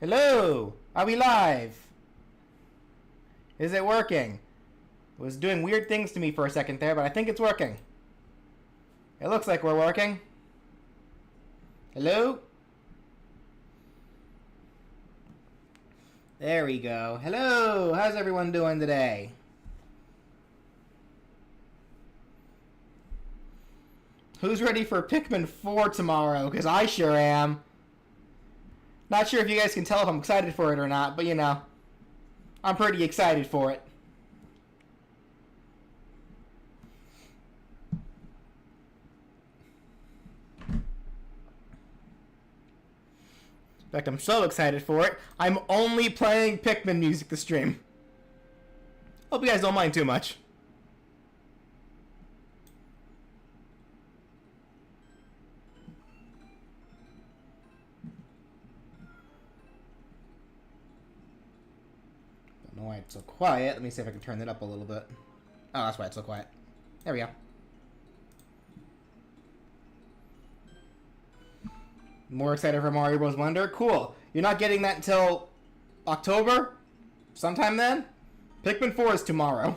Hello! Are we live? Is it working? It was doing weird things to me for a second there, but I think it's working. It looks like we're working. Hello? There we go. Hello! How's everyone doing today? Who's ready for Pikmin 4 tomorrow? Because I sure am. Not sure if you guys can tell if I'm excited for it or not, but you know, I'm pretty excited for it. In fact, I'm so excited for it, I'm only playing Pikmin music to stream. Hope you guys don't mind too much. Don't know why it's so quiet. Let me see if I can turn it up a little bit. Oh, that's why it's so quiet. There we go. More excited for Mario Bros. Wonder? Cool. You're not getting that until October? Sometime then? Pikmin 4 is tomorrow.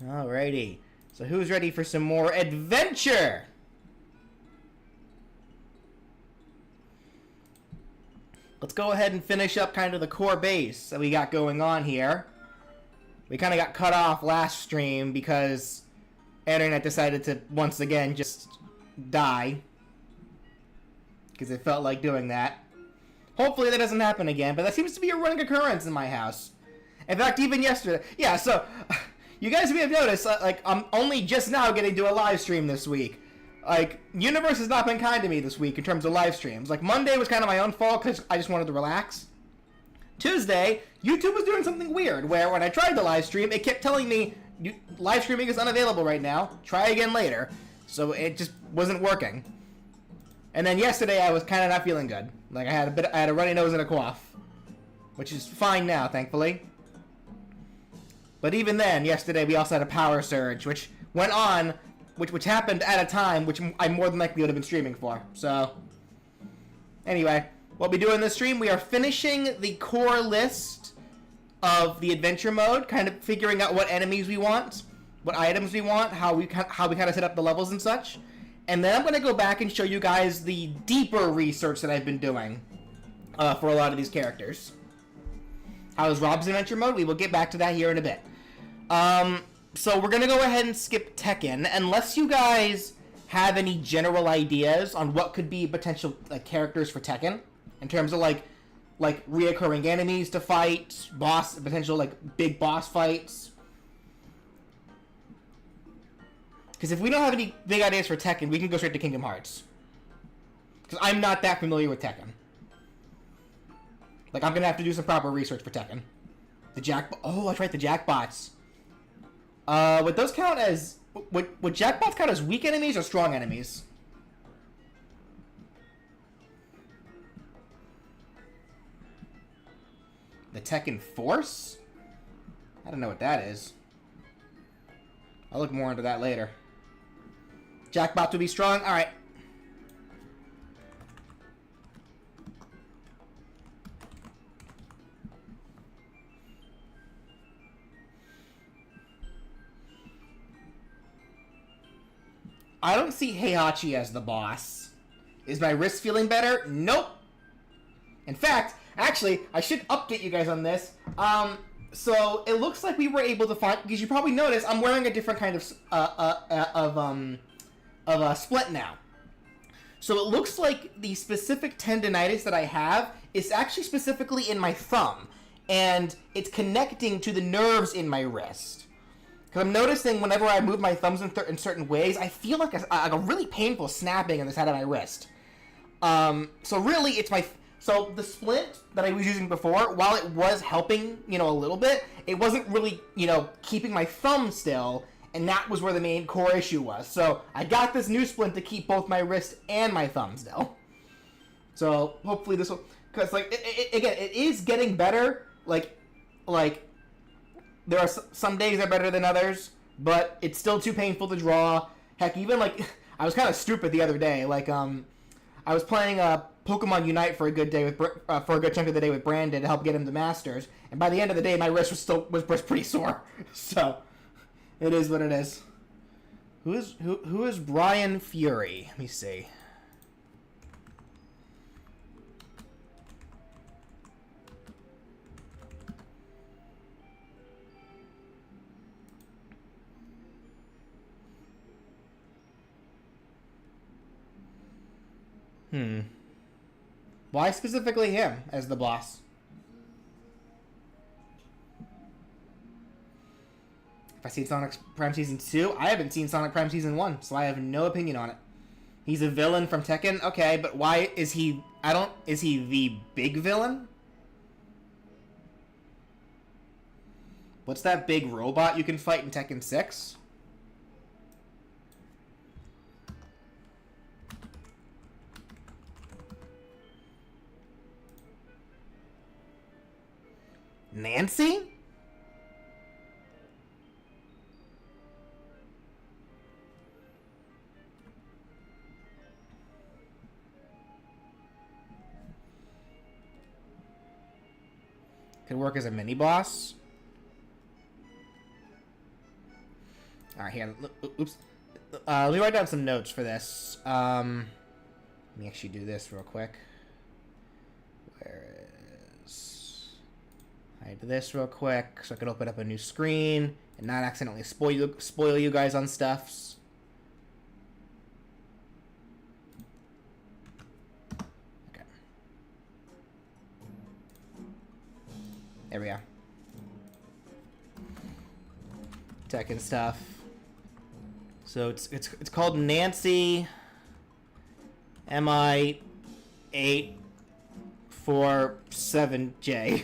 Alrighty. So who's ready for some more adventure? Let's go ahead and finish up kind of the core base that we got going on here. We kind of got cut off last stream because internet decided to once again just die. Because it felt like doing that. Hopefully that doesn't happen again, but that seems to be a running occurrence in my house. In fact, even yesterday. Yeah, so you guys may have noticed, like, I'm only just now getting to a live stream this week. Like, Universe has not been kind to me this week in terms of live streams. Like, Monday was kind of my own fault because I just wanted to relax. Tuesday, YouTube was doing something weird where when I tried the live stream, it kept telling me, live streaming is unavailable right now. Try again later. So it just wasn't working. And then yesterday, I was kind of not feeling good. Like, I had a runny nose and a cough. Which is fine now, thankfully. But even then, yesterday, we also had a power surge, which went on... Which happened at a time which I more than likely would have been streaming for. So, anyway, what we do in this stream, we are finishing the core list of the adventure mode, kind of figuring out what enemies we want, what items we want, how we kind of set up the levels and such. And then I'm going to go back and show you guys the deeper research that I've been doing for a lot of these characters. How is Rob's adventure mode? We will get back to that here in a bit. So we're going to go ahead and skip Tekken, unless you guys have any general ideas on what could be potential characters for Tekken, in terms of like reoccurring enemies to fight, potential big boss fights. Because if we don't have any big ideas for Tekken, we can go straight to Kingdom Hearts. Because I'm not that familiar with Tekken. Like, I'm going to have to do some proper research for Tekken. Oh, that's right, the Jackbots. Would those count as... Would Jackbots count as weak enemies or strong enemies? The Tekken Force? I don't know what that is. I'll look more into that later. Jackbots would be strong? Alright. I don't see Heihachi as the boss. Is my wrist feeling better? Nope. In fact, actually, I should update you guys on this. So it looks like we were able to find, because you probably noticed I'm wearing a different kind of split now. So it looks like the specific tendinitis that I have is actually specifically in my thumb, and it's connecting to the nerves in my wrist. Because I'm noticing whenever I move my thumbs in certain ways, I feel like a really painful snapping on the side of my wrist. So really, it's my... So the splint that I was using before, while it was helping, a little bit, it wasn't really, keeping my thumb still, and that was where the main core issue was. So I got this new splint to keep both my wrist and my thumb still. So hopefully this will... Because, again, it is getting better. like, there are some days that are better than others, but it's still too painful to draw. Heck, even, like, I was kind of stupid the other day. Like, I was playing Pokemon Unite for a good day for a good chunk of the day with Brandon to help get him to Masters, and by the end of the day, my wrist was pretty sore. So, it is what it is. Who is Brian Fury? Let me see. Why specifically him as the boss? If I see Sonic Prime Season 2, I haven't seen Sonic Prime Season 1, so I have no opinion on it. He's a villain from Tekken? Okay, but why is he... Is he the big villain? What's that big robot you can fight in Tekken 6? Nancy? Could work as a mini boss. Alright, here. Oops. Let me write down some notes for this. Let me actually do this real quick. Where is... Hide this real quick so I can open up a new screen and not accidentally spoil you guys on stuffs. Okay. There we go. Tekken stuff. So it's called Nancy MI847J.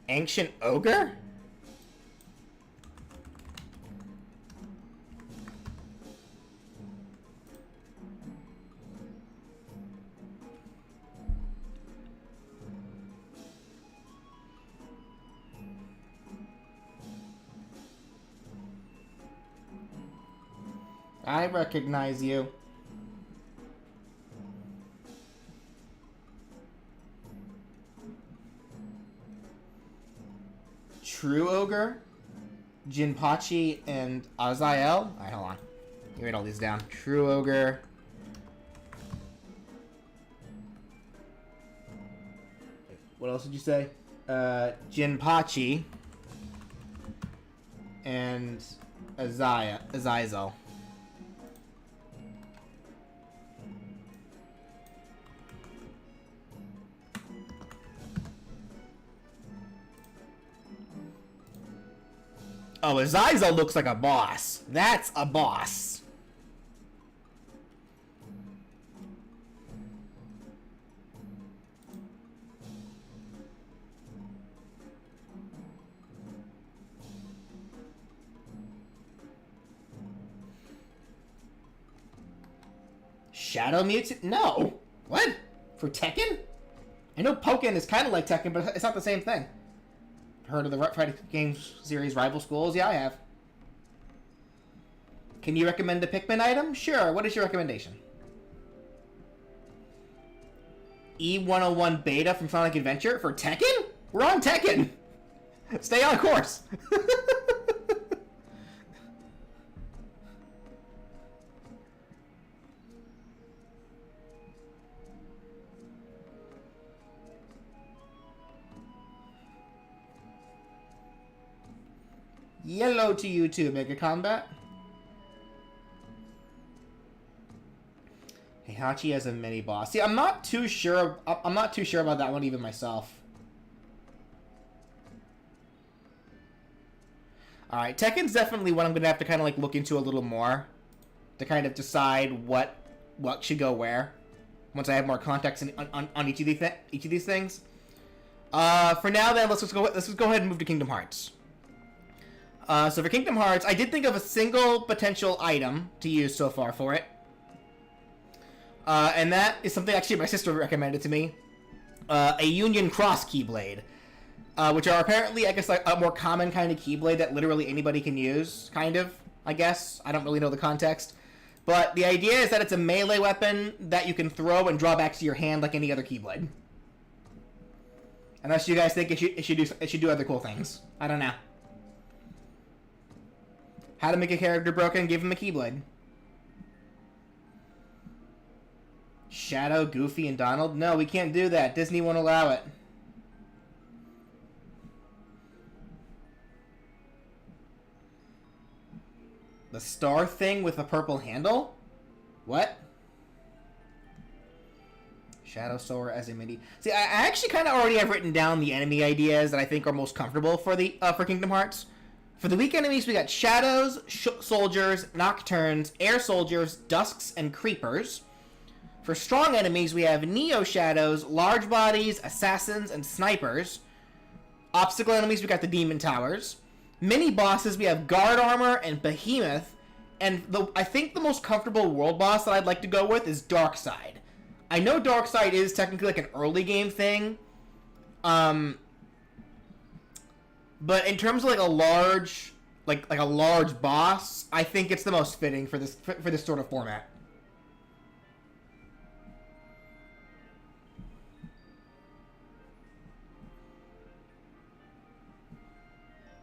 Ancient Ogre? I recognize you. True Ogre, Jinpachi, and Azael. Alright, hold on. Let me write all these down. True Ogre. What else did you say? Jinpachi. And Azazel. Oh, Azazel looks like a boss. That's a boss. Shadow Mutant? No. What? For Tekken? I know Pokken is kind of like Tekken, but it's not the same thing. Heard of the fighting game series Rival Schools? Yeah, I have. Can you recommend a Pikmin item? Sure. What is your recommendation? E101 Beta from Sonic Adventure for Tekken? We're on Tekken! Stay on course! Yellow to you too, Mega Combat. Heihachi has a mini boss. See, I'm not too sure about that one even myself. Alright, Tekken's definitely one I'm gonna have to kinda like look into a little more to kind of decide what should go where. Once I have more context on each of these things. For now then, let's just go ahead and move to Kingdom Hearts. So for Kingdom Hearts, I did think of a single potential item to use so far for it. And that is something actually my sister recommended to me. a Union Cross Keyblade, which are apparently, I guess, like a more common kind of Keyblade that literally anybody can use, kind of, I guess. I don't really know the context. But the idea is that it's a melee weapon that you can throw and draw back to your hand like any other Keyblade. Unless you guys think it should do other cool things. I don't know. How to make a character broken? Give him a Keyblade. Shadow, Goofy, and Donald? No, we can't do that. Disney won't allow it. The star thing with a purple handle? What? Shadow Sora as a mini. See, I actually kind of already have written down the enemy ideas that I think are most comfortable for the for Kingdom Hearts. For the weak enemies, we got Shadows, Soldiers, Nocturnes, Air Soldiers, Dusks, and Creepers. For strong enemies, we have Neo Shadows, Large Bodies, Assassins, and Snipers. Obstacle enemies, we got the Demon Towers. Mini bosses, we have Guard Armor and Behemoth. And I think the most comfortable world boss that I'd like to go with is Darkseid. I know Darkseid is technically like an early game thing. But in terms of like a large boss, I think it's the most fitting for this sort of format.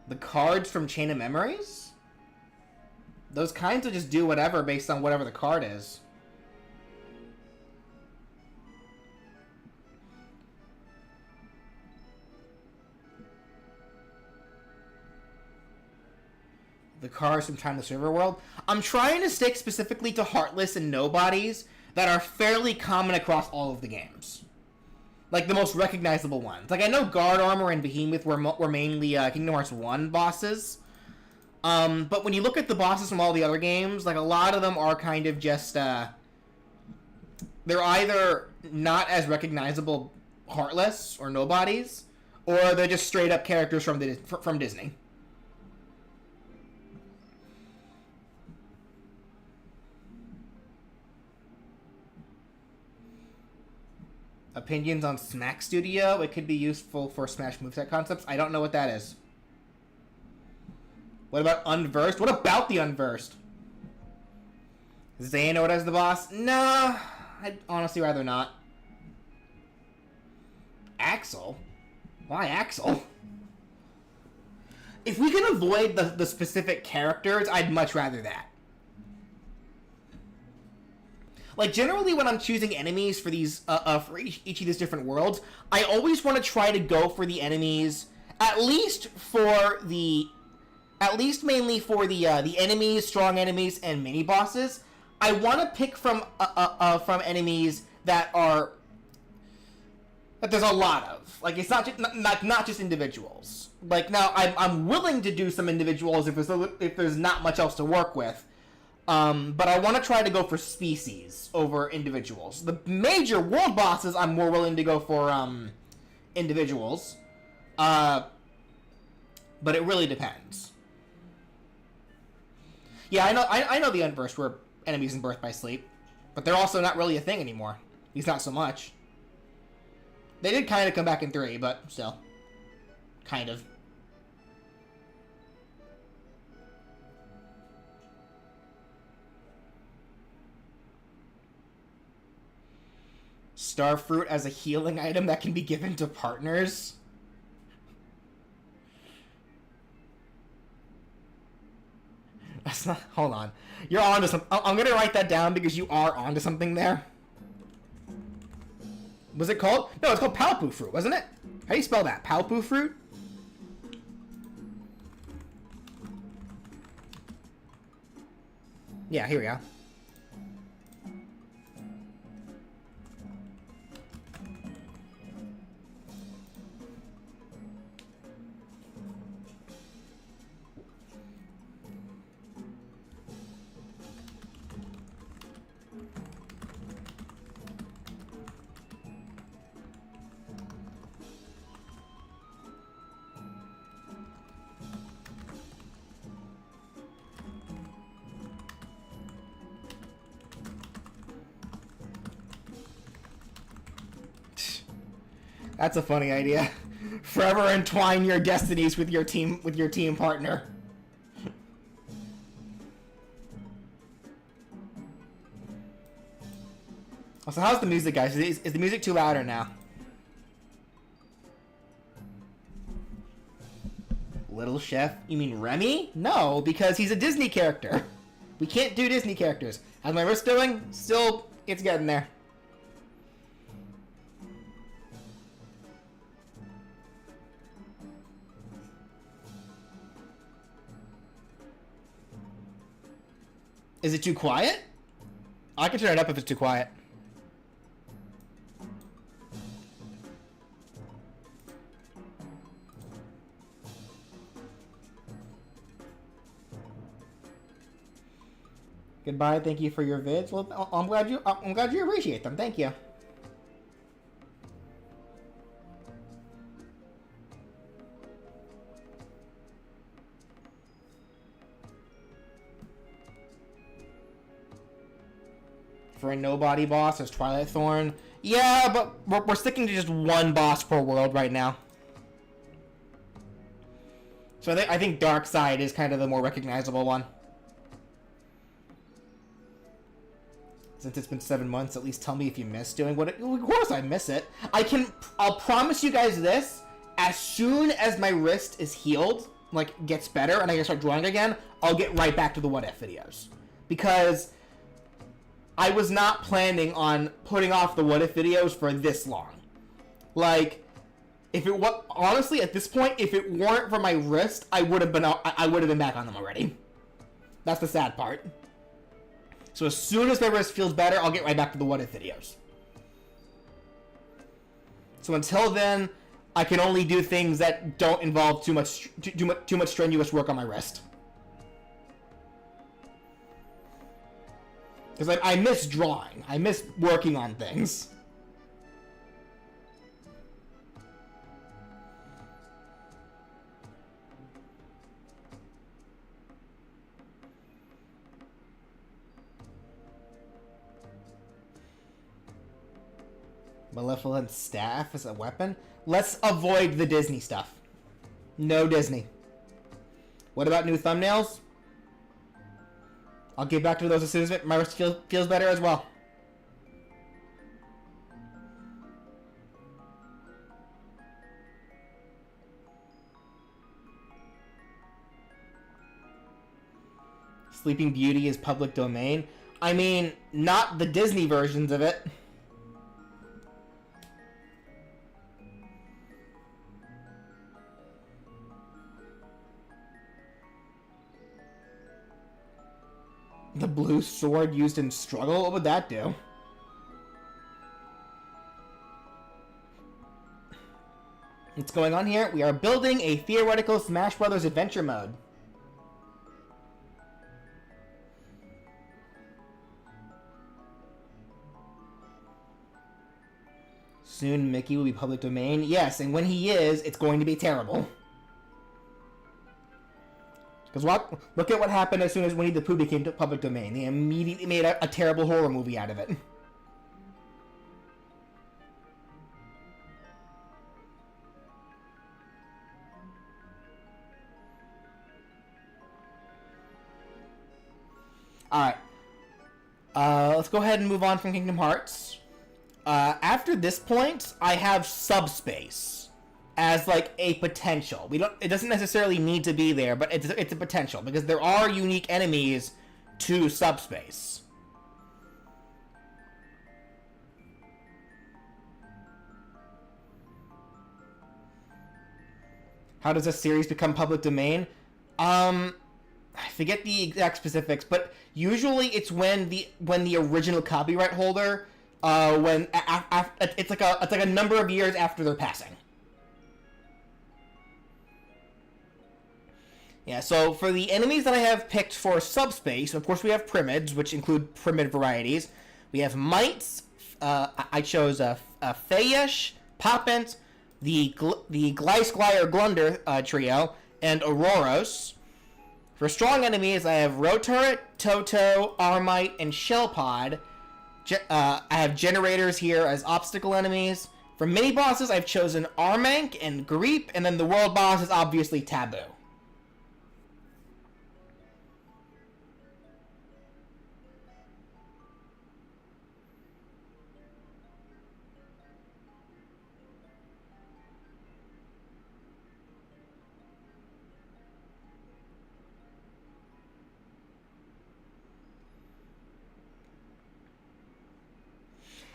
The cards from Chain of Memories? Those kinds of just do whatever based on whatever the card is. The cards from Time to Server World? I'm trying to stick specifically to Heartless and Nobodies that are fairly common across all of the games. Like, the most recognizable ones. Like, I know Guard Armor and Behemoth were mainly Kingdom Hearts 1 bosses. But when you look at the bosses from all the other games, like, a lot of them are kind of just, they're either not as recognizable Heartless or Nobodies, or they're just straight-up characters from Disney. Opinions on Smack Studio. It could be useful for Smash moveset concepts. I don't know what that is. What about Unversed? What about the Unversed? Xehanort as the boss? Nah, I'd honestly rather not. Axel? Why Axel? If we can avoid the specific characters, I'd much rather that. Like, generally when I'm choosing enemies for these, for each of these different worlds, I always want to try to go for the enemies, at least mainly for the enemies, strong enemies, and mini bosses. I want to pick from enemies that there's a lot of. Like, it's not just individuals. Like, now I'm willing to do some individuals if there's not much else to work with. But I want to try to go for species over individuals. The major world bosses, I'm more willing to go for individuals. But it really depends. Yeah, I know the Unversed were enemies in Birth by Sleep, but they're also not really a thing anymore. At least not so much. They did kind of come back in 3, but still. Kind of. Starfruit as a healing item that can be given to partners. That's not... Hold on. You're onto something. I'm gonna write that down because you are onto something there. Was it called? No, it's called Palpu Fruit, wasn't it? How do you spell that? Palpu Fruit? Yeah, here we go. That's a funny idea. Forever entwine your destinies with your team partner. So how's the music, guys? Is the music too loud or now? Little Chef? You mean Remy? No, because he's a Disney character. We can't do Disney characters. How's my wrist doing? Still, it's getting there. Is it too quiet? I can turn it up if it's too quiet. Goodbye. Thank you for your vids. Well, I'm glad you appreciate them. Thank you. For a nobody boss, there's Twilight Thorn. Yeah, but we're sticking to just one boss per world right now. So I think Dark Side is kind of the more recognizable one. Since it's been 7 months, at least tell me if you miss doing what it... Of course I miss it. I'll promise you guys this. As soon as my wrist is healed, like, gets better, and I can start drawing again, I'll get right back to the what if videos. Because I was not planning on putting off the what if videos for this long. Like, if it was... Honestly, at this point, if it weren't for my wrist, I would have been back on them already. That's the sad part. So as soon as my wrist feels better, I'll get right back to the what if videos. So until then, I can only do things that don't involve too much strenuous work on my wrist. Because I miss drawing. I miss working on things. Malevolent staff as a weapon? Let's avoid the Disney stuff. No Disney. What about new thumbnails? I'll get back to those as soon as my wrist feels better as well. Sleeping Beauty is public domain. I mean, not the Disney versions of it. The blue sword used in Struggle? What would that do? What's going on here? We are building a theoretical Smash Brothers adventure mode. Soon Mickey will be public domain. Yes, and when he is, it's going to be terrible. Because look at what happened as soon as Winnie the Pooh became public domain. They immediately made a terrible horror movie out of it. Alright. Let's go ahead and move on from Kingdom Hearts. After this point, I have Subspace as like a potential. It doesn't necessarily need to be there, but it's a potential because there are unique enemies to Subspace. How does a series become public domain? I forget the exact specifics, but usually it's when the original copyright holder it's like a number of years after their passing. Yeah, so for the enemies that I have picked for Subspace, of course we have Primids, which include Primid varieties. We have Mites. I chose Fayesh, Poppint, the Gleisglier Glunder trio, and Auroros. For strong enemies, I have Roturret, Toto, Armite, and Shellpod. I have Generators here as obstacle enemies. For mini bosses, I've chosen Armank and Greep, and then the world boss is obviously Taboo.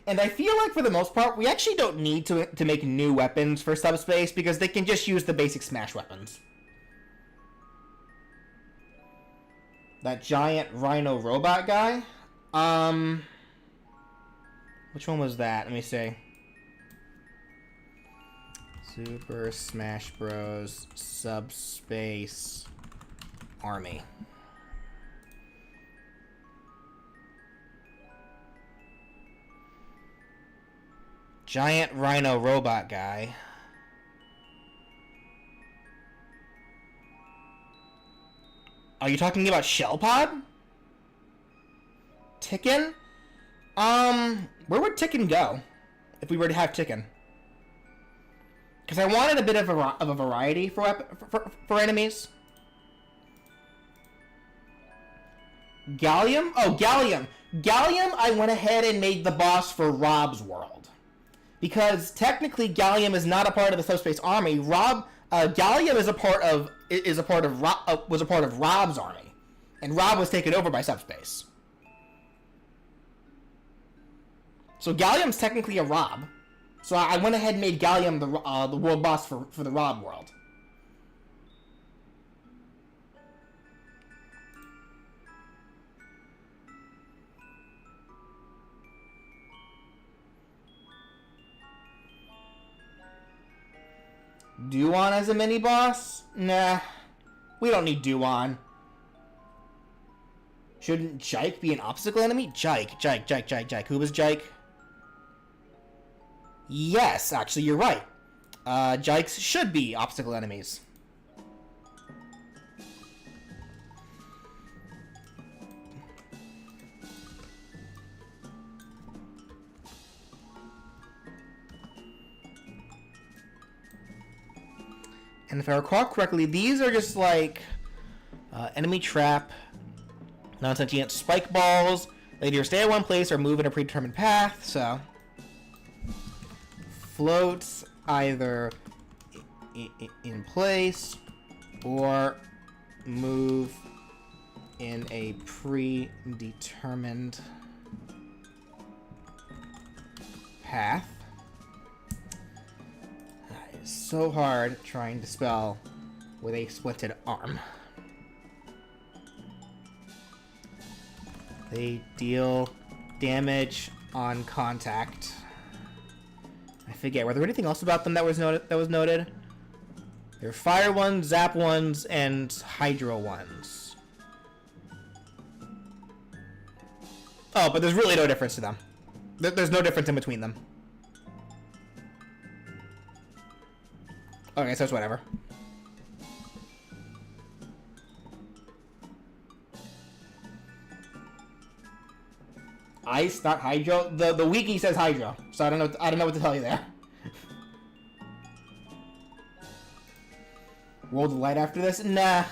And I feel like, for the most part, we actually don't need to make new weapons for Subspace, because they can just use the basic Smash weapons. That giant rhino robot guy? Which one was that? Let me see. Super Smash Bros. Subspace Army. Giant rhino robot guy. Are you talking about Shellpod? Tekken? Where would Tekken go if we were to have Tekken? Because I wanted a bit of a variety for enemies. Gallium? Oh, Gallium. Gallium, I went ahead and made the boss for Rob's world. Because technically Gallium is not a part of the Subspace Army. Gallium was a part of Rob's army, and Rob was taken over by Subspace. So Gallium's technically a Rob. So I went ahead and made Gallium the world boss for the Rob world. Duon as a mini-boss? Nah. We don't need Duon. Shouldn't Jike be an obstacle enemy? Jike. Who was Jike? Yes, actually, you're right. Jikes should be obstacle enemies. And if I recall correctly, these are just like enemy trap, non-sentient spike balls. They either stay in one place or move in a predetermined path, so floats either in place or move in a predetermined path. It's so hard trying to spell with a splinted arm. They deal damage on contact. I forget. Were there anything else about them that was noted? There are fire ones, zap ones, and hydro ones. Oh, but there's really no difference to them. There's no difference in between them. Okay, so it's whatever. Ice, not hydro. The wiki says hydro, so I don't know what to tell you there. World of Light after this? Nah.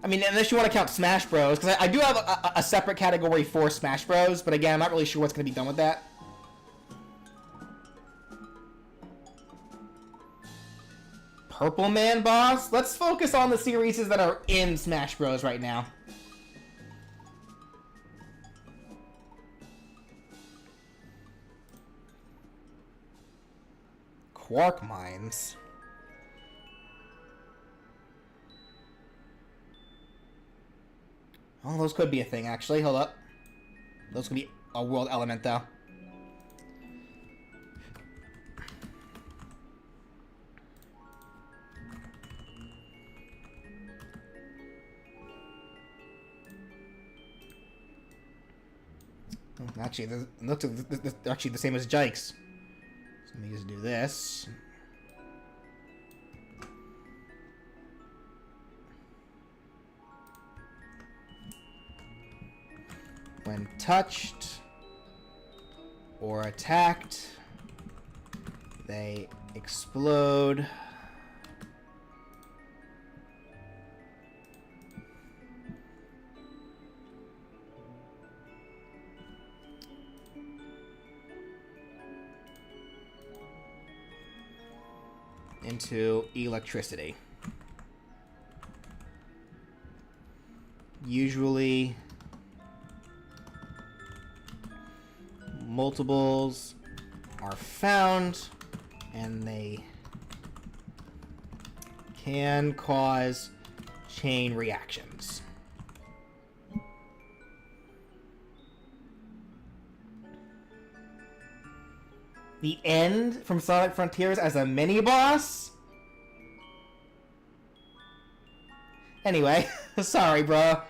I mean, unless you want to count Smash Bros, because I do have a separate category for Smash Bros, but again, I'm not really sure what's going to be done with that. Purple Man boss? Let's focus on the series that are in Smash Bros right now. Quark Mines. Oh, those could be a thing, actually. Hold up. Those could be a world element, though. Actually, it looks like they're actually the same as Jike's. So let me just do this. When touched or attacked, They explode. Into electricity. Usually multiples are found and they can cause chain reactions. The end from Sonic Frontiers as a mini-boss? Anyway, sorry, bro.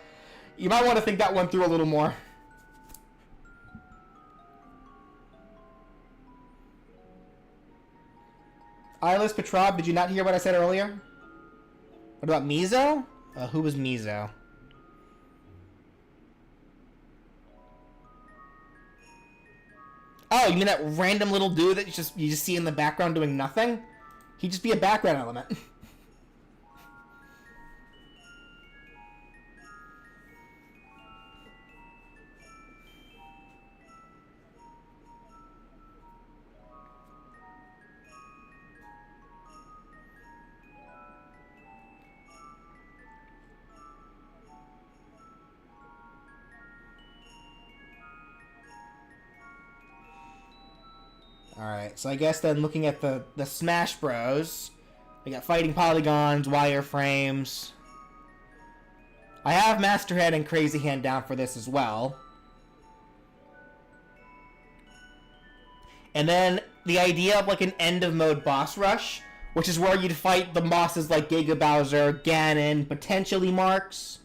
You might want to think that one through a little more. Eyeless Petrov, did you not hear what I said earlier? What about Mizo? Who was Mizo? Oh, you mean that random little dude that you just see in the background doing nothing? He'd just be a background element. Alright, so I guess then looking at the Smash Bros, we got fighting polygons, wireframes. I have Master Head and Crazy Hand down for this as well. And then the idea of like an end of mode boss rush, which is where you'd fight the bosses like Giga Bowser, Ganon, potentially Marks.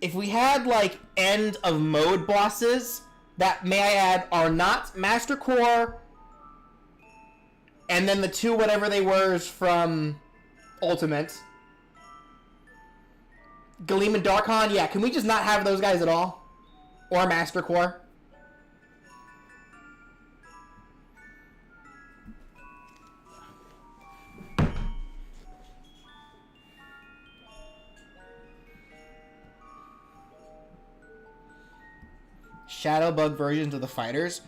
If we had like end of mode bosses that, may I add, are not Master Core, and then the two whatever they were from Ultimate. Galeem and Darkon, yeah, can we just not have those guys at all? Or Master Core? Shadowbug versions of the fighters.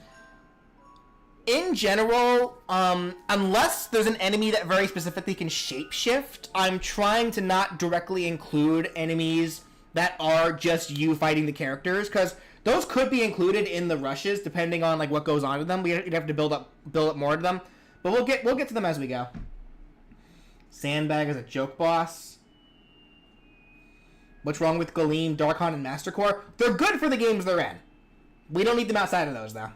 In general, unless there's an enemy that very specifically can shapeshift, I'm trying to not directly include enemies that are just you fighting the characters, because those could be included in the rushes depending on like what goes on with them. You'd have to build up more of them, but we'll get to them as we go. Sandbag is a joke boss. What's wrong with Galeem, Darkon, and Master Core? They're good for the games they're in. We don't need them outside of those, though.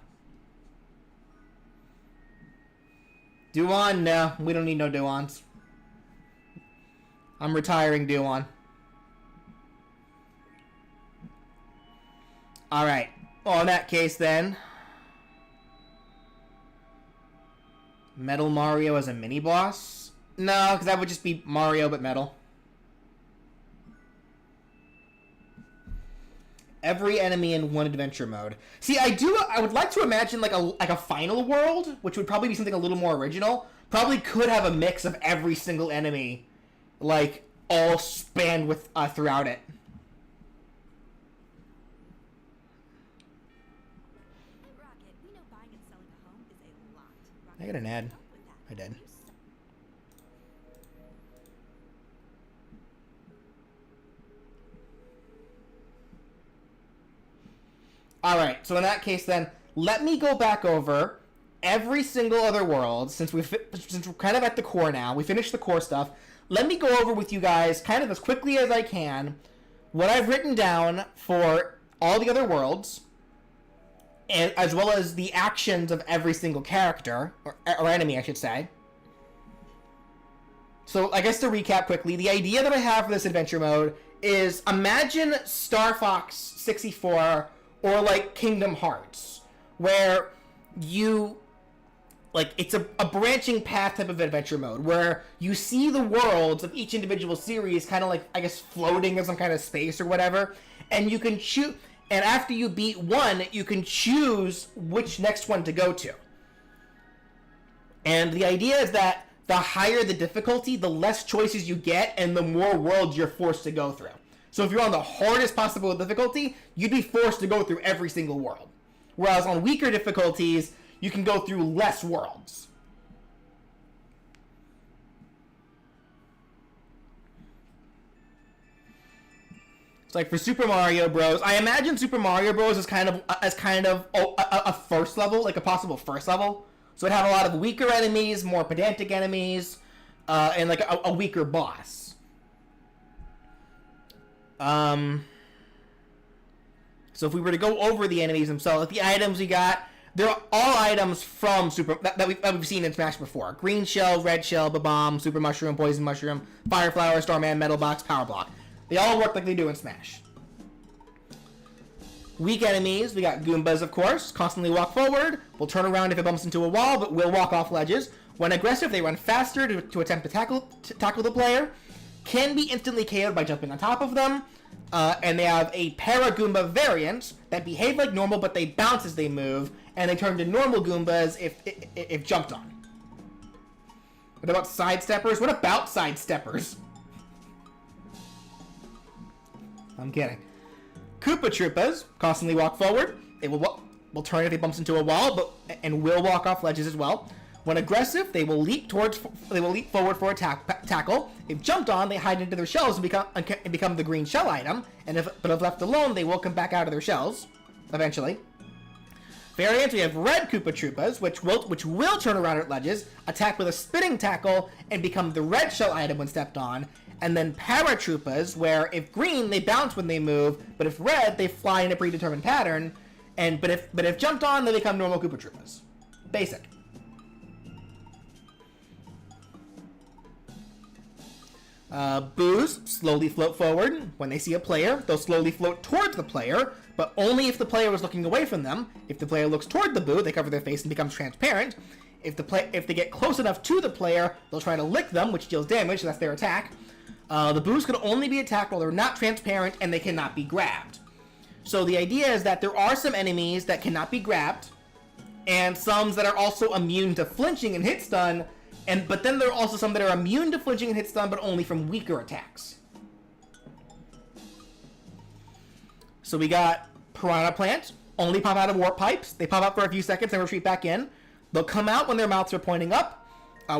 Duon? No, we don't need no Duons. I'm retiring Duon. Alright. Well, in that case, then. Metal Mario as a mini-boss? No, because that would just be Mario, but metal. Every enemy in one adventure mode. See, I would like to imagine like a final world, which would probably be something a little more original. Probably could have a mix of every single enemy, like, all spanned with throughout it. I got an ad. I did. Alright, so in that case then, let me go back over every single other world, since we're kind of at the core now, we finished the core stuff. Let me go over with you guys, kind of as quickly as I can, what I've written down for all the other worlds, and as well as the actions of every single character, or enemy I should say. So I guess to recap quickly, the idea that I have for this adventure mode is, imagine Star Fox 64 or like Kingdom Hearts, where you, like, it's a branching path type of adventure mode, where you see the worlds of each individual series kind of like, I guess, floating in some kind of space or whatever, and you can choose, And after you beat one, you can choose which next one to go to. And the idea is that the higher the difficulty, the less choices you get, and the more worlds you're forced to go through. So if you're on the hardest possible difficulty, you'd be forced to go through every single world. Whereas on weaker difficulties, you can go through less worlds. It's like for Super Mario Bros. I imagine Super Mario Bros. as kind of a first level, like a possible first level. So it'd have a lot of weaker enemies, more pedantic enemies, and like a weaker boss. So if we were to go over the enemies themselves, the items we got, they're all items from that we've seen in Smash before. Green Shell, Red Shell, Bomb, Super Mushroom, Poison Mushroom, Fire Flower, Starman, Metal Box, Power Block. They all work like they do in Smash. Weak enemies, we got Goombas, of course. Constantly walk forward. Will turn around if it bumps into a wall, but will walk off ledges. When aggressive, they run faster to attempt to tackle the player. Can be instantly KO'd by jumping on top of them. And they have a Para-Goomba variant that behave like normal, but they bounce as they move. And they turn to normal Goombas if jumped on. What about Sidesteppers? What about Sidesteppers? I'm kidding. Koopa Troopas constantly walk forward. They will turn if it bumps into a wall, and will walk off ledges as well. When aggressive, they will leap forward for a tackle. If jumped on, they hide into their shells and become the green shell item. But if left alone, they will come back out of their shells eventually. Variants, we have red Koopa Troopas, which will turn around at ledges, attack with a spinning tackle, and become the red shell item when stepped on. And then Paratroopas, where if green, they bounce when they move, but if red, they fly in a predetermined pattern. But if jumped on, they become normal Koopa Troopas. Basic. Boos slowly float forward. When they see a player, they'll slowly float towards the player, but only if the player is looking away from them. If the player looks toward the boo, they cover their face and become transparent. If they get close enough to the player, they'll try to lick them, which deals damage, so that's their attack. The boos can only be attacked while they're not transparent, and they cannot be grabbed. So the idea is that there are some enemies that cannot be grabbed, and some that are also immune to flinching and hit stun, but then there are also some that are immune to flinching and hit stun, but only from weaker attacks. So we got Piranha Plant, only pop out of warp pipes. They pop out for a few seconds and retreat back in. They'll come out when their mouths are pointing up.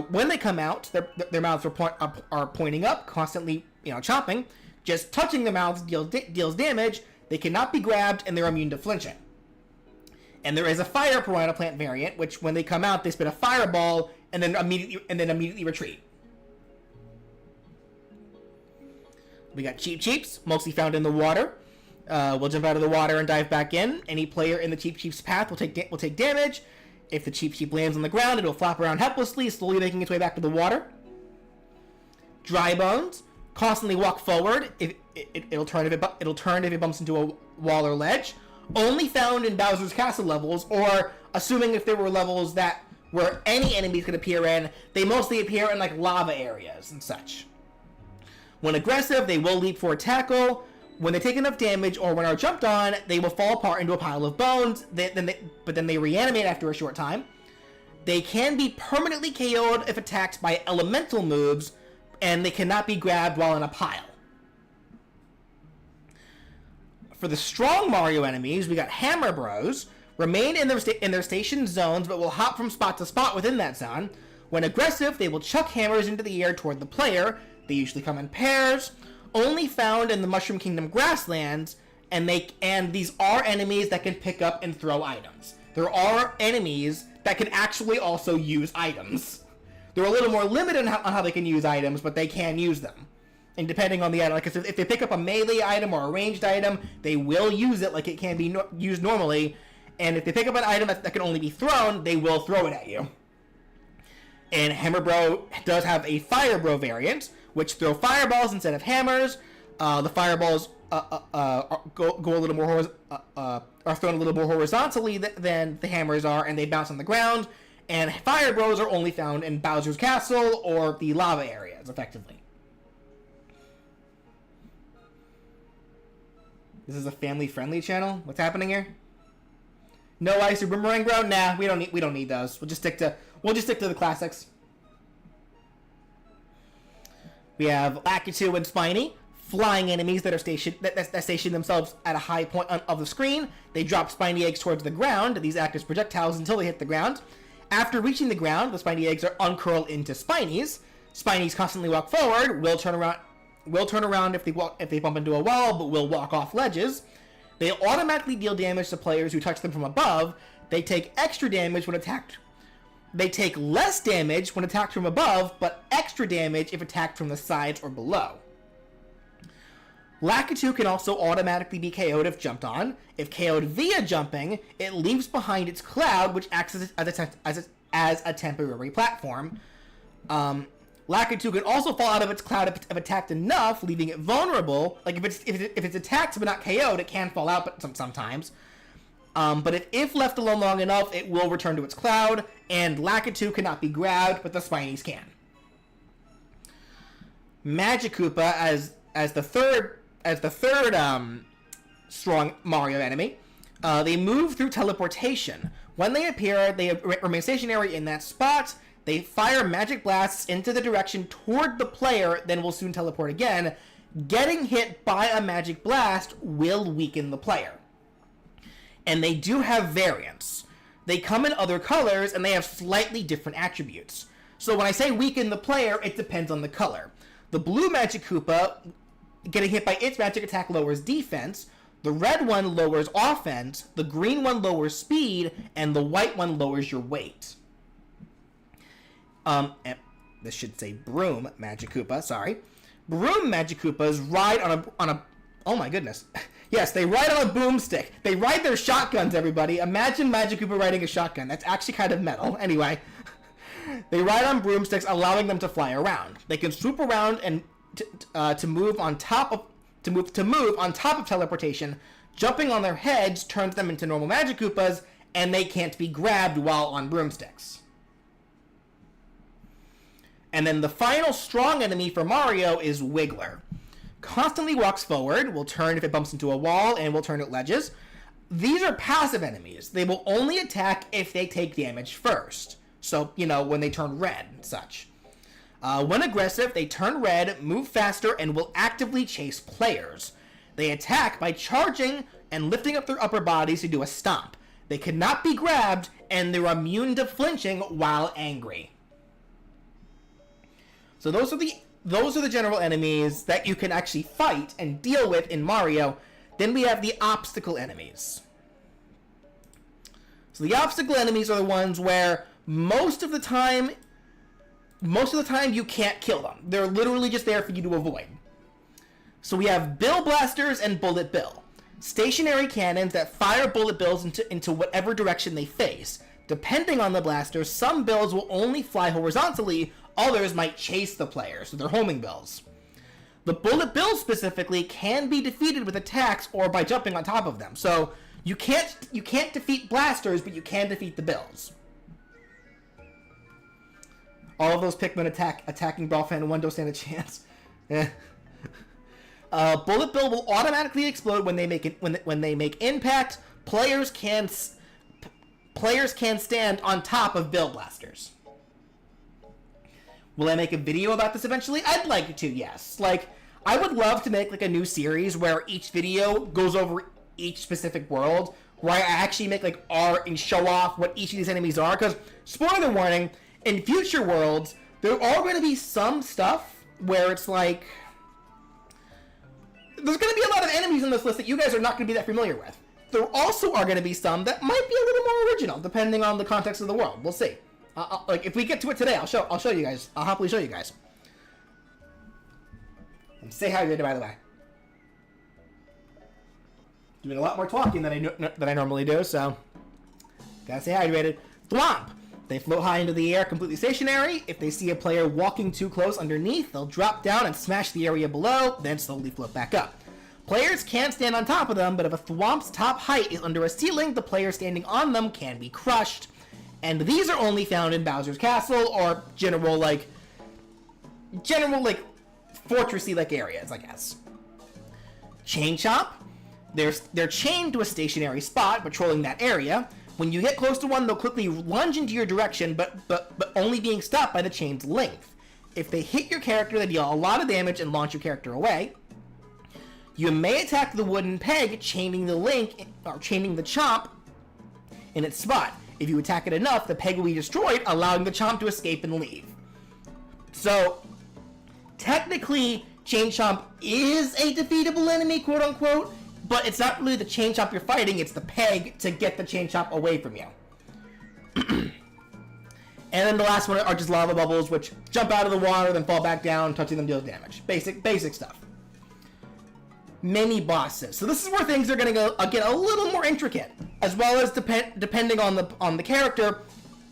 When they come out, their mouths are pointing up, constantly, chomping. Just touching the mouths deals damage. They cannot be grabbed, and they're immune to flinching. And there is a Fire Piranha Plant variant, which when they come out, they spit a fireball and then immediately retreat. We got Cheep Cheeps, mostly found in the water. We'll jump out of the water and dive back in. Any player in the Cheep Cheep's path will take damage. If the Cheep Cheep lands on the ground, it'll flap around helplessly, slowly making its way back to the water. Dry Bones constantly walk forward. It'll turn if it bumps into a wall or ledge. Only found in Bowser's Castle levels, or assuming if there were levels that where any enemies could appear in, they mostly appear in like lava areas and such. When aggressive, they will leap for a tackle. When they take enough damage or when are jumped on, they will fall apart into a pile of bones, but then they reanimate after a short time. They can be permanently KO'd if attacked by elemental moves, and they cannot be grabbed while in a pile. For the strong Mario enemies, we got Hammer Bros. Remain in their station zones, but will hop from spot to spot within that zone. When aggressive, they will chuck hammers into the air toward the player. They usually come in pairs. Only found in the Mushroom Kingdom grasslands, and these are enemies that can pick up and throw items. There are enemies that can actually also use items. They're a little more limited on how they can use items, but they can use them. And depending on the item, like if they pick up a melee item or a ranged item, they will use it like it can be used normally. And if they pick up an item that can only be thrown, they will throw it at you. And Hammer Bro does have a Fire Bro variant, which throw fireballs instead of hammers. The fireballs go a little more are thrown a little more horizontally than the hammers are, and they bounce on the ground. And Fire Bros are only found in Bowser's Castle or the lava areas, effectively. This is a family-friendly channel. What's happening here? No ice or boomerang, bro? Nah, we don't need those. We'll just stick to the classics. We have Lakitu and Spiny, flying enemies that are that station themselves at a high point of the screen. They drop spiny eggs towards the ground. These act as projectiles until they hit the ground. After reaching the ground, the spiny eggs are uncurled into Spinies. Spinies constantly walk forward, will turn around if they bump into a wall, but will walk off ledges. They automatically deal damage to players who touch them from above. They take extra damage when attacked. They take less damage when attacked from above, but extra damage if attacked from the sides or below. Lakitu can also automatically be KO'd if jumped on. If KO'd via jumping, it leaves behind its cloud, which acts as a temporary platform. Lakitu can also fall out of its cloud if attacked enough, leaving it vulnerable. Like if it's attacked but not KO'd, it can fall out, but sometimes. But if left alone long enough, it will return to its cloud, and Lakitu cannot be grabbed, but the Spinies can. Magikoopa as the third strong Mario enemy. They move through teleportation. When they appear, they remain stationary in that spot. They fire magic blasts into the direction toward the player, then will soon teleport again. Getting hit by a magic blast will weaken the player. And they do have variants. They come in other colors, and they have slightly different attributes. So when I say weaken the player, it depends on the color. The blue Magikoopa, getting hit by its magic attack lowers defense. The red one lowers offense. The green one lowers speed. And the white one lowers your weight. This should say Broom Magikoopa, sorry. Broom Magikoopas ride on a oh my goodness. Yes, they ride on a boomstick. They ride their shotguns, everybody. Imagine Magikoopa riding a shotgun. That's actually kind of metal. Anyway, they ride on broomsticks, allowing them to fly around. They can swoop around and to move on top of teleportation. Jumping on their heads turns them into normal Magikoopas, and they can't be grabbed while on broomsticks. And then the final strong enemy for Mario is Wiggler. Constantly walks forward, will turn if it bumps into a wall, and will turn at ledges. These are passive enemies. They will only attack if they take damage first. So, when they turn red and such. When aggressive, they turn red, move faster, and will actively chase players. They attack by charging and lifting up their upper bodies to do a stomp. They cannot be grabbed, and they're immune to flinching while angry. So those are the general enemies that you can actually fight and deal with in Mario. Then we have the obstacle enemies. So the obstacle enemies are the ones where most of the time you can't kill them. They're literally just there for you to avoid. So we have Bill Blasters and Bullet Bill. Stationary cannons that fire bullet bills into whatever direction they face. Depending on the blaster, some bills will only fly horizontally, others might chase the player, so they're homing bills. The bullet bills specifically can be defeated with attacks or by jumping on top of them. So you can't defeat blasters, but you can defeat the bills. All of those Pikmin attacking Brawl-fan 1 don't stand a chance. Bullet bill will automatically explode when they make impact. Players can stand on top of bill blasters. Will I make a video about this eventually? I'd like to, yes. I would love to make a new series where each video goes over each specific world, where I actually make art and show off what each of these enemies are. Because, spoiler warning, in future worlds, there are going to be some stuff where it's there's going to be a lot of enemies on this list that you guys are not going to be that familiar with. There also are going to be some that might be a little more original, depending on the context of the world. We'll see. If we get to it today, I'll show you guys. I'll happily show you guys. And stay hydrated, by the way. Doing a lot more talking than I normally do, so gotta stay hydrated. Thwomp. They float high into the air, completely stationary. If they see a player walking too close underneath, they'll drop down and smash the area below, then slowly float back up. Players can stand on top of them, but if a Thwomp's top height is under a ceiling, the player standing on them can be crushed. And these are only found in Bowser's Castle or general fortressy areas, I guess. Chain Chomp. They're chained to a stationary spot, patrolling that area. When you get close to one, they'll quickly lunge into your direction, but only being stopped by the chain's length. If they hit your character, they deal a lot of damage and launch your character away. You may attack the wooden peg, chaining the chomp in its spot. If you attack it enough, the peg will be destroyed, allowing the chomp to escape and leave. So, technically, Chain Chomp is a defeatable enemy, quote-unquote, but it's not really the Chain Chomp you're fighting, it's the peg to get the Chain Chomp away from you. And then the last one are just lava bubbles, which jump out of the water, then fall back down, touching them deals damage. Basic stuff. Mini bosses. So this is where things are going to get a little more intricate, as well as depending on the character.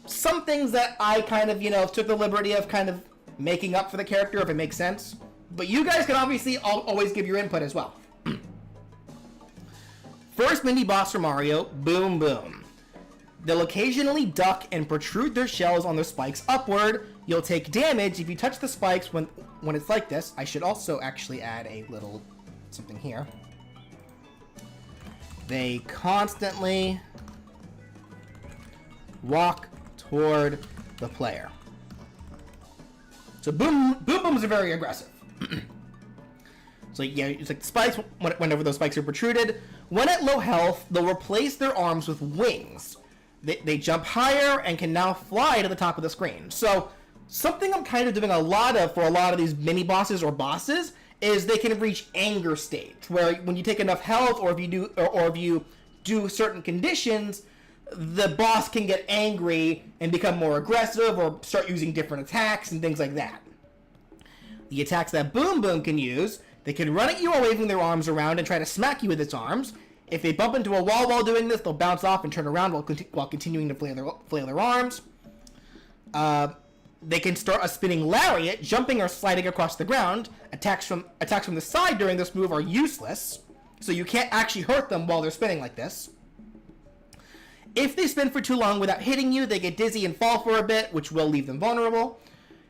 Some things that I kind of, took the liberty of kind of making up for the character, if it makes sense. But you guys can obviously always give your input as well. First mini boss for Mario, Boom Boom. They'll occasionally duck and protrude their shells on their spikes upward. You'll take damage if you touch the spikes when it's like this. I should also actually add a little something here. They constantly walk toward the player. So Boom Booms are very aggressive. So yeah, it's like the spikes, whenever those spikes are protruded. When at low health, they'll replace their arms with wings. They jump higher and can now fly to the top of the screen. So something I'm kind of doing a lot of for a lot of these mini bosses or bosses is they can reach anger state, where when you take enough health, or if you do certain conditions, the boss can get angry and become more aggressive or start using different attacks and things like that. The attacks that Boom Boom can use, they can run at you while waving their arms around and try to smack you with its arms. If they bump into a wall while doing this, they'll bounce off and turn around while continuing to flail their arms. They can start a spinning lariat, jumping or sliding across the ground. Attacks from the side during this move are useless, so you can't actually hurt them while they're spinning like this. If they spin for too long without hitting you, they get dizzy and fall for a bit, which will leave them vulnerable.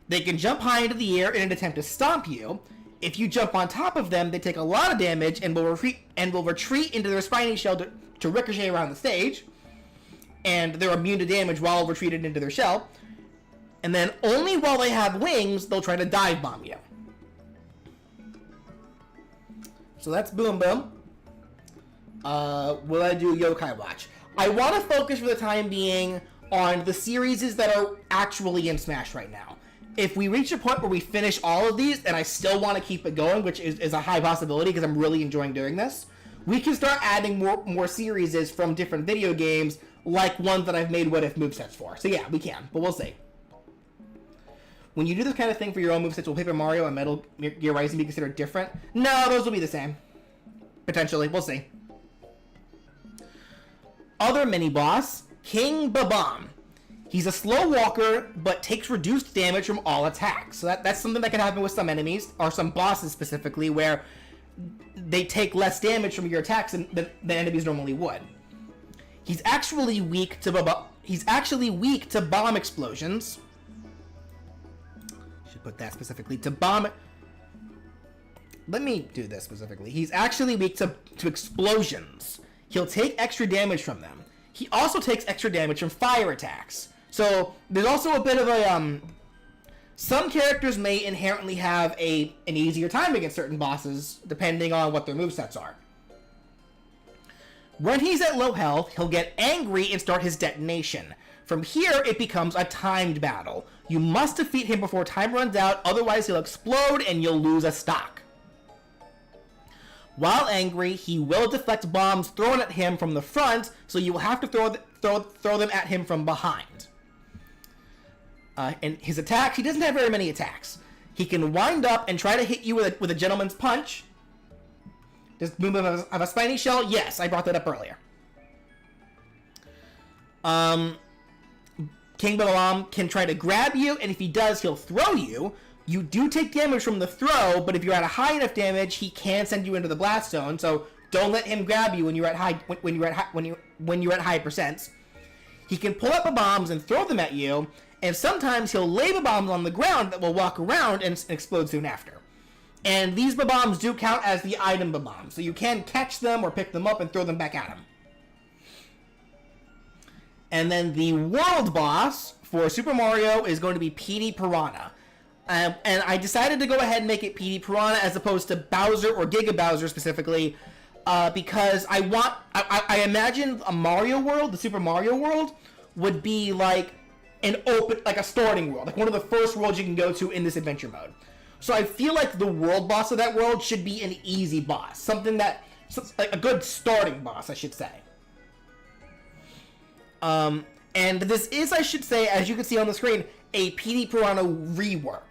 They can jump high into the air in an attempt to stomp you. If you jump on top of them, they take a lot of damage and will retreat into their spiny shell to ricochet around the stage. And they're immune to damage while retreated into their shell. And then only while they have wings, they'll try to dive bomb you. So that's Boom Boom. Will I do Yokai Watch? I want to focus for the time being on the series that are actually in Smash right now. If we reach a point where we finish all of these, and I still want to keep it going, which is a high possibility because I'm really enjoying doing this, we can start adding more series from different video games, like ones that I've made what if movesets for. So yeah, we can, but we'll see. When you do this kind of thing for your own movesets, will Paper Mario and Metal Gear Rising be considered different? No, those will be the same. Potentially, we'll see. Other mini-boss, King Babam. He's a slow walker, but takes reduced damage from all attacks. So that's something that can happen with some enemies, or some bosses specifically, where they take less damage from your attacks than enemies normally would. He's actually weak to bomb explosions. Should put that specifically to bomb. Let me do this specifically. He's actually weak to explosions. He'll take extra damage from them. He also takes extra damage from fire attacks. So there's also a bit of a some characters may inherently have an easier time against certain bosses depending on what their movesets are. When he's at low health, he'll get angry and start his detonation. From here, it becomes a timed battle. You must defeat him before time runs out, otherwise he'll explode and you'll lose a stock. While angry, he will deflect bombs thrown at him from the front, so you will have to throw them at him from behind. And his attacks, he doesn't have very many attacks. He can wind up and try to hit you with a gentleman's punch. Does Boom Boom have a spiny shell? Yes, I brought that up earlier. King Babam can try to grab you, and if he does, he'll throw you. You do take damage from the throw, but if you're at a high enough damage, he can send you into the blast zone. So don't let him grab you when you're at high percents. He can pull up bombs and throw them at you, and sometimes he'll lay the bombs on the ground that will walk around and explode soon after. And these bombs do count as the item bombs, so you can catch them or pick them up and throw them back at him. And then the world boss for Super Mario is going to be Petey Piranha. And I decided to go ahead and make it Petey Piranha as opposed to Bowser or Giga Bowser specifically, because I imagine a Mario world, the Super Mario world, would be like a starting world, like one of the first worlds you can go to in this adventure mode. So I feel like the world boss of that world should be an easy boss, something that, like a good starting boss, I should say. And this is, I should say, as you can see on the screen, a Petey Piranha rework.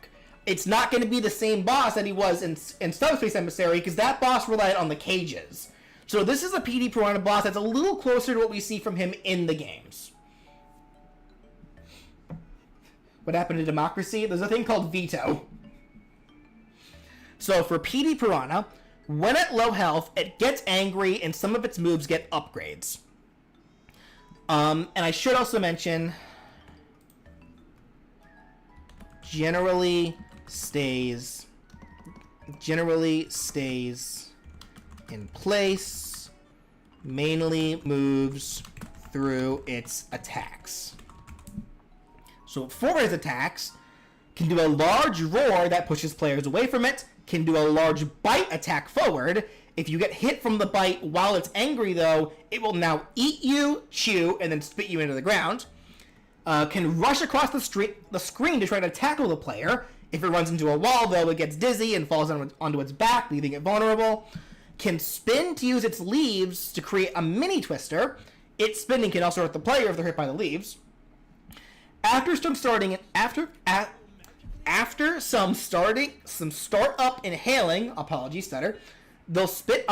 It's not going to be the same boss that he was in Subspace Emissary, because that boss relied on the cages. So this is a Petey Piranha boss that's a little closer to what we see from him in the games. What happened to democracy? There's a thing called veto. So for Petey Piranha, when at low health, it gets angry and some of its moves get upgrades. And I should also mention, generally stays in place, mainly moves through its attacks. So for his attacks, can do a large roar that pushes players away from it, can do a large bite attack forward. If you get hit from the bite while it's angry, though, it will now eat you, chew, and then spit you into the ground. Can rush across the screen to try to tackle the player. If it runs into a wall, though, it gets dizzy and falls onto its back, leaving it vulnerable. Can spin to use its leaves to create a mini twister. Its spinning can also hurt the player if they're hit by the leaves. After some start up inhaling, apologies, stutter, they'll spit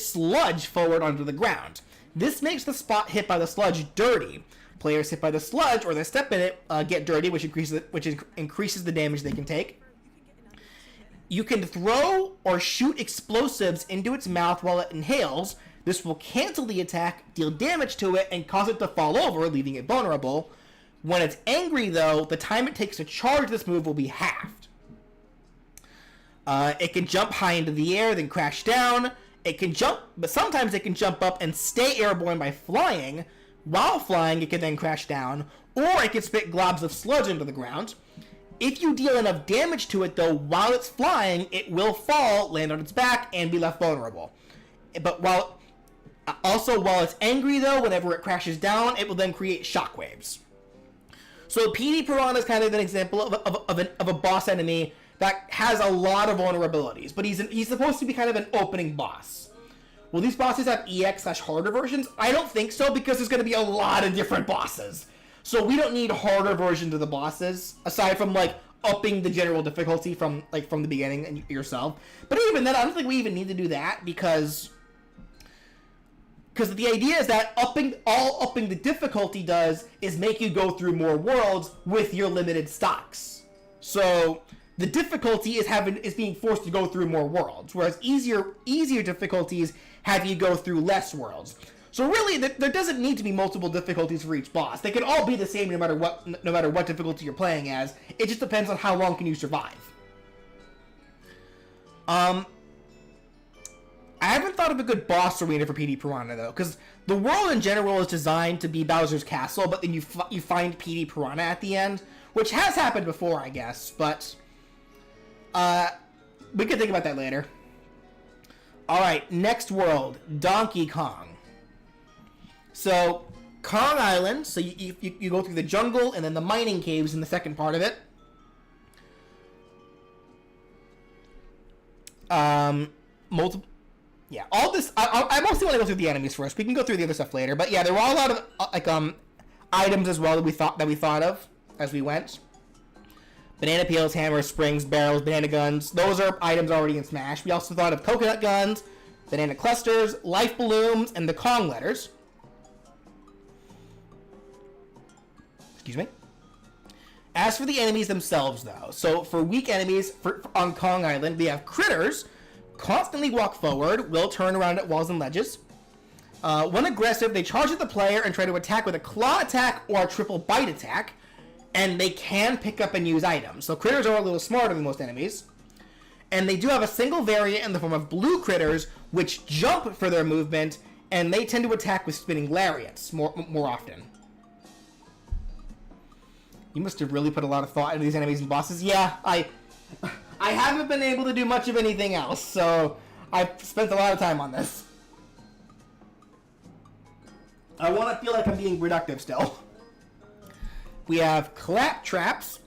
sludge forward onto the ground. This makes the spot hit by the sludge dirty. Players hit by the sludge or they step in it get dirty, which increases the damage they can take. You can throw or shoot explosives into its mouth while it inhales. This will cancel the attack, deal damage to it, and cause it to fall over, leaving it vulnerable. When it's angry, though, the time it takes to charge this move will be halved. It can jump high into the air, then crash down. It can jump, but sometimes it can jump up and stay airborne by flying. While flying, it can then crash down, or it can spit globs of sludge into the ground. If you deal enough damage to it, though, while it's flying, it will fall, land on its back, and be left vulnerable. But while it's angry, though, whenever it crashes down, it will then create shockwaves. So Petey Piranha is kind of an example of a boss enemy that has a lot of vulnerabilities, but he's supposed to be kind of an opening boss. Will these bosses have EX/harder versions? I don't think so, because there's going to be a lot of different bosses. So we don't need harder versions of the bosses, aside from, like, upping the general difficulty from the beginning yourself. But even then, I don't think we even need to do that, because the idea is that upping the difficulty does is make you go through more worlds with your limited stocks. So the difficulty is being forced to go through more worlds, whereas easier difficulties have you go through less worlds. So really, there doesn't need to be multiple difficulties for each boss. They can all be the same no matter what difficulty you're playing as. It just depends on how long can you survive. I haven't thought of a good boss arena for Petey Piranha, though, because the world in general is designed to be Bowser's Castle, but then you find Petey Piranha at the end, which has happened before, I guess, but we can think about that later. Alright, next world, Donkey Kong. So, Kong Island, so you go through the jungle and then the mining caves in the second part of it. Yeah, all this, I mostly want to go through the enemies first. We can go through the other stuff later, but yeah, there were a lot of, items as well that we thought of as we went. Banana peels, hammers, springs, barrels, banana guns. Those are items already in Smash. We also thought of coconut guns, banana clusters, life balloons, and the Kong letters. Excuse me. As for the enemies themselves, though, so for weak enemies on Kong Island, we have critters, constantly walk forward, will turn around at walls and ledges. When aggressive, they charge at the player and try to attack with a claw attack or a triple bite attack, and they can pick up and use items. So critters are a little smarter than most enemies. And they do have a single variant in the form of blue critters, which jump for their movement, and they tend to attack with spinning lariats more often. You must have really put a lot of thought into these enemies and bosses. Yeah, I haven't been able to do much of anything else, so I've spent a lot of time on this. I want to feel like I'm being productive still. We have clap traps.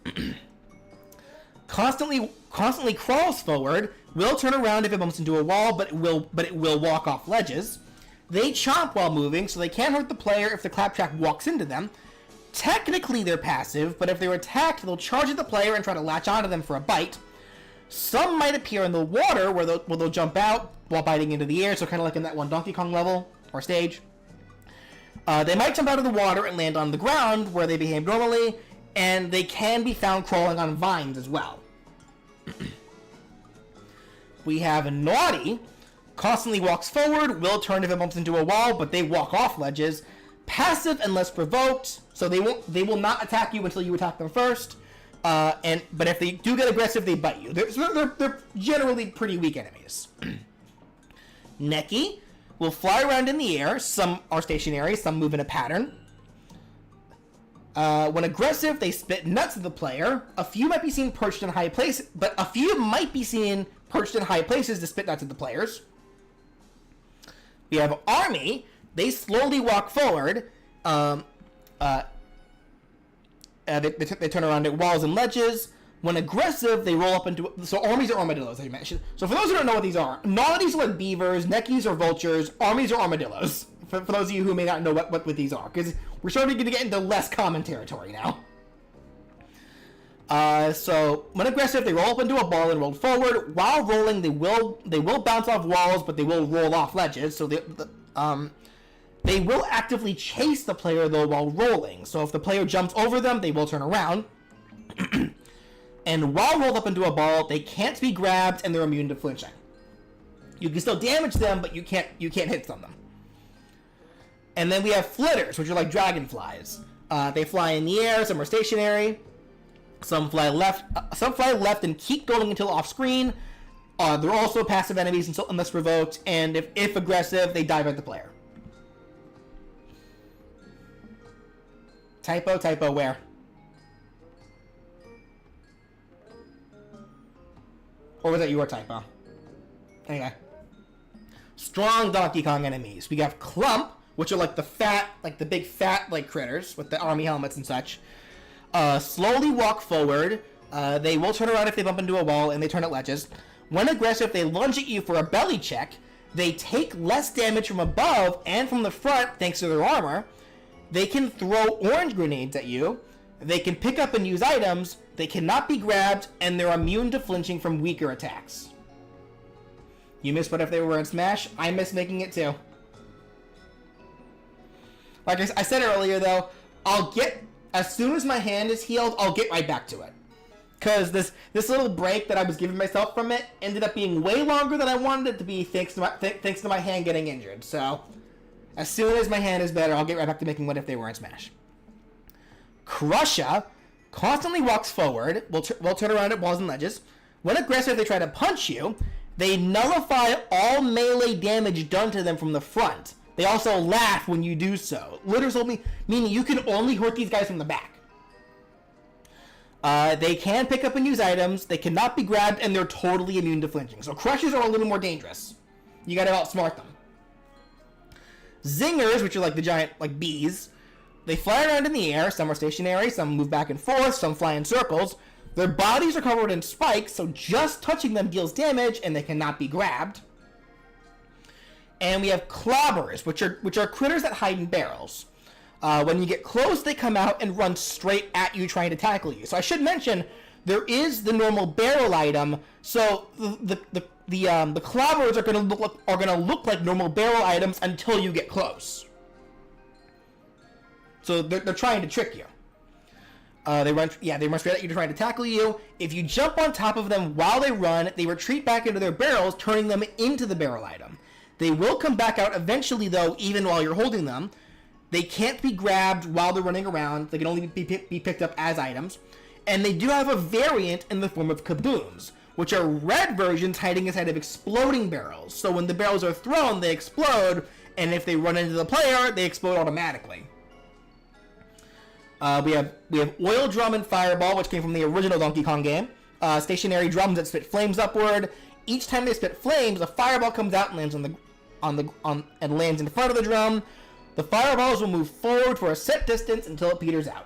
Constantly crawls forward. Will turn around if it bumps into a wall, but it will walk off ledges. They chomp while moving, so they can't hurt the player if the claptrap walks into them. Technically, they're passive, but if they're attacked, they'll charge at the player and try to latch onto them for a bite. Some might appear in the water, where they'll jump out while biting into the air, so kind of like in that one Donkey Kong level, or stage. They might jump out of the water and land on the ground, where they behave normally, and they can be found crawling on vines as well. We have a Naughty. Constantly walks forward, will turn if it bumps into a wall, but they walk off ledges. Passive unless provoked, so they will not attack you until you attack them first. But if they do get aggressive, they bite you. They're generally pretty weak enemies. Neki will fly around in the air. Some are stationary, some move in a pattern. When aggressive, they spit nuts at the player. A few might be seen perched in high places, but a few might be seen perched in high places to spit nuts at the players. We have Army. They slowly walk forward. They turn around at walls and ledges. When aggressive, they roll up into... So armies are armadillos, as you mentioned. So for those who don't know what these are, Naughties are like beavers, Nekis are vultures, armies are armadillos. For those of you who may not know what these are, because we're starting to get into less common territory now. So when aggressive, they roll up into a ball and roll forward. While rolling, they will bounce off walls, but they will roll off ledges. So they will actively chase the player though while rolling. So if the player jumps over them, they will turn around. And while rolled up into a ball, they can't be grabbed and they're immune to flinching. You can still damage them, but you can't hit them. And then we have flitters, which are like dragonflies. They fly in the air. Some are stationary. Some fly left. Some fly left and keep going until off screen. They're also passive enemies unless provoked. And if aggressive, they dive at the player. Typo, where? Or was that your typo? Anyway. Strong Donkey Kong enemies. We have Clump, which are like the big fat critters with the army helmets and such. Slowly walk forward. They will turn around if they bump into a wall, and they turn at ledges. When aggressive, they lunge at you for a belly check. They take less damage from above and from the front thanks to their armor. They can throw orange grenades at you. They can pick up and use items. They cannot be grabbed, and they're immune to flinching from weaker attacks. You missed what if they were in Smash? I miss making it too. Like I said earlier though, as soon as my hand is healed, I'll get right back to it. Because this little break that I was giving myself from it ended up being way longer than I wanted it to be thanks to my hand getting injured. So, as soon as my hand is better, I'll get right back to making what if they were in Smash. Crusha constantly walks forward, will turn around at walls and ledges. When aggressive, they try to punch you. They nullify all melee damage done to them from the front. They also laugh when you do so. Literally, meaning you can only hurt these guys from the back. They can pick up and use items. They cannot be grabbed, and they're totally immune to flinching. So crushes are a little more dangerous. You gotta outsmart them. Zingers, which are like the giant bees, they fly around in the air. Some are stationary, some move back and forth, some fly in circles. Their bodies are covered in spikes, so just touching them deals damage, and they cannot be grabbed. And we have clobbers, which are critters that hide in barrels. When you get close, they come out and run straight at you, trying to tackle you. So I should mention there is the normal barrel item. So the clobbers are gonna look like normal barrel items until you get close. So they're trying to trick you. They run straight at you, trying to tackle you. If you jump on top of them while they run, they retreat back into their barrels, turning them into the barrel item. They will come back out eventually, though, even while you're holding them. They can't be grabbed while they're running around. They can only be picked up as items. And they do have a variant in the form of kabooms, which are red versions hiding inside of exploding barrels. So when the barrels are thrown, they explode, and if they run into the player, they explode automatically. We have Oil Drum and Fireball, which came from the original Donkey Kong game. Stationary drums that spit flames upward. Each time they spit flames, a fireball comes out and lands and lands in front of the drum. The fireballs will move forward for a set distance until it peters out.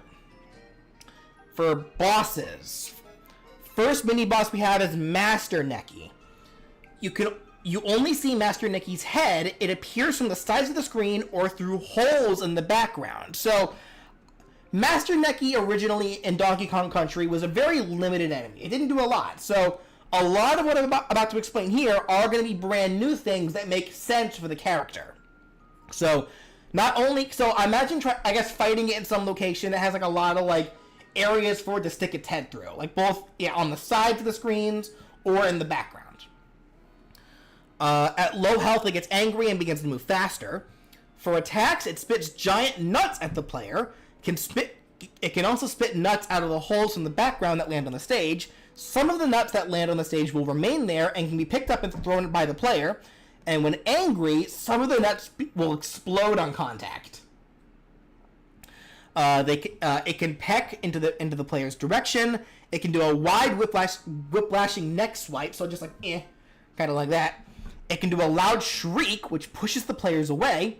For bosses, first mini boss we have is Master Neki. You only see Master Neki's head. It appears from the sides of the screen or through holes in the background. So Master Neki originally in Donkey Kong Country was a very limited enemy. It didn't do a lot. So a lot of what I'm about to explain here are going to be brand new things that make sense for the character. So I imagine fighting it in some location that has like a lot of like areas for it to stick its head through, like both on the sides of the screens or in the background. At low health, it gets angry and begins to move faster. For attacks, it spits giant nuts at the player. It can also spit nuts out of the holes in the background that land on the stage. Some of the nuts that land on the stage will remain there and can be picked up and thrown by the player. And when angry, some of the nuts will explode on contact. It can peck into the player's direction. It can do a wide whiplashing neck swipe, so just like kind of like that. It can do a loud shriek, which pushes the players away.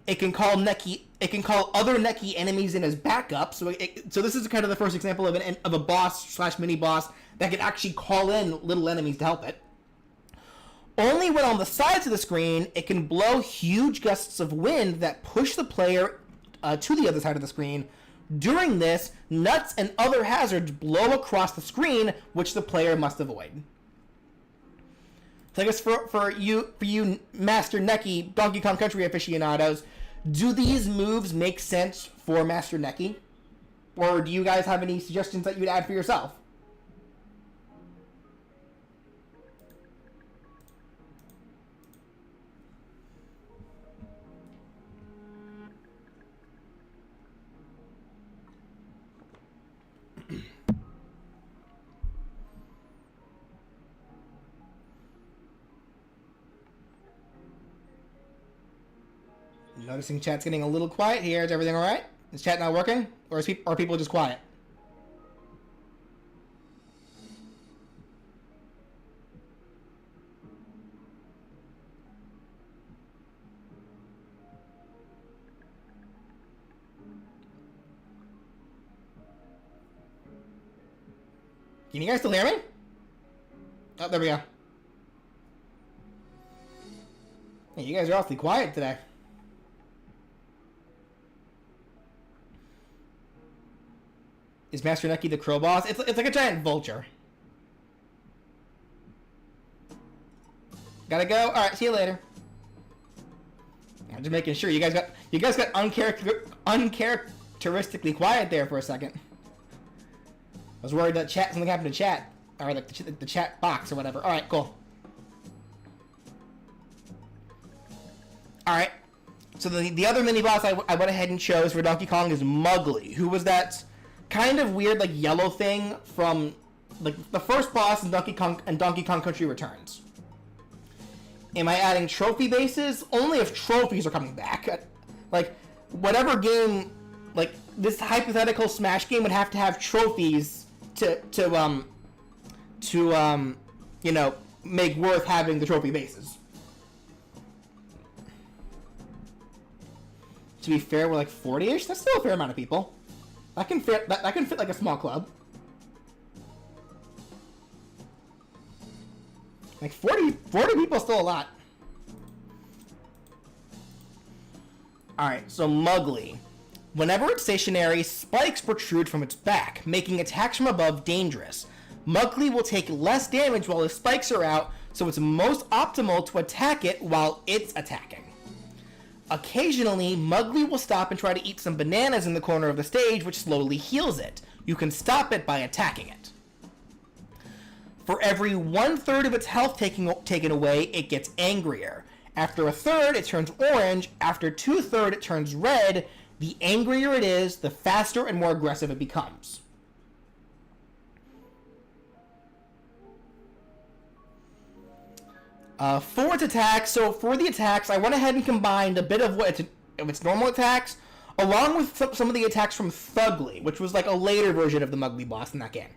It can call other Neki enemies in as backup. So this is kind of the first example of a boss / mini boss that can actually call in little enemies to help it. Only when on the sides of the screen, it can blow huge gusts of wind that push the player to the other side of the screen. During this, nuts and other hazards blow across the screen, which the player must avoid. So I guess for you Master Neki Donkey Kong Country aficionados, do these moves make sense for Master Neki? Or do you guys have any suggestions that you would add for yourself? Noticing chat's getting a little quiet here. Is everything alright? Is chat not working? Or are people just quiet? Can you guys still hear me? Oh, there we go. Hey, you guys are awfully quiet today. Is Master Neki the crow boss? It's like a giant vulture. Gotta go. All right, see you later. I'm just making sure you guys got uncharacteristically quiet there for a second. I was worried that something happened to chat, or like the chat box or whatever. All right, cool. All right. So the other mini boss I went ahead and chose for Donkey Kong is Mugly, who was that kind of weird like yellow thing from like the first boss in Donkey Kong Country Returns. Am I adding trophy bases? Only if trophies are coming back. Like whatever game, like this hypothetical Smash game would have to have trophies to you know, make worth having the trophy bases. To be fair, we're like 40-ish. That's still a fair amount of people. That can fit like a small club. Like 40 people is still a lot. Alright, so Mugly. Whenever it's stationary, spikes protrude from its back, making attacks from above dangerous. Mugly will take less damage while the spikes are out, so it's most optimal to attack it while it's attacking. Occasionally, Mugly will stop and try to eat some bananas in the corner of the stage, which slowly heals it. You can stop it by attacking it. For every 1/3 of its health taken away, it gets angrier. After 1/3, it turns orange. After 2/3, it turns red. The angrier it is, the faster and more aggressive it becomes. For its attacks, so for the attacks, I went ahead and combined a bit of its normal attacks, along with some of the attacks from Thugly, which was like a later version of the Mugly boss in that game.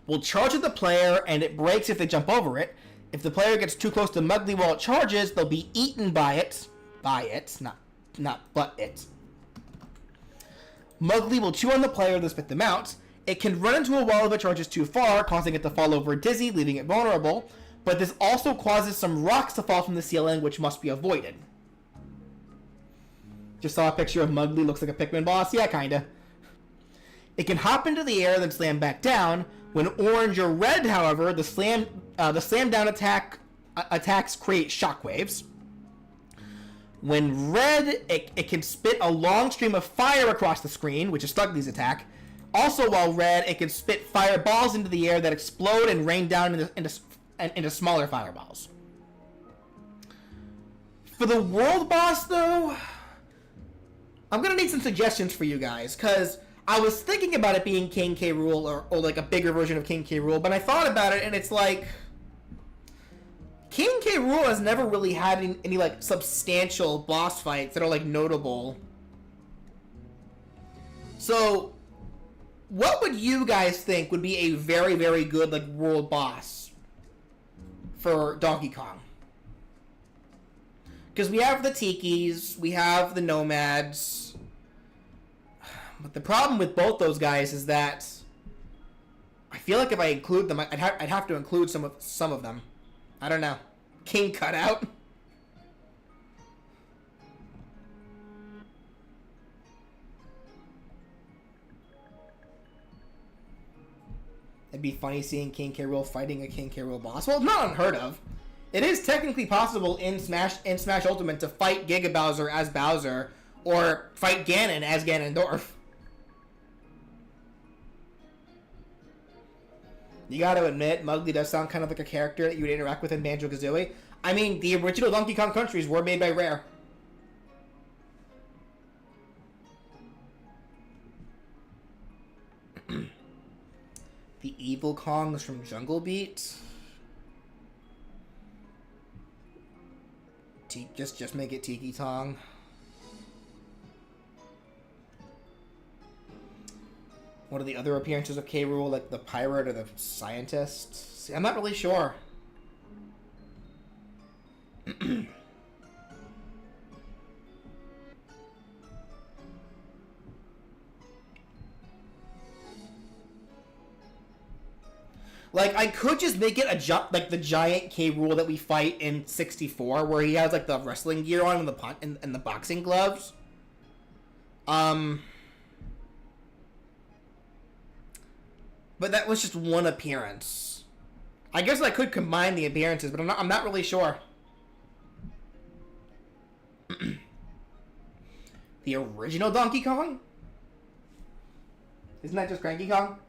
Will charge at the player, and it breaks if they jump over it. If the player gets too close to Mugly while it charges, they'll be eaten by it. Not but it. Mugly will chew on the player to spit them out. It can run into a wall if it charges too far, causing it to fall over dizzy, leaving it vulnerable. But this also causes some rocks to fall from the ceiling, which must be avoided. Just saw a picture of Mugly, looks like a Pikmin boss. Yeah, kinda. It can hop into the air, then slam back down. When orange or red, however, the slam down attacks create shockwaves. When red, it can spit a long stream of fire across the screen, which is Thugly's attack. Also, while red, it can spit fireballs into the air that explode and rain down into smaller fireballs. For the world boss, though, I'm gonna need some suggestions for you guys, because I was thinking about it being King K. Rool or like a bigger version of King K. Rool, but I thought about it and it's like King K. Rool has never really had any like substantial boss fights that are like notable. So, what would you guys think would be a very, very good like world boss for Donkey Kong? Because we have the Tikis, we have the Nomads. But the problem with both those guys is that I feel like if I include them, I'd have to include some of them. I don't know. King Cutout. It'd be funny seeing King K. Rool fighting a King K. Rool boss. Well, not unheard of. It is technically possible in Smash Ultimate to fight Giga Bowser as Bowser, or fight Ganon as Ganondorf. You gotta admit, Mugly does sound kind of like a character that you would interact with in Banjo-Kazooie. I mean, the original Donkey Kong countries were made by Rare. The evil Kongs from Jungle Beat. Just make it Tiki Tong. What are the other appearances of K. Rool, like the pirate or the scientist? See, I'm not really sure. Like, I could just make it like the giant K. Rool that we fight in 64, where he has like the wrestling gear on and the boxing gloves. But that was just one appearance. I guess I could combine the appearances, but I'm not really sure. The original Donkey Kong? Isn't that just Cranky Kong?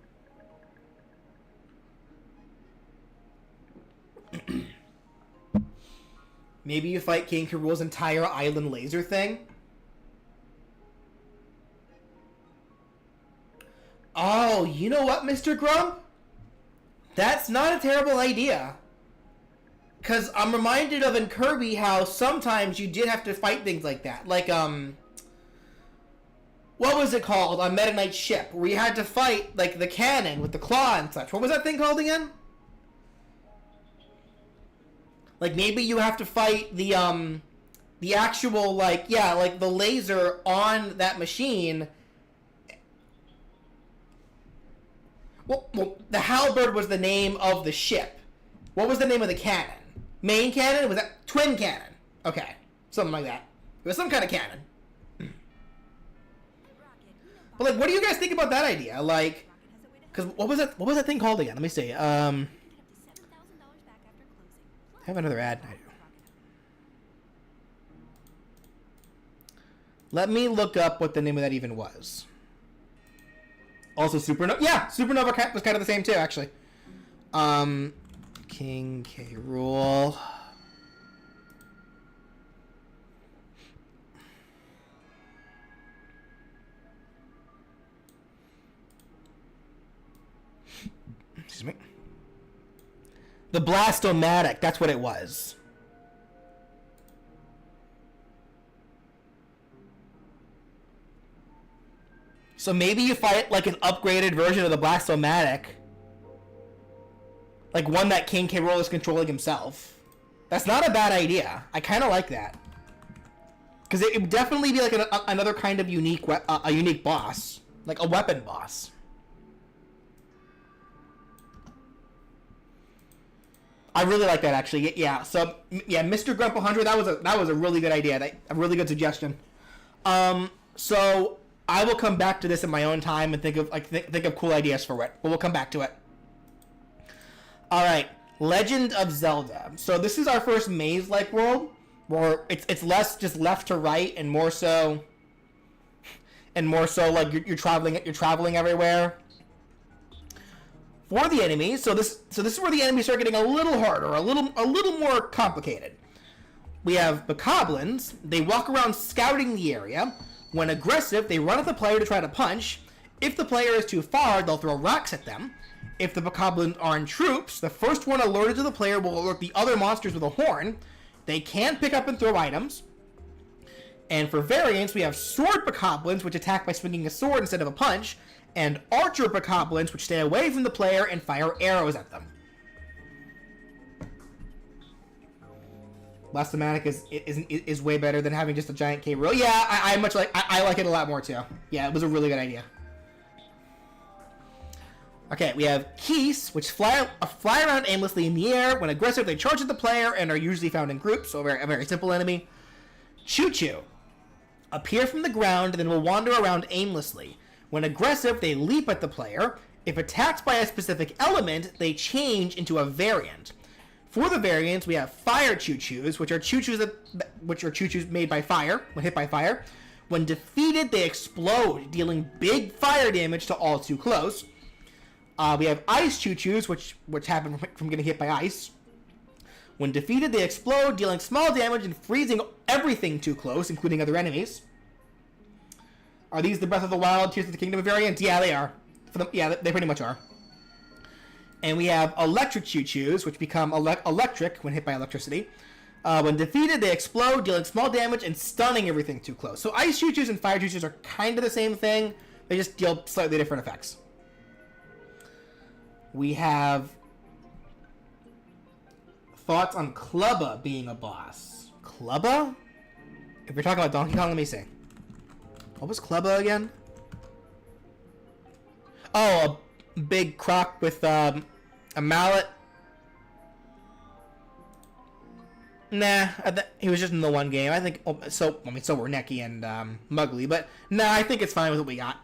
Maybe you fight King K. Rool's entire island laser thing? Oh, you know what, Mr. Grump? That's not a terrible idea. Because I'm reminded of in Kirby how sometimes you did have to fight things like that. Like, what was it called on Meta Knight's ship? Where you had to fight, like, the cannon with the claw and such. What was that thing called again? Like, maybe you have to fight the actual, like, yeah, like, the laser on that machine. Well, the halberd was the name of the ship. What was the name of the cannon? Main cannon? Was that twin cannon? Okay, something like that. It was some kind of cannon. But like, what do you guys think about that idea? Like, because what was that thing called again? Let me see. I have another ad. I do. Let me look up what the name of that even was. Also, Supernova. Yeah, Supernova was kind of the same too, actually. King K. Rool. Excuse me. The Blastomatic, that's what it was. So maybe you fight like an upgraded version of the Blastomatic. Like one that King K. Rool is controlling himself. That's not a bad idea. I kind of like that. Because it would definitely be like another kind of unique boss. Like a weapon boss. I really like that, actually. Yeah, so, yeah, Mr. Grumple Hunter, that was a really good idea. A really good suggestion. So, I will come back to this in my own time and think of cool ideas for it. But we'll come back to it. Alright, Legend of Zelda. So, this is our first maze-like world, where it's less just left to right and more so like you're traveling everywhere. For the enemies, so this is where the enemies start getting a little harder, a little more complicated. We have Bokoblins. They walk around scouting the area. When aggressive, they run at the player to try to punch. If the player is too far, they'll throw rocks at them. If the Bokoblins are in troops, the first one alerted to the player will alert the other monsters with a horn. They can pick up and throw items. And for variants, we have Sword Bokoblins, which attack by swinging a sword instead of a punch. And Archer Bokoblins, which stay away from the player and fire arrows at them. Blastomatic is way better than having just a giant K. Rool. Yeah, I like it a lot more too. Yeah, it was a really good idea. Okay, we have Keese, which fly around aimlessly in the air. When aggressive, they charge at the player and are usually found in groups, so a very simple enemy. Choo Choo appear from the ground and then will wander around aimlessly. When aggressive, they leap at the player. If attacked by a specific element, they change into a variant. For the variants, we have Fire Choo-Choos, which are Choo-Choos made by fire, when hit by fire. When defeated, they explode, dealing big fire damage to all too close. We have Ice Choo-Choos, which happen from getting hit by ice. When defeated, they explode, dealing small damage and freezing everything too close, including other enemies. Are these the Breath of the Wild, Tears of the Kingdom variants? Yeah, they are. Yeah, they pretty much are. And we have Electric Choo-Choos, which become electric when hit by electricity. When defeated, they explode, dealing small damage and stunning everything too close. So Ice Choo-Choos and Fire Choo-Choos are kind of the same thing. They just deal slightly different effects. We have thoughts on Clubba being a boss. Clubba? If you're talking about Donkey Kong, let me see. What was Clubba again? Oh, a big croc with a mallet. Nah, he was just in the one game. I think so were Neki and Mugly, but nah, I think it's fine with what we got.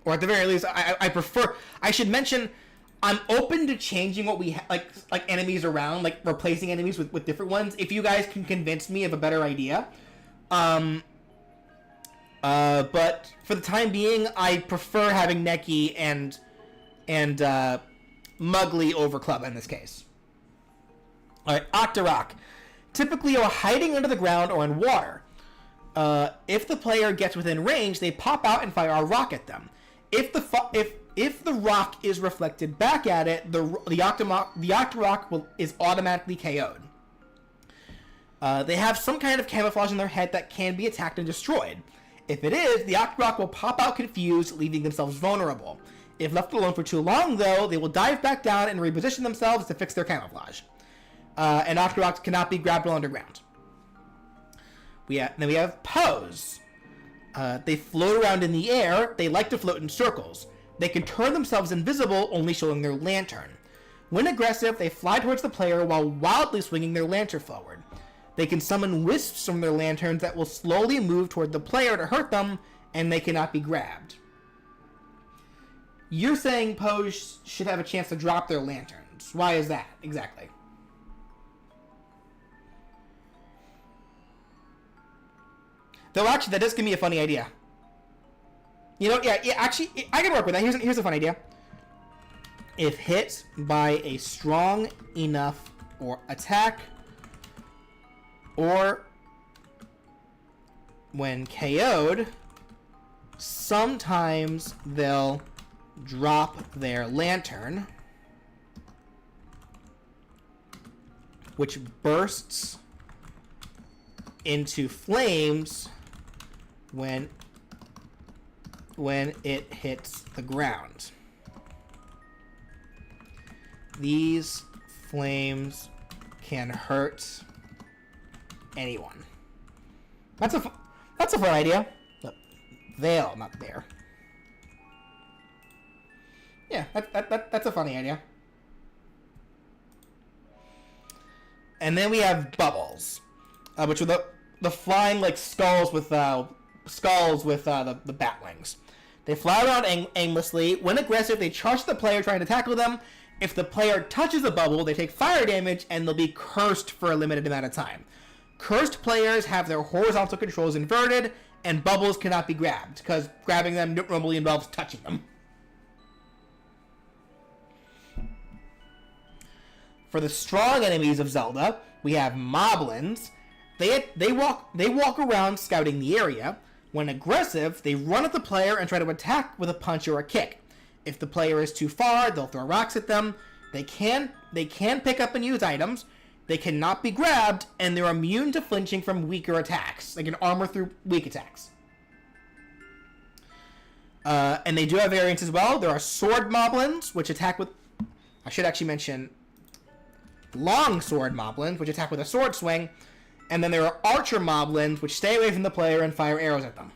Or at the very least, I prefer. I should mention, I'm open to changing what we like enemies around, like replacing enemies with different ones. If you guys can convince me of a better idea, but for the time being, I prefer having Neki and Mugly over Clubba in this case. All right, Octorok. Typically, are hiding under the ground or in water. If the player gets within range, they pop out and fire a rock at them. If the rock is reflected back at it, the Octorok is automatically KO'd. They have some kind of camouflage in their head that can be attacked and destroyed. If it is, the Octorok will pop out confused, leaving themselves vulnerable. If left alone for too long, though, they will dive back down and reposition themselves to fix their camouflage. And Octoroks cannot be grabbed while underground. Then we have Pose. They float around in the air. They like to float in circles. They can turn themselves invisible, only showing their lantern. When aggressive, they fly towards the player while wildly swinging their lantern forward. They can summon wisps from their lanterns that will slowly move toward the player to hurt them, and they cannot be grabbed. You're saying Pose should have a chance to drop their lanterns. Why is that, exactly? Though, actually, that does give me a funny idea. You know, yeah, actually, I can work with that. Here's a fun idea. If hit by a strong enough or attack, or when KO'd, sometimes they'll drop their lantern, which bursts into flames when it hits the ground. These flames can hurt anyone. That's a fun idea. Veil, not bear. Yeah, that's a funny idea. And then we have bubbles, which are the flying like skulls with the bat wings. They fly around aimlessly. When aggressive, they charge the player trying to tackle them. If the player touches a bubble, they take fire damage and they'll be cursed for a limited amount of time. Cursed players have their horizontal controls inverted, and bubbles cannot be grabbed, because grabbing them normally involves touching them. For the strong enemies of Zelda, we have moblins. They walk around scouting the area. When aggressive, they run at the player and try to attack with a punch or a kick. If the player is too far, they'll throw rocks at them. They can pick up and use items. They cannot be grabbed, and they're immune to flinching from weaker attacks. They can armor through weak attacks. And they do have variants as well. There are sword moblins, which attack with... I should actually mention long sword moblins, which attack with a sword swing. And then there are archer moblins, which stay away from the player and fire arrows at them.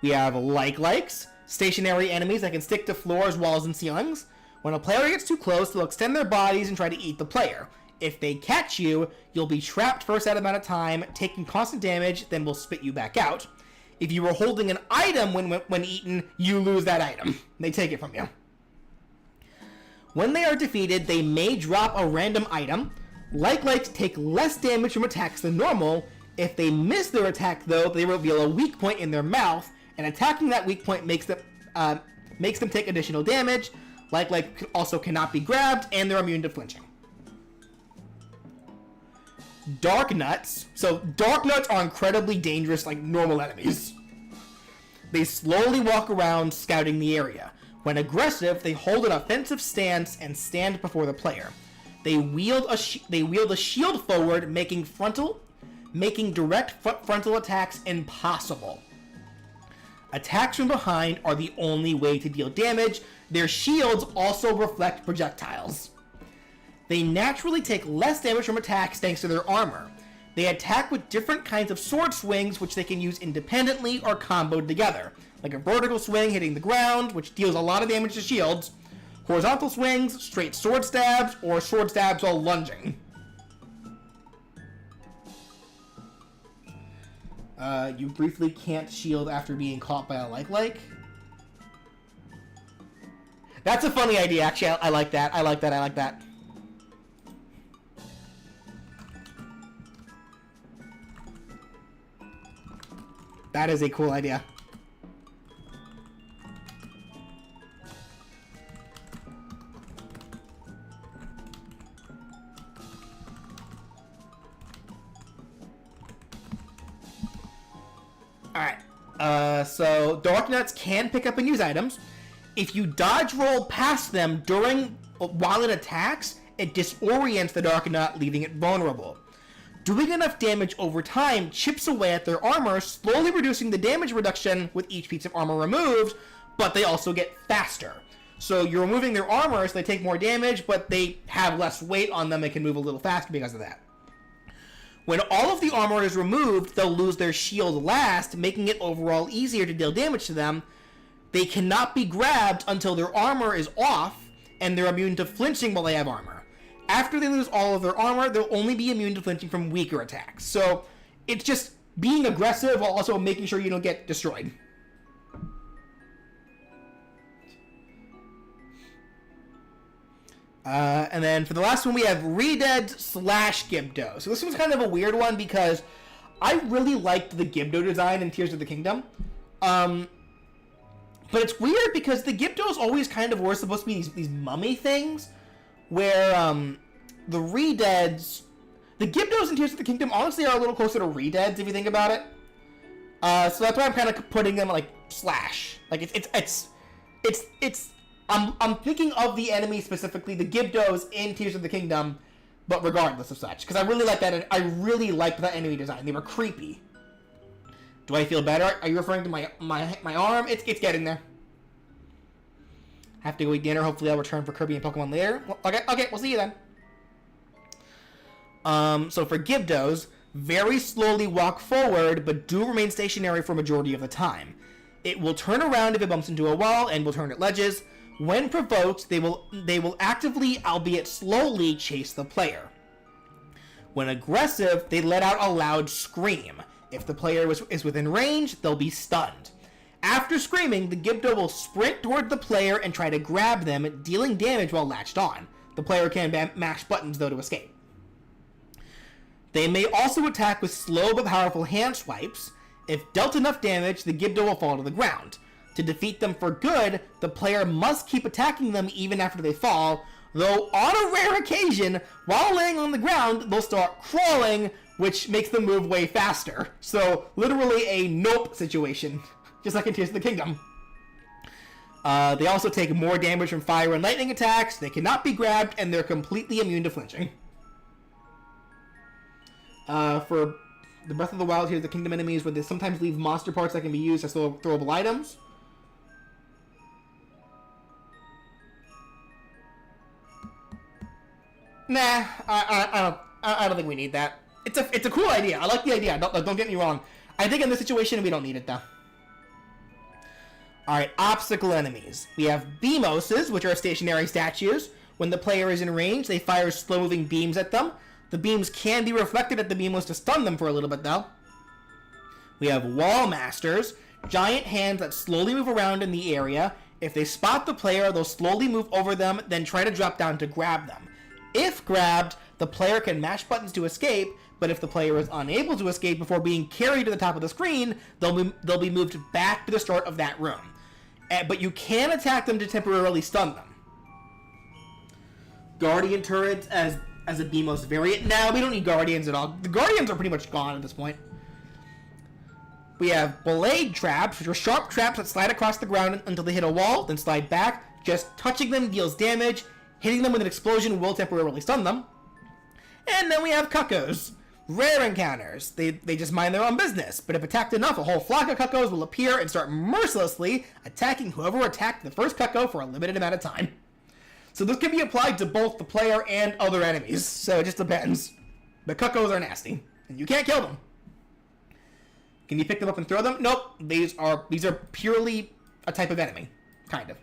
We have likes, stationary enemies that can stick to floors, walls, and ceilings. When a player gets too close, they'll extend their bodies and try to eat the player. If they catch you, you'll be trapped for a set amount of time, taking constant damage, then will spit you back out. If you were holding an item when eaten, you lose that item. They take it from you. When they are defeated, they may drop a random item. Likes take less damage from attacks than normal. If they miss their attack, though, they reveal a weak point in their mouth, and attacking that weak point makes them take additional damage. Like also cannot be grabbed, and they're immune to flinching. Dark nuts. So dark nuts are incredibly dangerous, like normal enemies. They slowly walk around scouting the area. When aggressive, they hold an offensive stance and stand before the player. They wield a shield forward, making direct frontal attacks impossible. Attacks from behind are the only way to deal damage. Their shields also reflect projectiles. They naturally take less damage from attacks thanks to their armor. They attack with different kinds of sword swings, which they can use independently or comboed together, like a vertical swing hitting the ground, which deals a lot of damage to shields, horizontal swings, straight sword stabs, or sword stabs while lunging. You briefly can't shield after being caught by a like. That's a funny idea, actually. I like that. I like that. That is a cool idea. Alright. So Dark Nuts can pick up and use items. If you dodge roll past them while it attacks, it disorients the Dark Nut, leaving it vulnerable. Doing enough damage over time chips away at their armor, slowly reducing the damage reduction with each piece of armor removed, but they also get faster. So you're removing their armor, so they take more damage, but they have less weight on them and can move a little faster because of that. When all of the armor is removed, they'll lose their shield last, making it overall easier to deal damage to them. They cannot be grabbed until their armor is off, and they're immune to flinching while they have armor. After they lose all of their armor, they'll only be immune to flinching from weaker attacks. So it's just being aggressive while also making sure you don't get destroyed. And then for the last one, we have Redead / Gibdo. So this one's kind of a weird one because I really liked the Gibdo design in Tears of the Kingdom. But it's weird because the Gibdos always kind of were supposed to be these mummy things, where the Redeads... The Gibdos in Tears of the Kingdom honestly are a little closer to Redeads if you think about it. So that's why I'm kind of putting them like /. Like it's I'm thinking of the enemy specifically, the Gibdos in Tears of the Kingdom, but regardless of such, because I really like that. I really liked that enemy design. They were creepy. Do I feel better? Are you referring to my arm? It's getting there. Have to go eat dinner. Hopefully I'll return for Kirby and Pokemon later. Okay, we'll see you then. So for Gibdos, very slowly walk forward, but do remain stationary for a majority of the time. It will turn around if it bumps into a wall and will turn at ledges. When provoked, they will actively, albeit slowly, chase the player. When aggressive, they let out a loud scream. If the player is within range, they'll be stunned. After screaming, the Gibdo will sprint toward the player and try to grab them, dealing damage while latched on. The player can mash buttons, though, to escape. They may also attack with slow but powerful hand swipes. If dealt enough damage, the Gibdo will fall to the ground. To defeat them for good, the player must keep attacking them even after they fall, though on a rare occasion, while laying on the ground, they'll start crawling, which makes them move way faster. So, literally a nope situation, just like in Tears of the Kingdom. They also take more damage from fire and lightning attacks, they cannot be grabbed, and they're completely immune to flinching. For the Breath of the Wild, Tears of the Kingdom enemies, where they sometimes leave monster parts that can be used as throwable items. Nah, I don't think we need that. It's a cool idea. I like the idea. Don't get me wrong. I think in this situation we don't need it though. Alright, obstacle enemies. We have Beamoses, which are stationary statues. When the player is in range, they fire slow-moving beams at them. The beams can be reflected at the Beamos to stun them for a little bit though. We have Wall Masters, giant hands that slowly move around in the area. If they spot the player, they'll slowly move over them, then try to drop down to grab them. If grabbed, the player can mash buttons to escape, but if the player is unable to escape before being carried to the top of the screen, they'll be moved back to the start of that room. But you can attack them to temporarily stun them. Guardian turrets as a Beamos variant. Now, we don't need Guardians at all. The Guardians are pretty much gone at this point. We have Blade Traps, which are sharp traps that slide across the ground until they hit a wall, then slide back. Just touching them deals damage. Hitting them with an explosion will temporarily stun them. And then we have Cuckos. Rare encounters. They just mind their own business, but if attacked enough, a whole flock of Cuckos will appear and start mercilessly attacking whoever attacked the first Cucko for a limited amount of time. So this can be applied to both the player and other enemies, so it just depends. But Cuckos are nasty, and you can't kill them. Can you pick them up and throw them? Nope. These are purely a type of enemy, kind of.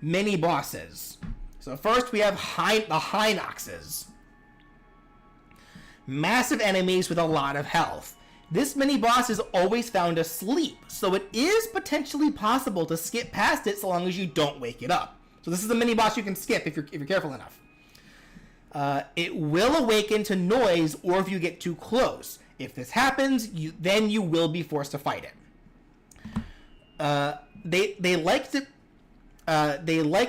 Mini bosses. So first we have the Hinoxes. Massive enemies with a lot of health. This mini boss is always found asleep, so it is potentially possible to skip past it so long as you don't wake it up. So this is a mini boss you can skip if you're careful enough. It will awaken to noise or if you get too close. If this happens, then you will be forced to fight it. They like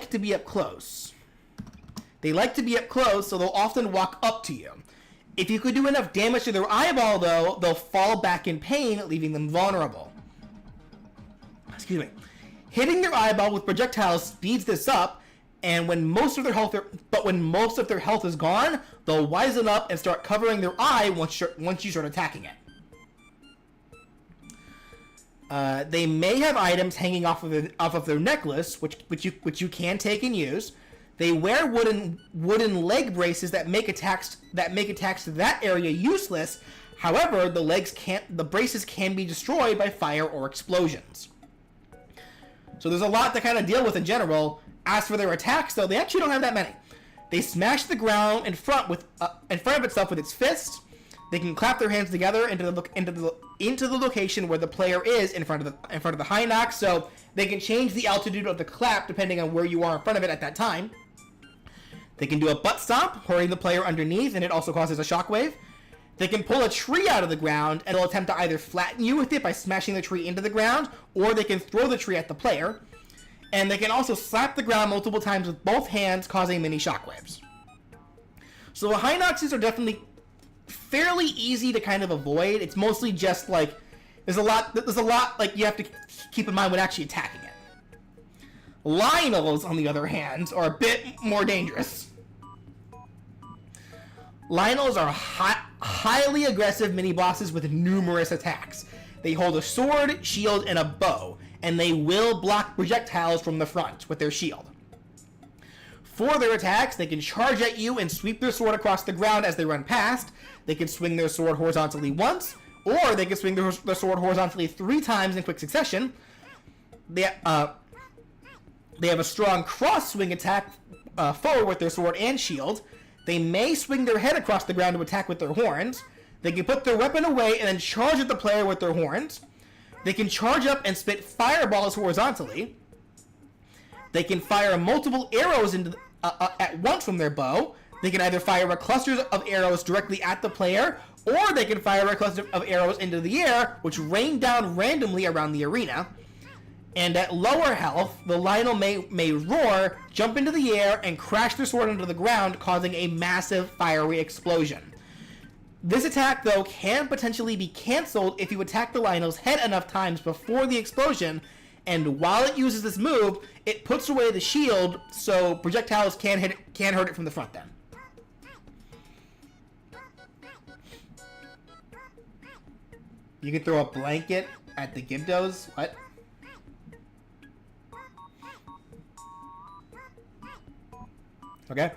to be up close. They like to be up close, so they'll often walk up to you. If you could do enough damage to their eyeball, though, they'll fall back in pain, leaving them vulnerable. Excuse me. Hitting their eyeball with projectiles speeds this up, and when most of their health is gone, they'll wisen up and start covering their eye once you start attacking it. They may have items hanging off of their necklace, which you can take and use. They wear wooden leg braces that make attacks to that area useless. However, the braces can be destroyed by fire or explosions. So there's a lot to kind of deal with in general. As for their attacks, though, they actually don't have that many. They smash the ground in front of itself with its fists. They can clap their hands together into the location where the player is in front of the Hinox, so they can change the altitude of the clap depending on where you are in front of it at that time. They can do a butt stomp, hurting the player underneath, and it also causes a shockwave. They can pull a tree out of the ground, and they'll attempt to either flatten you with it by smashing the tree into the ground, or they can throw the tree at the player. And they can also slap the ground multiple times with both hands, causing mini shockwaves. So the Hinoxes are definitely fairly easy to kind of avoid. It's mostly just like there's a lot like you have to keep in mind when actually attacking it. Lionels, on the other hand, are a bit more dangerous. Lionels are highly aggressive mini-bosses with numerous attacks. They hold a sword, shield, and a bow, and they will block projectiles from the front with their shield. For their attacks, they can charge at you and sweep their sword across the ground as they run past. They can swing their sword horizontally once, or they can swing their sword horizontally 3 times in quick succession. They have a strong cross-swing attack forward with their sword and shield. They may swing their head across the ground to attack with their horns. They can put their weapon away and then charge at the player with their horns. They can charge up and spit fireballs horizontally. They can fire multiple arrows into at once from their bow. They can either fire a cluster of arrows directly at the player, or they can fire a cluster of arrows into the air, which rain down randomly around the arena. And at lower health, the Lionel may roar, jump into the air, and crash their sword into the ground, causing a massive fiery explosion. This attack, though, can potentially be cancelled if you attack the Lionel's head enough times before the explosion, and while it uses this move, it puts away the shield, so projectiles can't hurt it from the front then. You can throw a blanket at the Gibdos? What? Okay.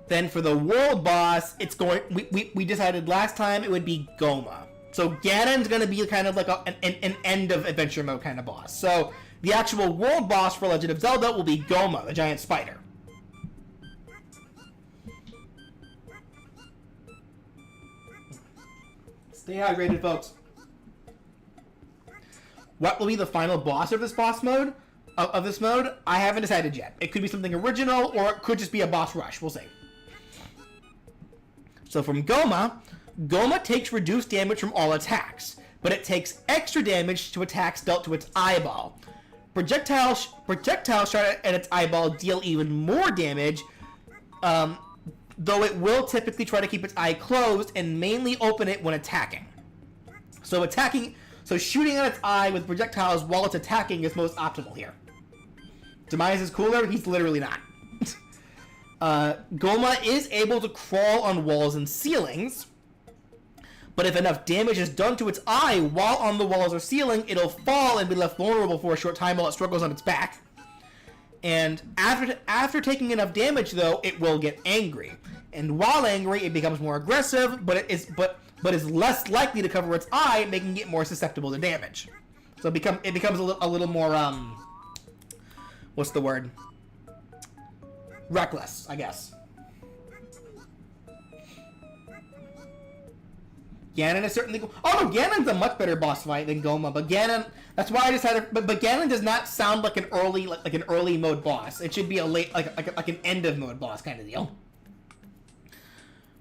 Then for the world boss, it's going. We decided last time it would be Goma. So Ganon's going to be kind of like an end of adventure mode kind of boss. So the actual world boss for Legend of Zelda will be Goma, the giant spider. Stay hydrated, folks. What will be the final boss of this boss mode? Of this mode, I haven't decided yet. It could be something original, or it could just be a boss rush. We'll see. So from Goma, Goma takes reduced damage from all attacks, but it takes extra damage to attacks dealt to its eyeball. Projectiles shot at its eyeball deal even more damage, though it will typically try to keep its eye closed and mainly open it when attacking. So shooting at its eye with projectiles while it's attacking is most optimal here. Demise is cooler, he's literally not. Goma is able to crawl on walls and ceilings, but if enough damage is done to its eye while on the walls or ceiling, it'll fall and be left vulnerable for a short time while it struggles on its back. And after taking enough damage, though, it will get angry. And while angry, it becomes more aggressive, but is less likely to cover its eye, making it more susceptible to damage. So it becomes a little more, what's the word? Reckless, I guess. Ganon is certainly... Oh, no, Ganon's a much better boss fight than Goma, but Ganon... That's why I decided... But Ganon does not sound like an early mode boss. It should be a late... Like an end of mode boss kind of deal.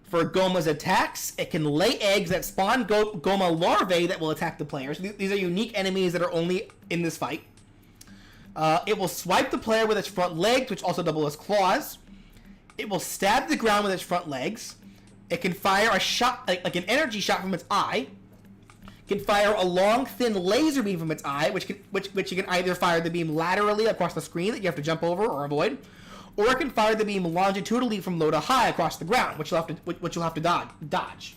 For Goma's attacks, it can lay eggs that spawn Goma larvae that will attack the players. These are unique enemies that are only in this fight. It will swipe the player with its front legs, which also double as claws. It will stab the ground with its front legs. It can fire a shot, like an energy shot from its eye. It can fire a long, thin laser beam from its eye, which you can either fire the beam laterally across the screen that you have to jump over or avoid, or it can fire the beam longitudinally from low to high across the ground, which you'll have to dodge.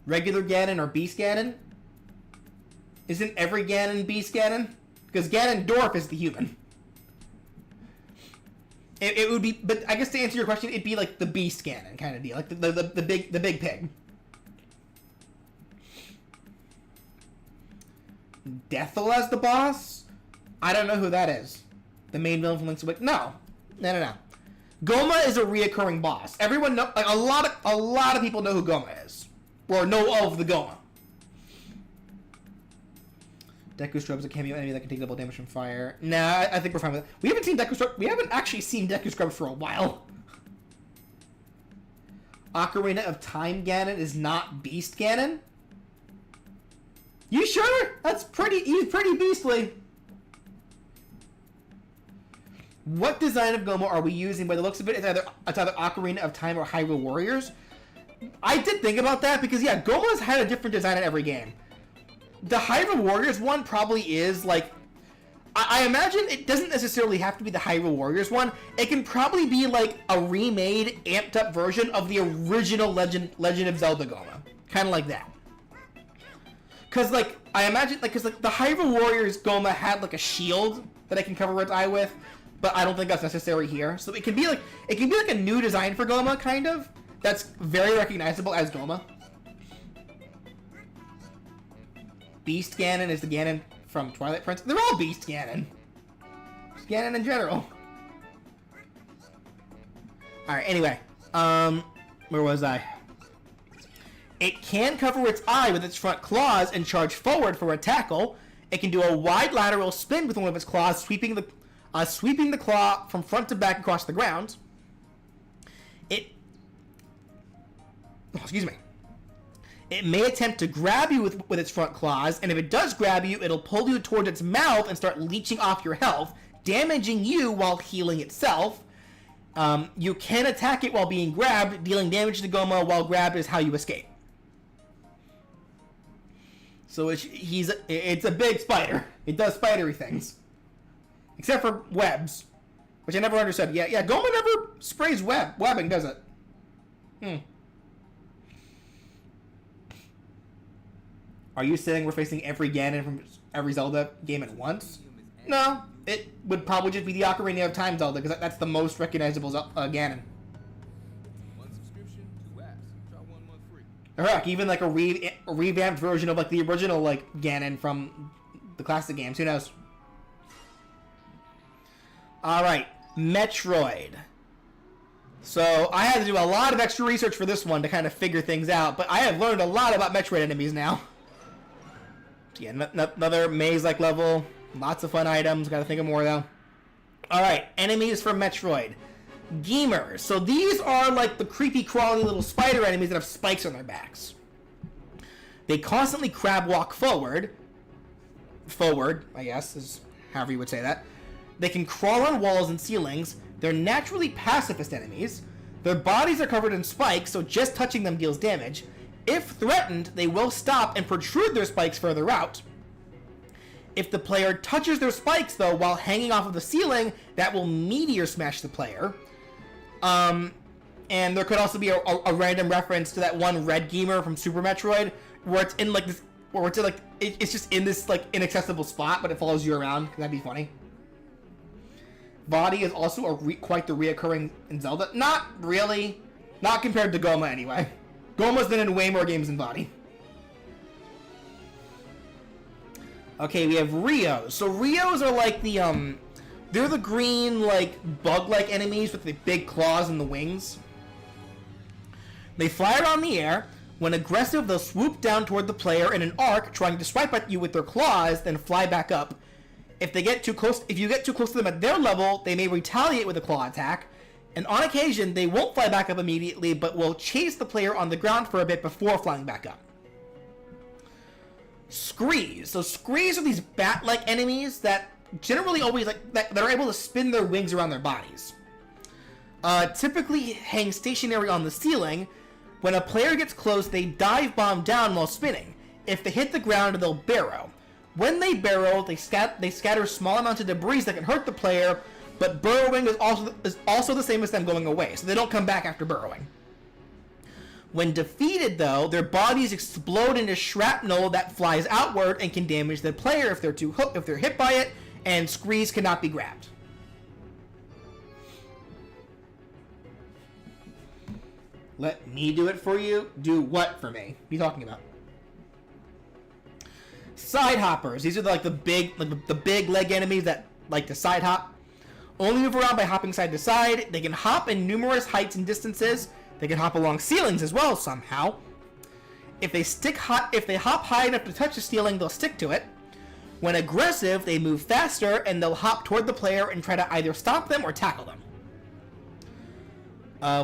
Regular Ganon or Beast Ganon? Isn't every Ganon Beast Ganon? Because Ganondorf is the human. It would be, but I guess to answer your question, it'd be like the Beast Ganon kind of deal, like the big pig. Deathel as the boss? I don't know who that is. The main villain from Link's Awakening? No. Goma is a reoccurring boss. Everyone know, like a lot of people know who Goma is, or know of the Goma. Deku Scrub's a cameo enemy that can take double damage from fire. Nah, I think we're fine with it. We haven't actually seen Deku Scrubs for a while. Ocarina of Time Ganon is not Beast Ganon? You sure? He's pretty beastly. What design of Goma are we using? By the looks of it, it's either Ocarina of Time or Hyrule Warriors. I did think about that because, yeah, Goma's had a different design in every game. The Hyrule Warriors one probably is, like, I imagine it doesn't necessarily have to be the Hyrule Warriors one. It can probably be like a remade, amped up version of the original Legend of Zelda Goma. Kind of like that. Cause like, I imagine, like, cause like the Hyrule Warriors Goma had like a shield that I can cover its eye with, but I don't think that's necessary here. So it can be like a new design for Goma, kind of. That's very recognizable as Goma. Beast Ganon is the Ganon from Twilight Princess. They're all Beast Ganon. Just Ganon in general. Alright, anyway. Where was I? It can cover its eye with its front claws and charge forward for a tackle. It can do a wide lateral spin with one of its claws, sweeping the claw from front to back across the ground. It may attempt to grab you with its front claws, and if it does grab you, it'll pull you towards its mouth and start leeching off your health, damaging you while healing itself. You can attack it while being grabbed, dealing damage to Goma while grabbed is how you escape. So it's a big spider. It does spidery things. Except for webs, which I never understood. Yeah, Goma never sprays webbing, does it? Are you saying we're facing every Ganon from every Zelda game at once? No, it would probably just be the Ocarina of Time Zelda, because that's the most recognizable Ganon. One subscription, 2 apps. Try 1 month free. Or heck, even like a revamped version of like the original like Ganon from the classic games. Who knows? Alright, Metroid. So, I had to do a lot of extra research for this one to kind of figure things out, but I have learned a lot about Metroid enemies now. Yeah, another maze-like level. Lots of fun items. Gotta think of more, though. Alright, enemies for Metroid. Gamers. So these are like the creepy, crawly little spider enemies that have spikes on their backs. They constantly crab walk forward. Forward, I guess, is however you would say that. They can crawl on walls and ceilings. They're naturally pacifist enemies. Their bodies are covered in spikes, so just touching them deals damage. If threatened, they will stop and protrude their spikes further out. If the player touches their spikes, though, while hanging off of the ceiling, that will meteor smash the player. And there could also be a random reference to that one red gamer from Super Metroid, where it's in like this, where it's like it's just in this like inaccessible spot, but it follows you around. That'd be funny. Body is also quite the reoccurring in Zelda. Not really, not compared to Goma anyway. Goma's been in way more games than Body. Okay, we have Rios. So Rios are like the, they're the green, like, bug-like enemies with the big claws and the wings. They fly around the air. When aggressive, they'll swoop down toward the player in an arc, trying to swipe at you with their claws, then fly back up. If you get too close to them at their level, they may retaliate with a claw attack. And on occasion, they won't fly back up immediately, but will chase the player on the ground for a bit before flying back up. Screes. So Screes are these bat-like enemies that generally always that are able to spin their wings around their bodies. Typically hang stationary on the ceiling. When a player gets close, they dive bomb down while spinning. If they hit the ground, they'll barrow. When they barrow, they scatter small amounts of debris that can hurt the player, but burrowing is also the same as them going away, so they don't come back after burrowing. When defeated, though, their bodies explode into shrapnel that flies outward and can damage the player if they're hit by it, and Screes cannot be grabbed. Let me do it for you? Do what for me? What are you talking about? Side hoppers. These are like the big leg enemies that like to side hop. Only move around by hopping side to side. They can hop in numerous heights and distances. They can hop along ceilings as well somehow. If they hop high enough to touch the ceiling, they'll stick to it. When aggressive, they move faster and they'll hop toward the player and try to either stop them or tackle them.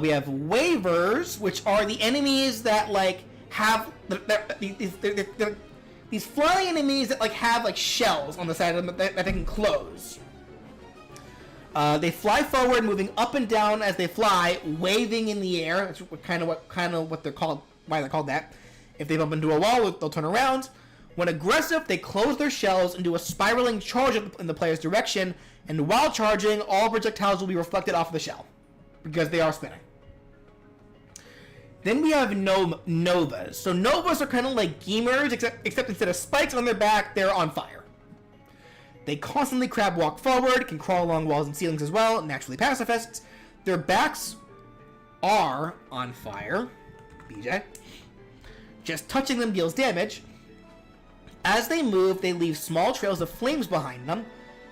We have Wavers, which are the enemies that like have these flying enemies that like have like shells on the side of them that they can close. They fly forward, moving up and down as they fly, waving in the air. That's kind of what they're called. Why they're called that. If they bump into a wall, they'll turn around. When aggressive, they close their shells and do a spiraling charge in the player's direction, and while charging, all projectiles will be reflected off the shell, because they are spinning. Then we have Novas. So Novas are kind of like Gamers, except instead of spikes on their back, they're on fire. They constantly crab walk forward, can crawl along walls and ceilings as well, naturally pacifists. Their backs are on fire. BJ. Just touching them deals damage. As they move, they leave small trails of flames behind them.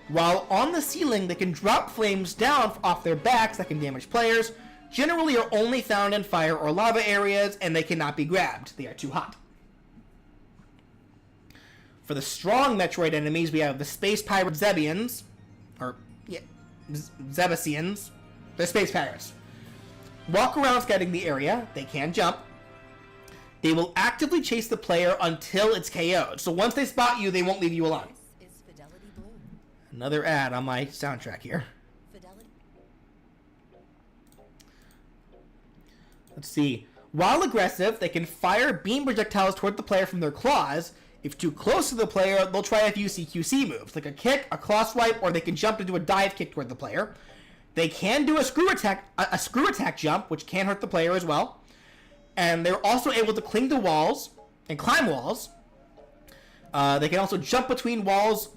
While on the ceiling, they can drop flames down off their backs that can damage players. Generally are only found in fire or lava areas, and they cannot be grabbed. They are too hot. For the strong Metroid enemies, we have the Space Pirate Zebians. Zebasians. They're Space Pirates. Walk around scouting the area. They can jump. They will actively chase the player until it's KO'd. So once they spot you, they won't leave you alone. Another ad on my soundtrack here. Let's see. While aggressive, they can fire beam projectiles toward the player from their claws. If too close to the player, they'll try a few CQC moves, like a kick, a claw swipe, or they can jump into a dive kick toward the player. They can do a screw attack jump, which can hurt the player as well. And they're also able to cling to walls and climb walls. They can also jump between walls,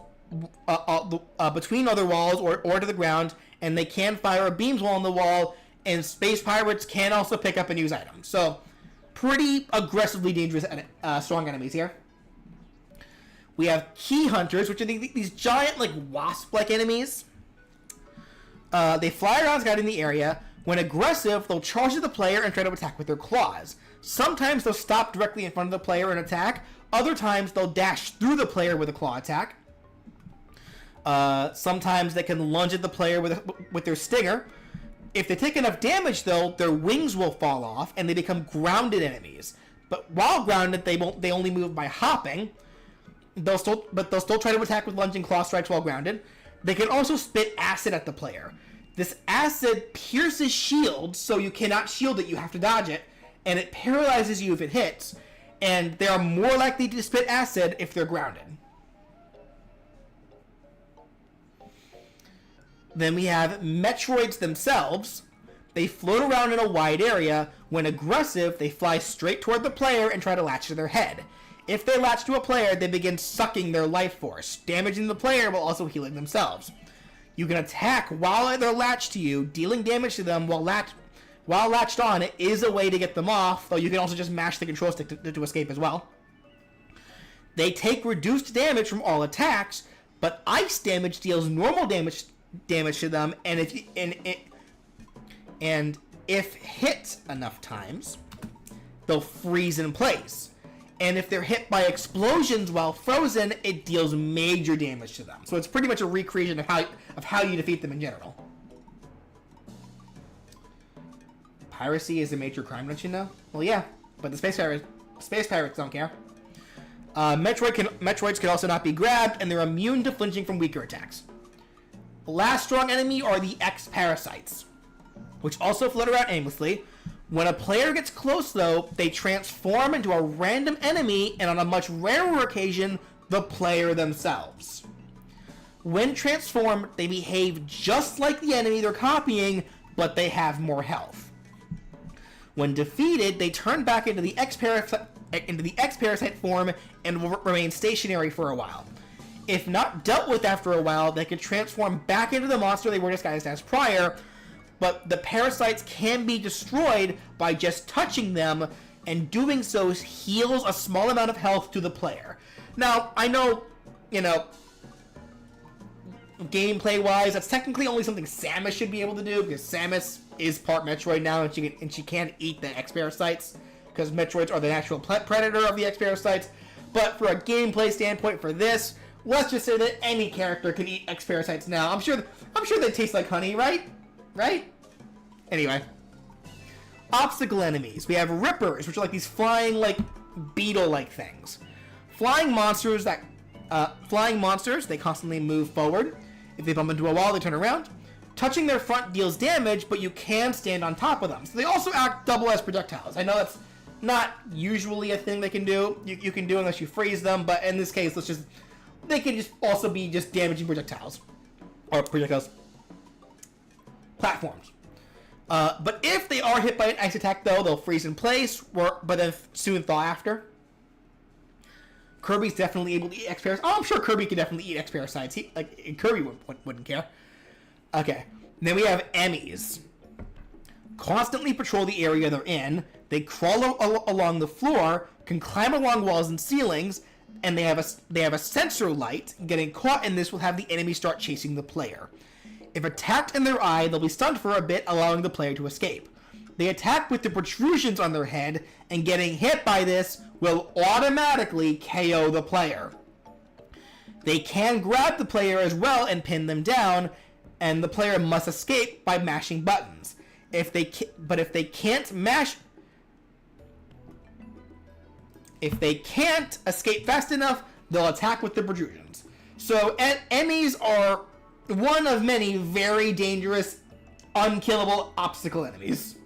between other walls, or to the ground. And they can fire a beams wall on the wall. And Space Pirates can also pick up and use items. So, pretty aggressively dangerous, strong enemies here. We have Key Hunters, which are these giant, like, wasp-like enemies. They fly around scouting the area. When aggressive, they'll charge at the player and try to attack with their claws. Sometimes they'll stop directly in front of the player and attack. Other times, they'll dash through the player with a claw attack. Sometimes they can lunge at the player with their stinger. If they take enough damage, though, their wings will fall off and they become grounded enemies. But while grounded, they only move by hopping. They'll still try to attack with lunging claw strikes while grounded. They can also spit acid at the player. This acid pierces shields, so you cannot shield it, you have to dodge it, and it paralyzes you if it hits, and they are more likely to spit acid if they're grounded. Then we have Metroids themselves. They float around in a wide area. When aggressive, they fly straight toward the player and try to latch to their head. If they latch to a player, they begin sucking their life force, damaging the player while also healing themselves. You can attack while they're latched to you, dealing damage to them while latched on. It is a way to get them off, though you can also just mash the control stick to escape as well. They take reduced damage from all attacks, but ice damage deals normal damage to them, and if hit enough times, they'll freeze in place. And if they're hit by explosions while frozen, it deals major damage to them. So it's pretty much a recreation of how you defeat them in general. Piracy is a major crime, don't you know? Well, yeah, but the Space Pirates don't care. Metroids can also not be grabbed, and they're immune to flinching from weaker attacks. The last strong enemy are the X-Parasites, which also float around aimlessly. When a player gets close, though, they transform into a random enemy, and on a much rarer occasion, the player themselves. When transformed, they behave just like the enemy they're copying, but they have more health. When defeated, they turn back into the X-Parasite form and will remain stationary for a while. If not dealt with after a while, they can transform back into the monster they were disguised as prior, but the parasites can be destroyed by just touching them, and doing so heals a small amount of health to the player. Now, I know, gameplay-wise, that's technically only something Samus should be able to do, because Samus is part Metroid now, and she can't eat the X-Parasites, because Metroids are the natural predator of the X-Parasites. But for a gameplay standpoint for this, let's just say that any character can eat X-Parasites now. I'm sure they taste like honey, right? Right? Anyway. Obstacle enemies. We have Rippers, which are like these flying, like, beetle-like things. Flying monsters, they constantly move forward. If they bump into a wall, they turn around. Touching their front deals damage, but you can stand on top of them. So they also act double as projectiles. I know not usually a thing they can do. You can do unless you freeze them, but in this case, they can just also be just damaging projectiles. Or projectiles. Platforms. But if they are hit by an ice attack, though, they'll freeze in place, but then soon thaw after. Kirby's definitely able to eat X-Parasites. Oh, I'm sure Kirby can definitely eat X-Parasites. Kirby wouldn't care. Okay. Then we have Emmys. Constantly patrol the area they're in. They crawl along the floor, can climb along walls and ceilings, and they have a sensor light. Getting caught in this will have the enemy start chasing the player. If attacked in their eye, they'll be stunned for a bit, allowing the player to escape. They attack with the protrusions on their head, and getting hit by this will automatically KO the player. They can grab the player as well and pin them down, and the player must escape by mashing buttons. If they can't escape fast enough, they'll attack with the protrusions. So Emmys are one of many very dangerous, unkillable obstacle enemies.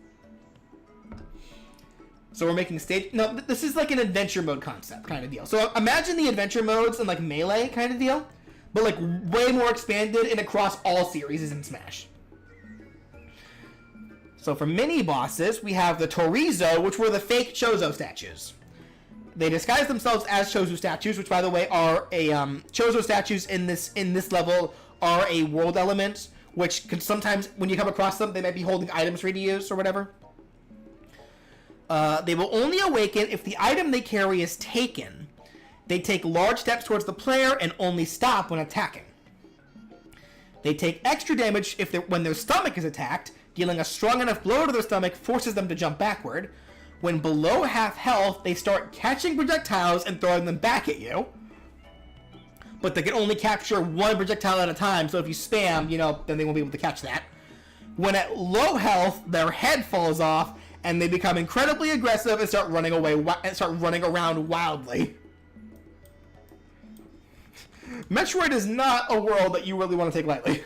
So we're making stage... No, this is like an adventure mode concept kind of deal. So imagine the adventure modes in like Melee kind of deal, but like way more expanded and across all series in Smash. So for mini bosses, we have the Torizo, which were the fake Chozo statues. They disguise themselves as Chozo statues, which by the way are a Chozo statues in this level are a world element, which can sometimes when you come across them, they might be holding items for you to use or whatever. They will only awaken if the item they carry is taken. They take large steps towards the player and only stop when attacking. They take extra damage when their stomach is attacked. Dealing a strong enough blow to their stomach forces them to jump backward. When below half health, they start catching projectiles and throwing them back at you. But they can only capture one projectile at a time, so if you spam, then they won't be able to catch that. When at low health, their head falls off, and they become incredibly aggressive and start running around wildly. Metroid is not a world that you really want to take lightly.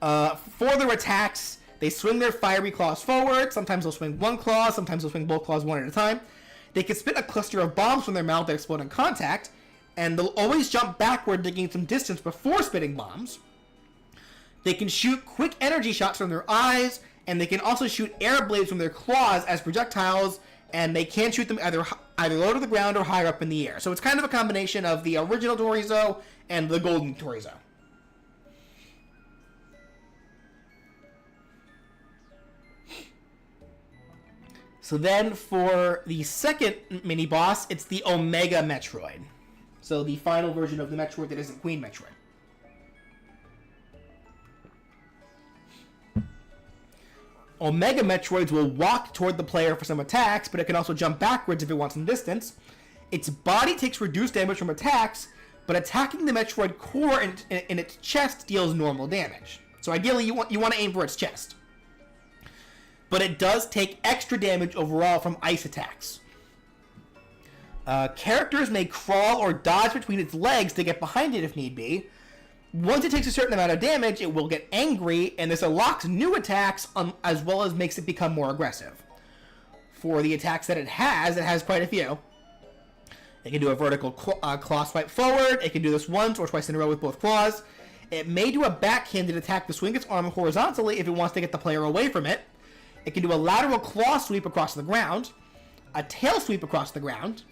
For their attacks, they swing their fiery claws forward. Sometimes they'll swing one claw, sometimes they'll swing both claws one at a time. They can spit a cluster of bombs from their mouth that explode in contact, and they'll always jump backward to gain some distance before spitting bombs. They can shoot quick energy shots from their eyes, and they can also shoot air blades from their claws as projectiles, and they can shoot them either low to the ground or higher up in the air. So it's kind of a combination of the original Torizo and the golden Torizo. So then for the second mini-boss, it's the Omega Metroid. So the final version of the Metroid that isn't Queen Metroid. Omega Metroids will walk toward the player for some attacks, but it can also jump backwards if it wants some distance. Its body takes reduced damage from attacks, but attacking the Metroid core in its chest deals normal damage. So ideally, you want to aim for its chest. But it does take extra damage overall from ice attacks. Characters may crawl or dodge between its legs to get behind it if need be. Once it takes a certain amount of damage, it will get angry, and this unlocks new attacks as well as makes it become more aggressive. For the attacks that it has quite a few. It can do a vertical claw swipe forward. It can do this once or twice in a row with both claws. It may do a backhanded attack to swing its arm horizontally if it wants to get the player away from it. It can do a lateral claw sweep across the ground, a tail sweep across the ground.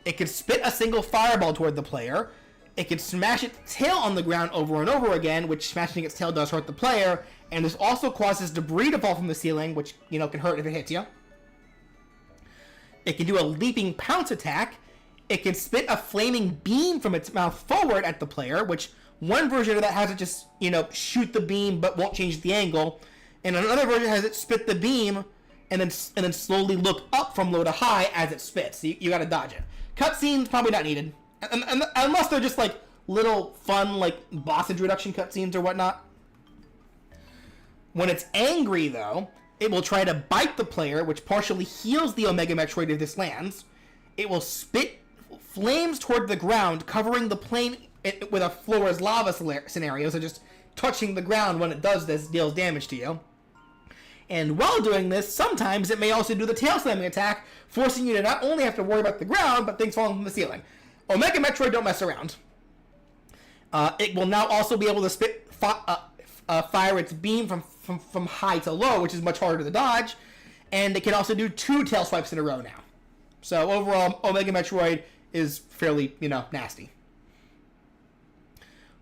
It can spit a single fireball toward the player. It can smash its tail on the ground over and over again, which smashing its tail does hurt the player, and this also causes debris to fall from the ceiling, which, can hurt if it hits you. It can do a leaping pounce attack. It can spit a flaming beam from its mouth forward at the player, which one version of that has it just, shoot the beam but won't change the angle. And another version has it spit the beam and then slowly look up from low to high as it spits. So you gotta dodge it. Cutscenes, probably not needed. And unless they're just like little fun boss introduction cutscenes or whatnot. When it's angry though, it will try to bite the player, which partially heals the Omega Metroid if this lands. It will spit flames toward the ground, covering the plane with a floor as lava scenario, so just touching the ground when it does this deals damage to you. And while doing this, sometimes it may also do the tail slamming attack, forcing you to not only have to worry about the ground, but things falling from the ceiling. Omega Metroid don't mess around. It will now also be able to fire its beam from high to low, which is much harder to dodge. And it can also do 2 tail swipes in a row now. So overall, Omega Metroid is fairly, nasty.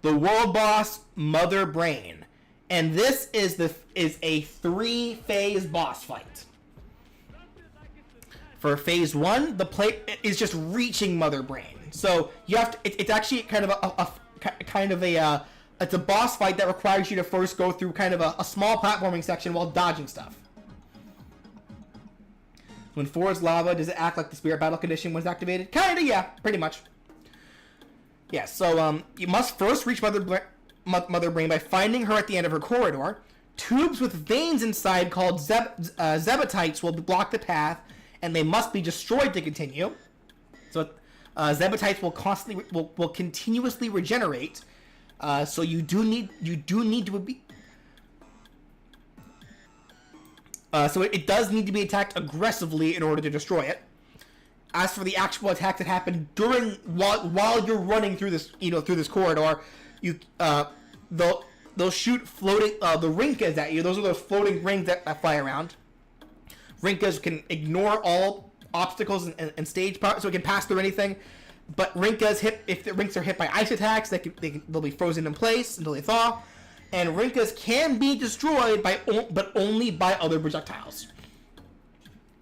The world boss, Mother Brain. And this is a 3-phase boss fight. For phase 1, the player is just reaching Mother Brain. So you have to. It's actually kind of it's a boss fight that requires you to first go through kind of a small platforming section while dodging stuff. When 4 is lava, does it act like the spirit battle condition was activated? Kinda, yeah, pretty much. Yeah, so you must first reach Mother Brain by finding her at the end of her corridor. Tubes with veins inside called zebatites will block the path, and they must be destroyed to continue. So zebatites will continuously regenerate. So you do need to be. So it does need to be attacked aggressively in order to destroy it. As for the actual attacks that happen while you're running through this through this corridor, they'll shoot floating the rinkas at you. Those are those floating rings that fly around. Rinkas can ignore all obstacles and stage power, so it can pass through anything. But if the rinks are hit by ice attacks, they'll be frozen in place until they thaw. And rinkas can be destroyed but only by other projectiles.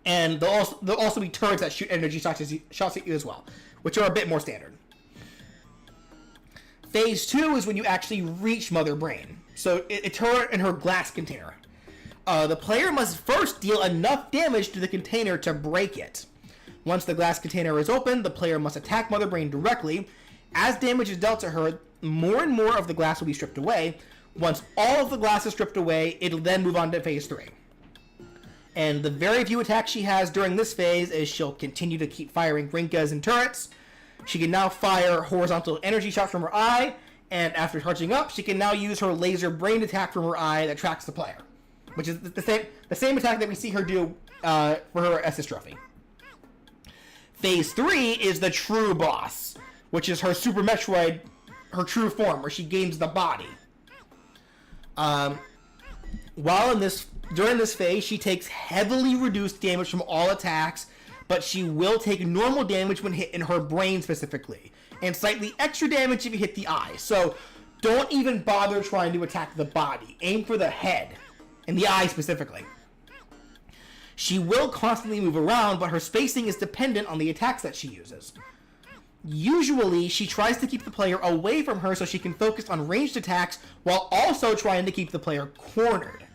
And there'll also be turrets that shoot energy shots at you as well, which are a bit more standard. Phase 2 is when you actually reach Mother Brain. So a turret in her glass container. The player must first deal enough damage to the container to break it. Once the glass container is open, the player must attack Mother Brain directly. As damage is dealt to her, more and more of the glass will be stripped away. Once all of the glass is stripped away, it'll then move on to phase 3. And the very few attacks she has during this phase is she'll continue to keep firing rinkas and turrets. She can now fire horizontal energy shots from her eye, and after charging up, she can now use her laser brain attack from her eye that tracks the player, which is the same attack that we see her do for her SS trophy. Phase 3 is the true boss, which is her Super Metroid, her true form, where she gains the body. During this phase, she takes heavily reduced damage from all attacks, but she will take normal damage when hit in her brain specifically, and slightly extra damage if you hit the eye. So don't even bother trying to attack the body. Aim for the head, and the eye specifically. She will constantly move around, but her spacing is dependent on the attacks that she uses. Usually, she tries to keep the player away from her so she can focus on ranged attacks while also trying to keep the player cornered.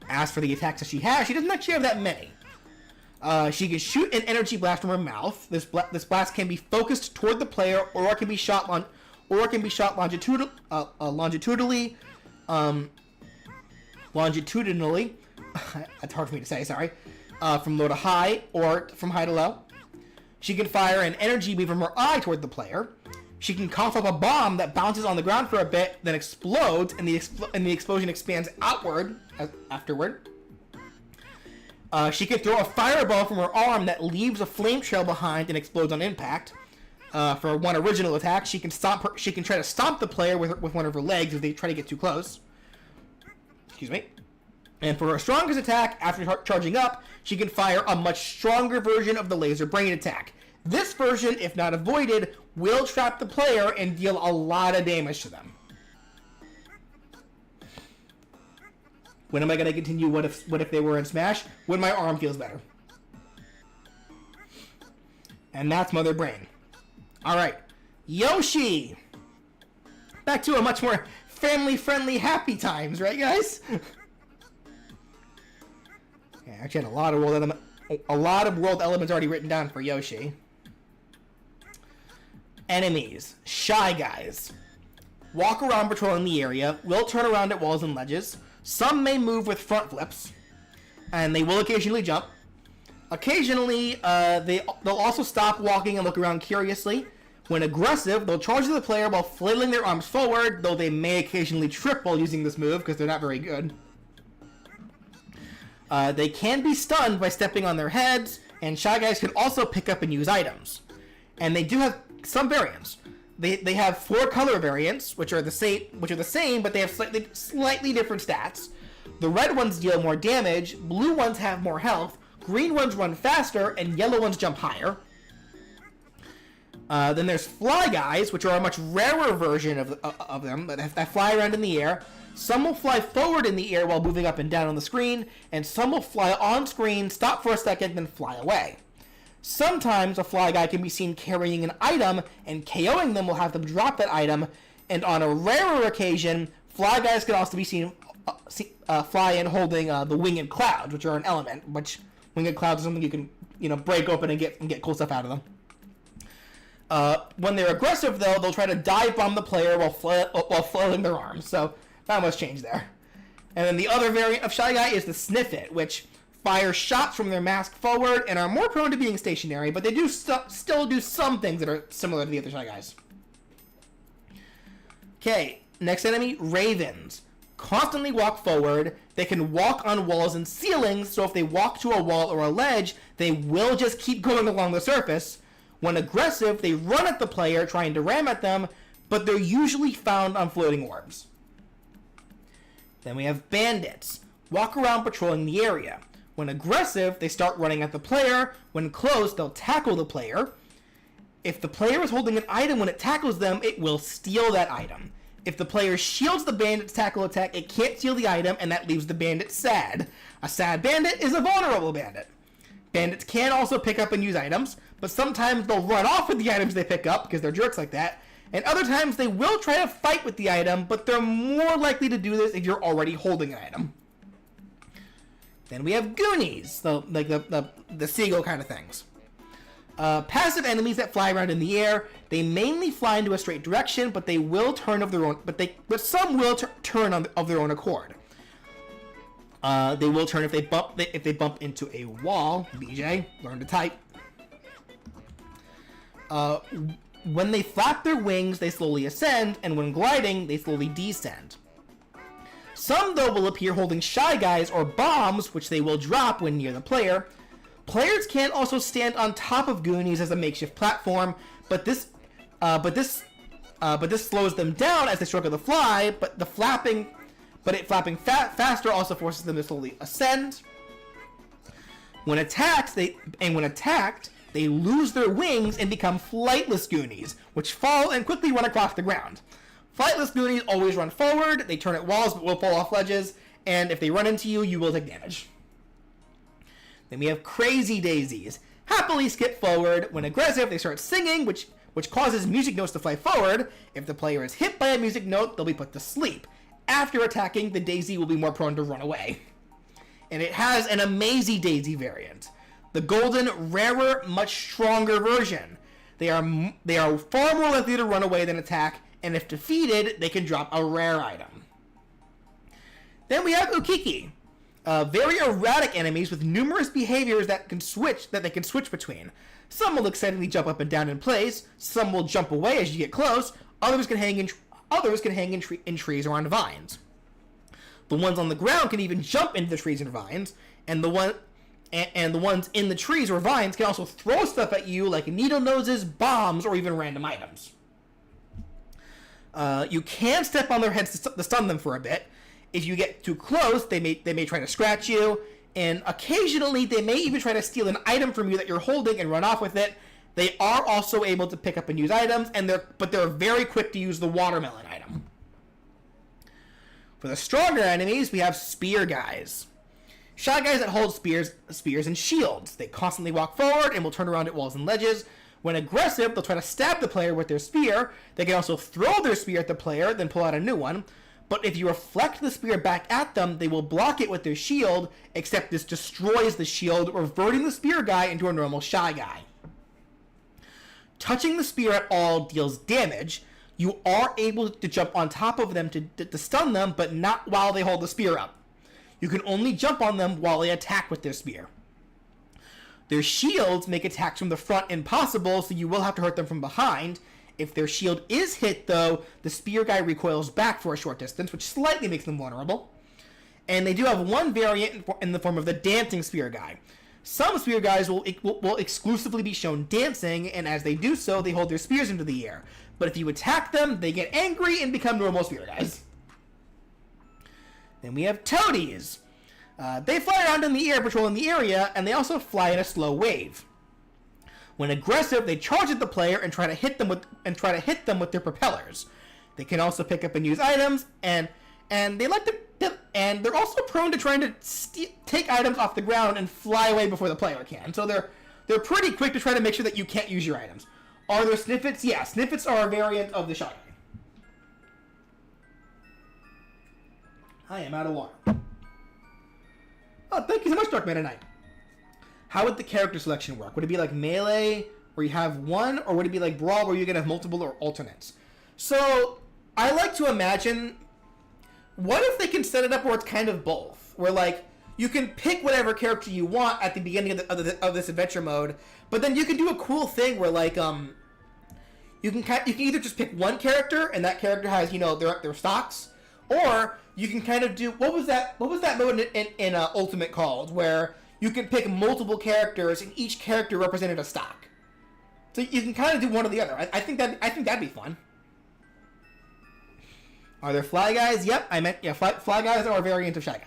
As for the attacks that she has, she doesn't actually have that many. She can shoot an energy blast from her mouth. This blast can be focused toward the player, or it can be shot longitudinally. Longitudinally. That's hard for me to say. Sorry. From low to high, or from high to low. She can fire an energy beam from her eye toward the player. She can cough up a bomb that bounces on the ground for a bit, then explodes, and the explosion expands outward afterward. She can throw a fireball from her arm that leaves a flame trail behind and explodes on impact. For one original attack, she can try to stomp the player with one of her legs if they try to get too close. Excuse me. And for her strongest attack, after charging up, she can fire a much stronger version of the laser brain attack. This version, if not avoided, will trap the player and deal a lot of damage to them. When am I going to continue what if they were in Smash? When my arm feels better. And that's Mother Brain. Alright. Yoshi! Back to a much more family-friendly happy times, right guys? Yeah, actually had a lot of world elements already written down for Yoshi. Enemies. Shy guys. Walk around patrolling the area, will turn around at walls and ledges. Some may move with front flips, and they will occasionally jump. Occasionally, they'll also stop walking and look around curiously. When aggressive, they'll charge the player while flailing their arms forward, though they may occasionally trip while using this move because they're not very good. They can be stunned by stepping on their heads, and Shy Guys can also pick up and use items. And they do have some variants. They have 4 color variants, which are the same, but they have slightly different stats. The red ones deal more damage, blue ones have more health, green ones run faster, and yellow ones jump higher. Then there's Fly Guys, which are a much rarer version of them, that fly around in the air. Some will fly forward in the air while moving up and down on the screen, and some will fly on screen, stop for a second, then fly away. Sometimes a Fly Guy can be seen carrying an item, and KOing them will have them drop that item, and on a rarer occasion, Fly Guys can also be seen fly in holding the Winged Clouds, which are an element, which Winged Clouds is something you can break open and get cool stuff out of them. When they're aggressive, though, they'll try to dive bomb the player while flailing their arms, so not much change there. And then the other variant of Shy Guy is the Sniff It, which fire shots from their mask forward and are more prone to being stationary, but they do still do some things that are similar to the other Shy Guys. Okay, next enemy, Ravens. Constantly walk forward. They can walk on walls and ceilings, so if they walk to a wall or a ledge, they will just keep going along the surface. When aggressive, they run at the player, trying to ram at them, but they're usually found on floating orbs. Then we have Bandits. Walk around patrolling the area. When aggressive, they start running at the player. When close, they'll tackle the player. If the player is holding an item when it tackles them, it will steal that item. If the player shields the bandit's tackle attack, it can't steal the item, and that leaves the bandit sad. A sad bandit is a vulnerable bandit. Bandits can also pick up and use items, but sometimes they'll run off with the items they pick up, because they're jerks like that, and other times they will try to fight with the item, but they're more likely to do this if you're already holding an item. Then we have Goonies, the seagull kind of things. Passive enemies that fly around in the air. They mainly fly into a straight direction, but they will turn of their own. But some will turn of their own accord. They will turn if they bump into a wall. BJ, learn to type. When they flap their wings, they slowly ascend, and when gliding, they slowly descend. Some, though, will appear holding Shy Guys or bombs, which they will drop when near the player. Players can also stand on top of Goonies as a makeshift platform, but this slows them down as they struggle to fly. But it flapping faster also forces them to slowly ascend. When attacked, they lose their wings and become flightless Goonies, which fall and quickly run across the ground. Flightless Goonies always run forward. They turn at walls but will fall off ledges, and if they run into you, you will take damage. Then we have Crazy Daisies. Happily skip forward. When aggressive, they start singing, which causes music notes to fly forward. If the player is hit by a music note, they'll be put to sleep. After attacking, the Daisy will be more prone to run away. And it has an Amazy Daisy variant. The golden, rarer, much stronger version. They are far more likely to run away than attack, and if defeated, they can drop a rare item. Then we have Ukiki. Very erratic enemies with numerous behaviors that they can switch between. Some will excitedly jump up and down in place. Some will jump away as you get close. Others can hang in trees or on vines. The ones on the ground can even jump into the trees and vines, and the ones in the trees or vines can also throw stuff at you like needle noses, bombs, or even random items. You can step on their heads to stun them for a bit. If you get too close, they may try to scratch you, and occasionally they may even try to steal an item from you that you're holding and run off with it. They are also able to pick up and use items, but they're very quick to use the watermelon item. For the stronger enemies, we have Spear Guys. Shy Guys that hold spears and shields. They constantly walk forward and will turn around at walls and ledges. When aggressive, they'll try to stab the player with their spear. They can also throw their spear at the player, then pull out a new one. But if you reflect the spear back at them, they will block it with their shield, except this destroys the shield, reverting the spear guy into a normal Shy Guy. Touching the spear at all deals damage. You are able to jump on top of them to stun them, but not while they hold the spear up. You can only jump on them while they attack with their spear. Their shields make attacks from the front impossible, so you will have to hurt them from behind. If their shield is hit, though, the spear guy recoils back for a short distance, which slightly makes them vulnerable. And they do have one variant in the form of the dancing spear guy. Some spear guys will exclusively be shown dancing, and as they do so, they hold their spears into the air. But if you attack them, they get angry and become normal spear guys. Then we have toadies. They fly around in the air patrolling the area, and they also fly in a slow wave. When aggressive, they charge at the player and try to hit them with their propellers. They can also pick up and use items, and they're also prone to trying to take items off the ground and fly away before the player can. So they're pretty quick to try to make sure that you can't use your items. Are there sniffets? Yeah, sniffets are a variant of the Shy Guy. I am out of water. Oh, thank you so much, Dark Meta Knight. How would the character selection work? Would it be like Melee, where you have one, or would it be like Brawl, where you can have multiple or alternates? So, I like to imagine, what if they can set it up where it's kind of both? Where, like, you can pick whatever character you want at the beginning of this adventure mode, but then you can do a cool thing where, like, you can either just pick one character, and that character has, their stocks, or you can kind of do, what was that mode in Ultimate called, where you can pick multiple characters, and each character represented a stock. So you can kind of do one or the other. I think that'd be fun. Are there Fly Guys? Yep, Fly Guys are a variant of Shy Guy.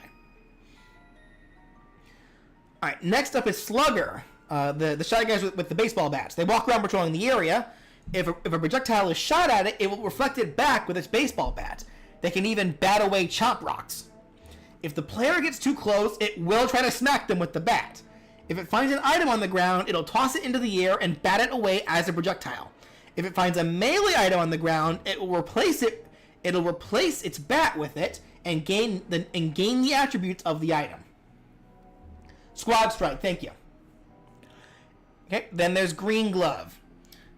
Alright, next up is Slugger. The Shy Guys with the baseball bats. They walk around patrolling the area. If a projectile is shot at it, it will reflect it back with its baseball bat. They can even bat away chop rocks. If the player gets too close, it will try to smack them with the bat. If it finds an item on the ground, it'll toss it into the air and bat it away as a projectile. If it finds a melee item on the ground, it'll replace its bat with it and gain the attributes of the item. Squad Strike, thank you. Okay, then there's Green Glove.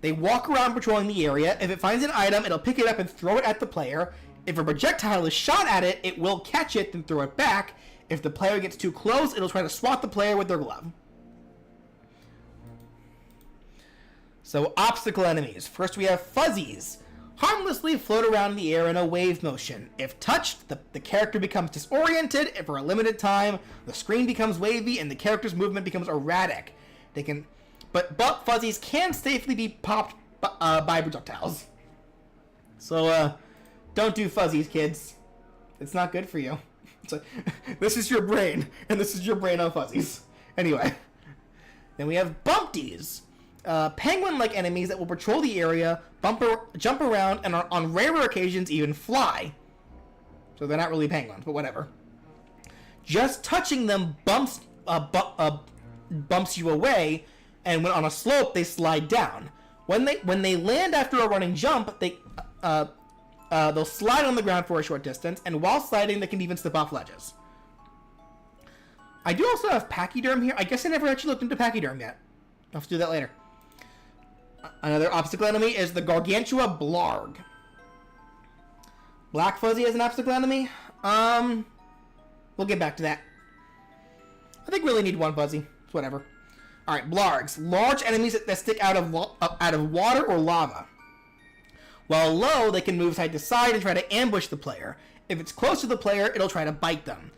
They walk around patrolling the area. If it finds an item, it'll pick it up and throw it at the player. If a projectile is shot at it, it will catch it and throw it back. If the player gets too close, it'll try to swat the player with their glove. So, obstacle enemies. First we have Fuzzies. Harmlessly float around in the air in a wave motion. If touched, the character becomes disoriented, and for a limited time, the screen becomes wavy and the character's movement becomes erratic. But Fuzzies can safely be popped by projectiles. So, don't do Fuzzies, kids. It's not good for you. It's like, this is your brain, and this is your brain on Fuzzies. Anyway. Then we have Bumpties. Penguin-like enemies that will patrol the area, jump around, and on rarer occasions even fly. So they're not really penguins, but whatever. Just touching them bumps you away, and when on a slope, they slide down. When they land after a running jump, they'll slide on the ground for a short distance, and while sliding, they can even slip off ledges. I do also have Pachyderm here. I guess I never actually looked into Pachyderm yet. I'll have to do that later. Another obstacle enemy is the Gargantua Blarg. Black Fuzzy as an obstacle enemy? We'll get back to that. I think we really need one Fuzzy. It's whatever. Alright, Blargs. Large enemies that stick out of water or lava. While low, they can move side to side and try to ambush the player. If it's close to the player, it'll try to bite them.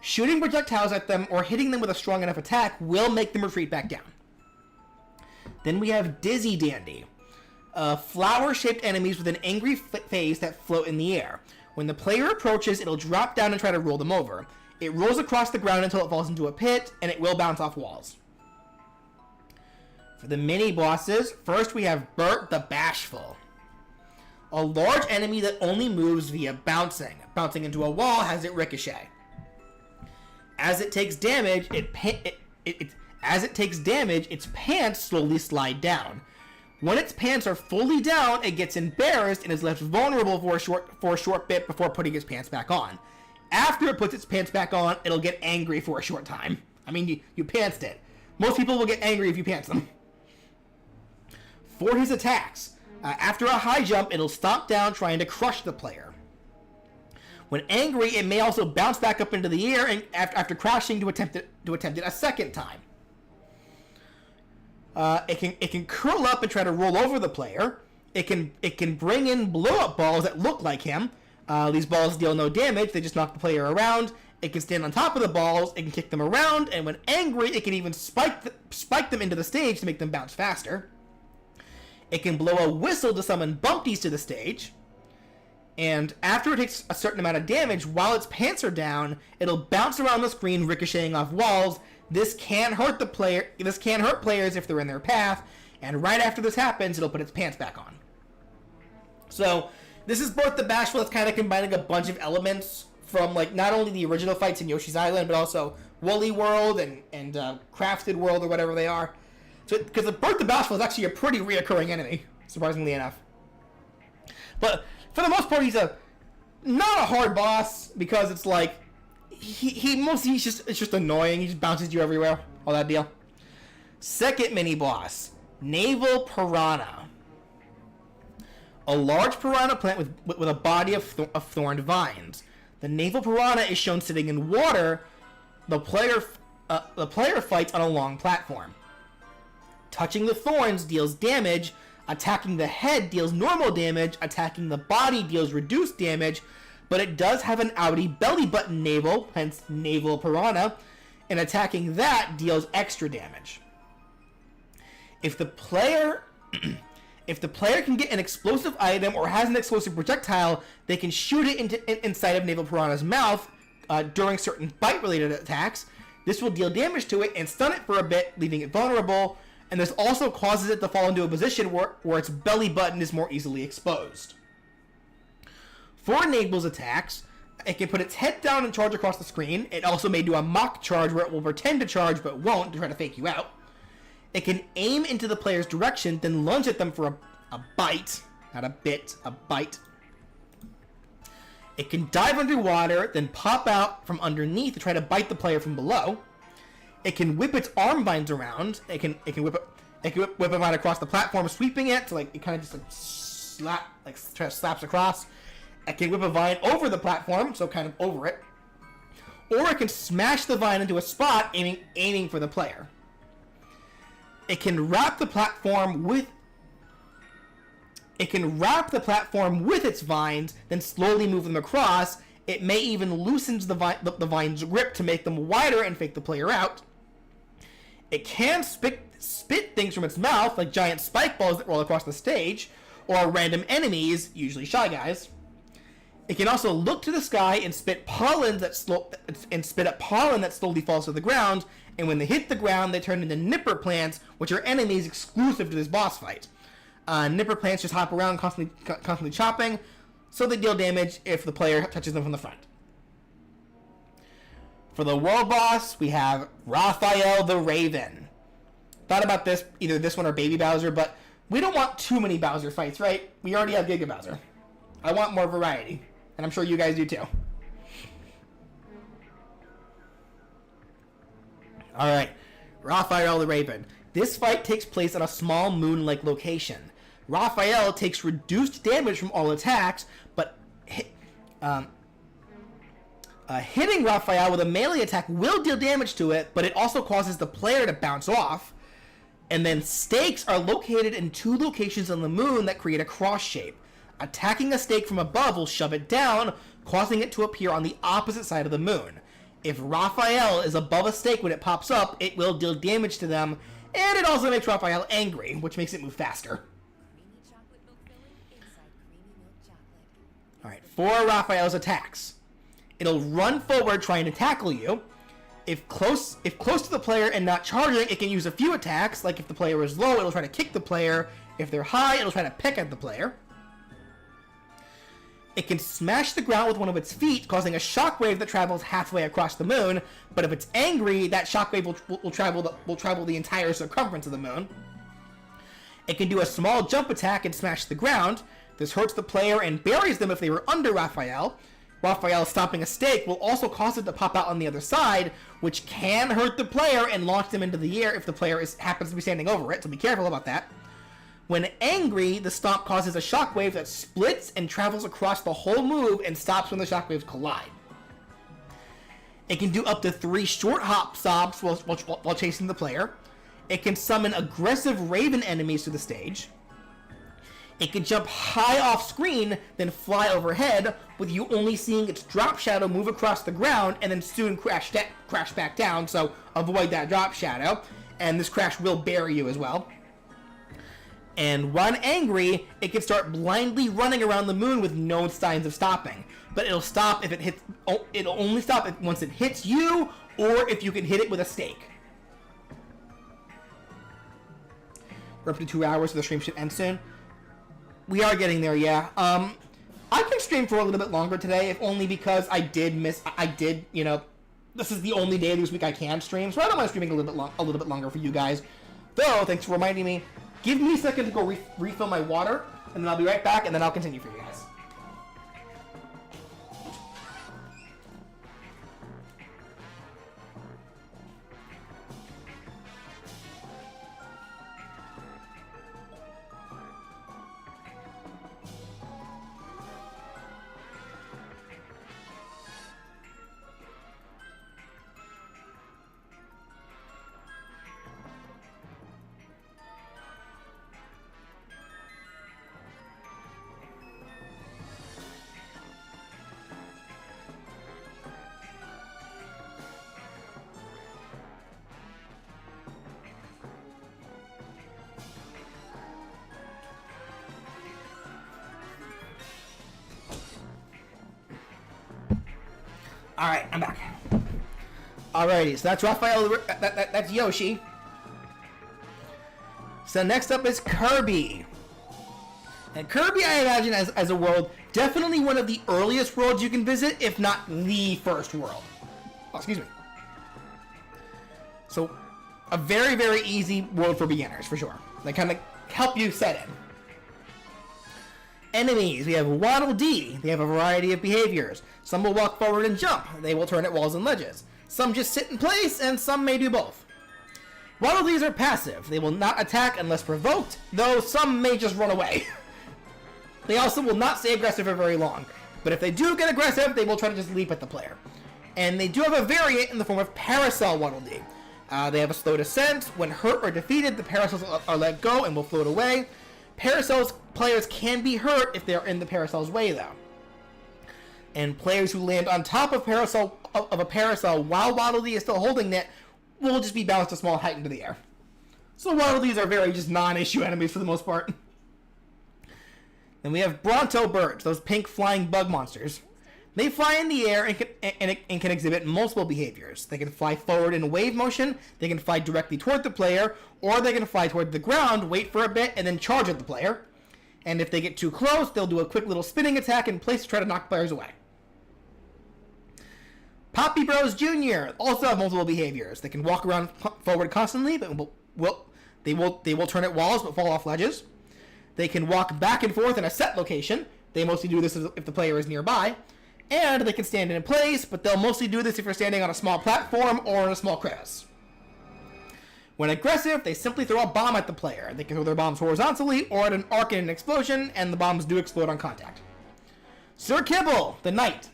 Shooting projectiles at them or hitting them with a strong enough attack will make them retreat back down. Then we have Dizzy Dandy. Flower-shaped enemies with an angry face that float in the air. When the player approaches, it'll drop down and try to roll them over. It rolls across the ground until it falls into a pit, and it will bounce off walls. For the mini-bosses, first we have Bert the Bashful. A large enemy that only moves via bouncing. Bouncing into a wall has it ricochet. As it takes damage, its pants slowly slide down. When its pants are fully down, it gets embarrassed and is left vulnerable for a short bit before putting its pants back on. After it puts its pants back on, it'll get angry for a short time. I mean, you pantsed it. Most people will get angry if you pants them. For his attacks, after a high jump, it'll stomp down trying to crush the player. When angry, it may also bounce back up into the air and after crashing to attempt it a second time. It can curl up and try to roll over the player. It can bring in blow-up balls that look like him. These balls deal no damage; they just knock the player around. It can stand on top of the balls, it can kick them around, and when angry, it can even spike them into the stage to make them bounce faster. It can blow a whistle to summon bumpties to the stage. And after it takes a certain amount of damage, while its pants are down, it'll bounce around the screen, ricocheting off walls. This can hurt the player. This can hurt players if they're in their path. And right after this happens, it'll put its pants back on. So this is both the Bashful that's kind of combining a bunch of elements from like not only the original fights in Yoshi's Island, but also Woolly World and Crafted World or whatever they are. So because the Birth the Bashful is actually a pretty reoccurring enemy, surprisingly enough. But for the most part, he's not a hard boss because it's like it's just annoying. He just bounces you everywhere, all that deal. Second mini boss, Naval Piranha. A large piranha plant with a body of thorned vines. The Naval Piranha is shown sitting in water. The player fights on a long platform. Touching the thorns deals damage. Attacking the head deals normal damage. Attacking the body deals reduced damage. But it does have an outie belly button navel, hence Naval Piranha. And attacking that deals extra damage. If the player can get an explosive item or has an explosive projectile, they can shoot it inside of Naval Piranha's mouth during certain bite-related attacks. This will deal damage to it and stun it for a bit, leaving it vulnerable. And this also causes it to fall into a position where its belly button is more easily exposed. For Naval's attacks, it can put its head down and charge across the screen. It also may do a mock charge where it will pretend to charge but won't to try to fake you out. It can aim into the player's direction, then lunge at them for a bite. Not a bit, a bite. It can dive underwater, then pop out from underneath to try to bite the player from below. It can whip its arm vines around. It can whip a vine across the platform, sweeping it, so like it kind of just slaps across. It can whip a vine over the platform, so kind of over it. Or it can smash the vine into a spot, aiming for the player. It can wrap the platform with its vines, then slowly move them across. It may even loosen the vine's grip to make them wider and fake the player out. It can spit things from its mouth, like giant spike balls that roll across the stage, or random enemies, usually Shy Guys. It can also look to the sky and spit up pollen that slowly falls to the ground, and when they hit the ground, they turn into nipper plants, which are enemies exclusive to this boss fight. Nipper plants just hop around, constantly chopping, so they deal damage if the player touches them from the front. For the world boss, we have Raphael the Raven. Thought about this, either this one or Baby Bowser, but we don't want too many Bowser fights, right? We already have Giga Bowser. I want more variety, and I'm sure you guys do too. Alright, Raphael the Raven. This fight takes place on a small moon-like location. Raphael takes reduced damage from all attacks, but hitting Raphael with a melee attack will deal damage to it, but it also causes the player to bounce off. And then stakes are located in two locations on the moon that create a cross shape. Attacking a stake from above will shove it down, causing it to appear on the opposite side of the moon. If Raphael is above a stake when it pops up, it will deal damage to them, and it also makes Raphael angry, which makes it move faster. Alright, for Raphael's attacks. It'll run forward trying to tackle you. If close to the player and not charging, it can use a few attacks, like if the player is low, it'll try to kick the player. If they're high, it'll try to peck at the player. It can smash the ground with one of its feet, causing a shockwave that travels halfway across the moon. But if it's angry, that shockwave will travel the entire circumference of the moon. It can do a small jump attack and smash the ground. This hurts the player and buries them if they were under Raphael. Raphael stomping a stake will also cause it to pop out on the other side, which can hurt the player and launch them into the air if the player happens to be standing over it, so be careful about that. When angry, the stomp causes a shockwave that splits and travels across the whole move and stops when the shockwaves collide. It can do up to 3 short hop stomps while chasing the player. It can summon aggressive raven enemies to the stage. It can jump high off screen, then fly overhead, with you only seeing its drop shadow move across the ground and then soon crash back down, so avoid that drop shadow. And this crash will bury you as well. And when angry, it can start blindly running around the moon with no signs of stopping. But it'll stop if it hits. It'll only stop once it hits you, or if you can hit it with a stake. We're up to 2 hours, so the stream should end soon. We are getting there, yeah. I can stream for a little bit longer today, if only because I did, you know, this is the only day this week I can stream, so I don't mind streaming a little bit longer for you guys. Though, thanks for reminding me. Give me a second to go refill my water, and then I'll be right back, and then I'll continue for you guys. Alright, I'm back. Alrighty, so that's Raphael, that's Yoshi. So next up is Kirby. And Kirby, I imagine, as a world, definitely one of the earliest worlds you can visit, if not the first world. Oh, excuse me. So, a very, very easy world for beginners, for sure. They kind of help you set in. Enemies, we have Waddle Dee. They have a variety of behaviors. Some will walk forward and jump. They will turn at walls and ledges. Some just sit in place, and some may do both. Waddle Dees are passive. They will not attack unless provoked, though some may just run away. They also will not stay aggressive for very long, but if they do get aggressive, they will try to just leap at the player. And they do have a variant in the form of Parasol Waddle Dee. They have a slow descent. When hurt or defeated, the parasols are let go and will float away. Parasols players can be hurt if they are in the parasol's way, though. And players who land on top of a parasol while Waddle Dee is still holding it will just be bounced a small height into the air. So Waddle Dees are very just non-issue enemies for the most part. Then we have Bronto birds, those pink flying bug monsters. They fly in the air and can exhibit multiple behaviors. They can fly forward in wave motion, they can fly directly toward the player, or they can fly toward the ground, wait for a bit, and then charge at the player. And if they get too close, they'll do a quick little spinning attack in place to try to knock players away. Poppy Bros Jr. also have multiple behaviors. They can walk around forward constantly, but they will turn at walls but fall off ledges. They can walk back and forth in a set location. They mostly do this if the player is nearby. And they can stand in place, but they'll mostly do this if you're standing on a small platform or in a small crevice. When aggressive, they simply throw a bomb at the player. They can throw their bombs horizontally or at an arc in an explosion, and the bombs do explode on contact. Sir Kibble, the Knight.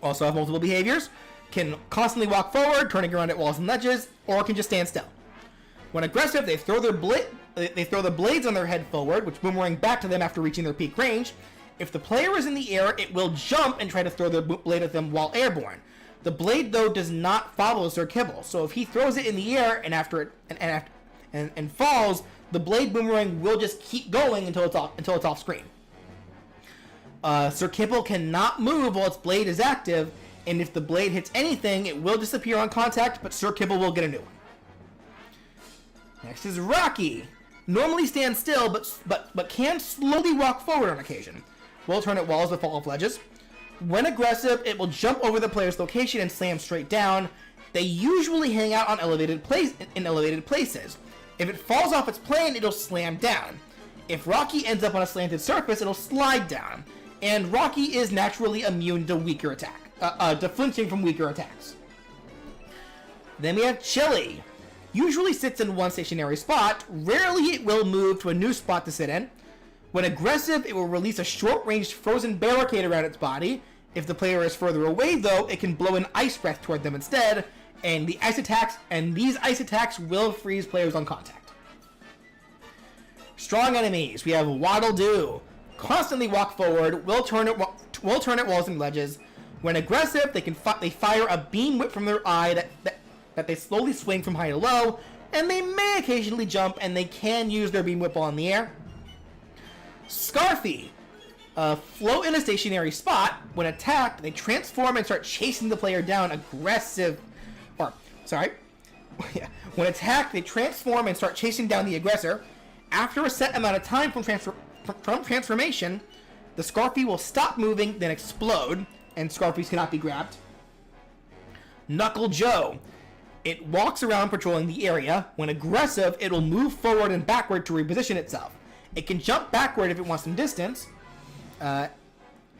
Also have multiple behaviors. Can constantly walk forward, turning around at walls and ledges, or can just stand still. When aggressive, they throw the blades on their head forward, which boomerang back to them after reaching their peak range. If the player is in the air, it will jump and try to throw the blade at them while airborne. The blade, though, does not follow Sir Kibble, so if he throws it in the air and falls, the blade boomerang will just keep going until it's off screen. Sir Kibble cannot move while its blade is active, and if the blade hits anything, it will disappear on contact, but Sir Kibble will get a new one. Next is Rocky. Normally stands still, but can slowly walk forward on occasion. Will turn at walls but fall off ledges. When aggressive, it will jump over the player's location and slam straight down. They usually hang out on elevated places. If it falls off its plane, it'll slam down. If Rocky ends up on a slanted surface, it'll slide down. And Rocky is naturally immune to to flinching from weaker attacks. Then we have Chili. Usually sits in one stationary spot. Rarely it will move to a new spot to sit in. When aggressive, it will release a short-range frozen barricade around its body. If the player is further away, though, it can blow an ice breath toward them instead, and these ice attacks will freeze players on contact. Strong enemies. We have Waddle Doo. Constantly walk forward, will turn at walls and ledges. When aggressive, they fire a beam whip from their eye that they slowly swing from high to low, and they may occasionally jump, and they can use their beam whip while in the air. Scarfy. Float in a stationary spot. When attacked, they transform and start chasing the player down. When attacked, they transform and start chasing down the aggressor. After a set amount of time from transformation, the Scarfy will stop moving, then explode, and Scarfies cannot be grabbed. Knuckle Joe. It walks around patrolling the area. When aggressive, it will move forward and backward to reposition itself. It can jump backward if it wants some distance.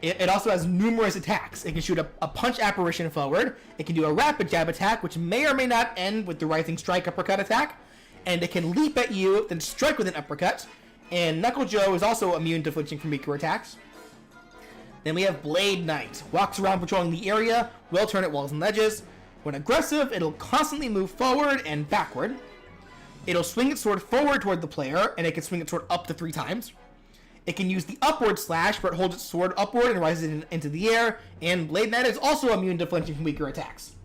It also has numerous attacks. It can shoot a punch apparition forward. It can do a rapid jab attack, which may or may not end with the rising strike uppercut attack. And it can leap at you, then strike with an uppercut. And Knuckle Joe is also immune to flinching from weaker attacks. Then we have Blade Knight. Walks around patrolling the area, will turn at walls and ledges. When aggressive, it'll constantly move forward and backward. It'll swing its sword forward toward the player, and it can swing its sword up to 3 times. It can use the upward slash, where it holds its sword upward and rises it into the air. And Blade Knight is also immune to flinching from weaker attacks.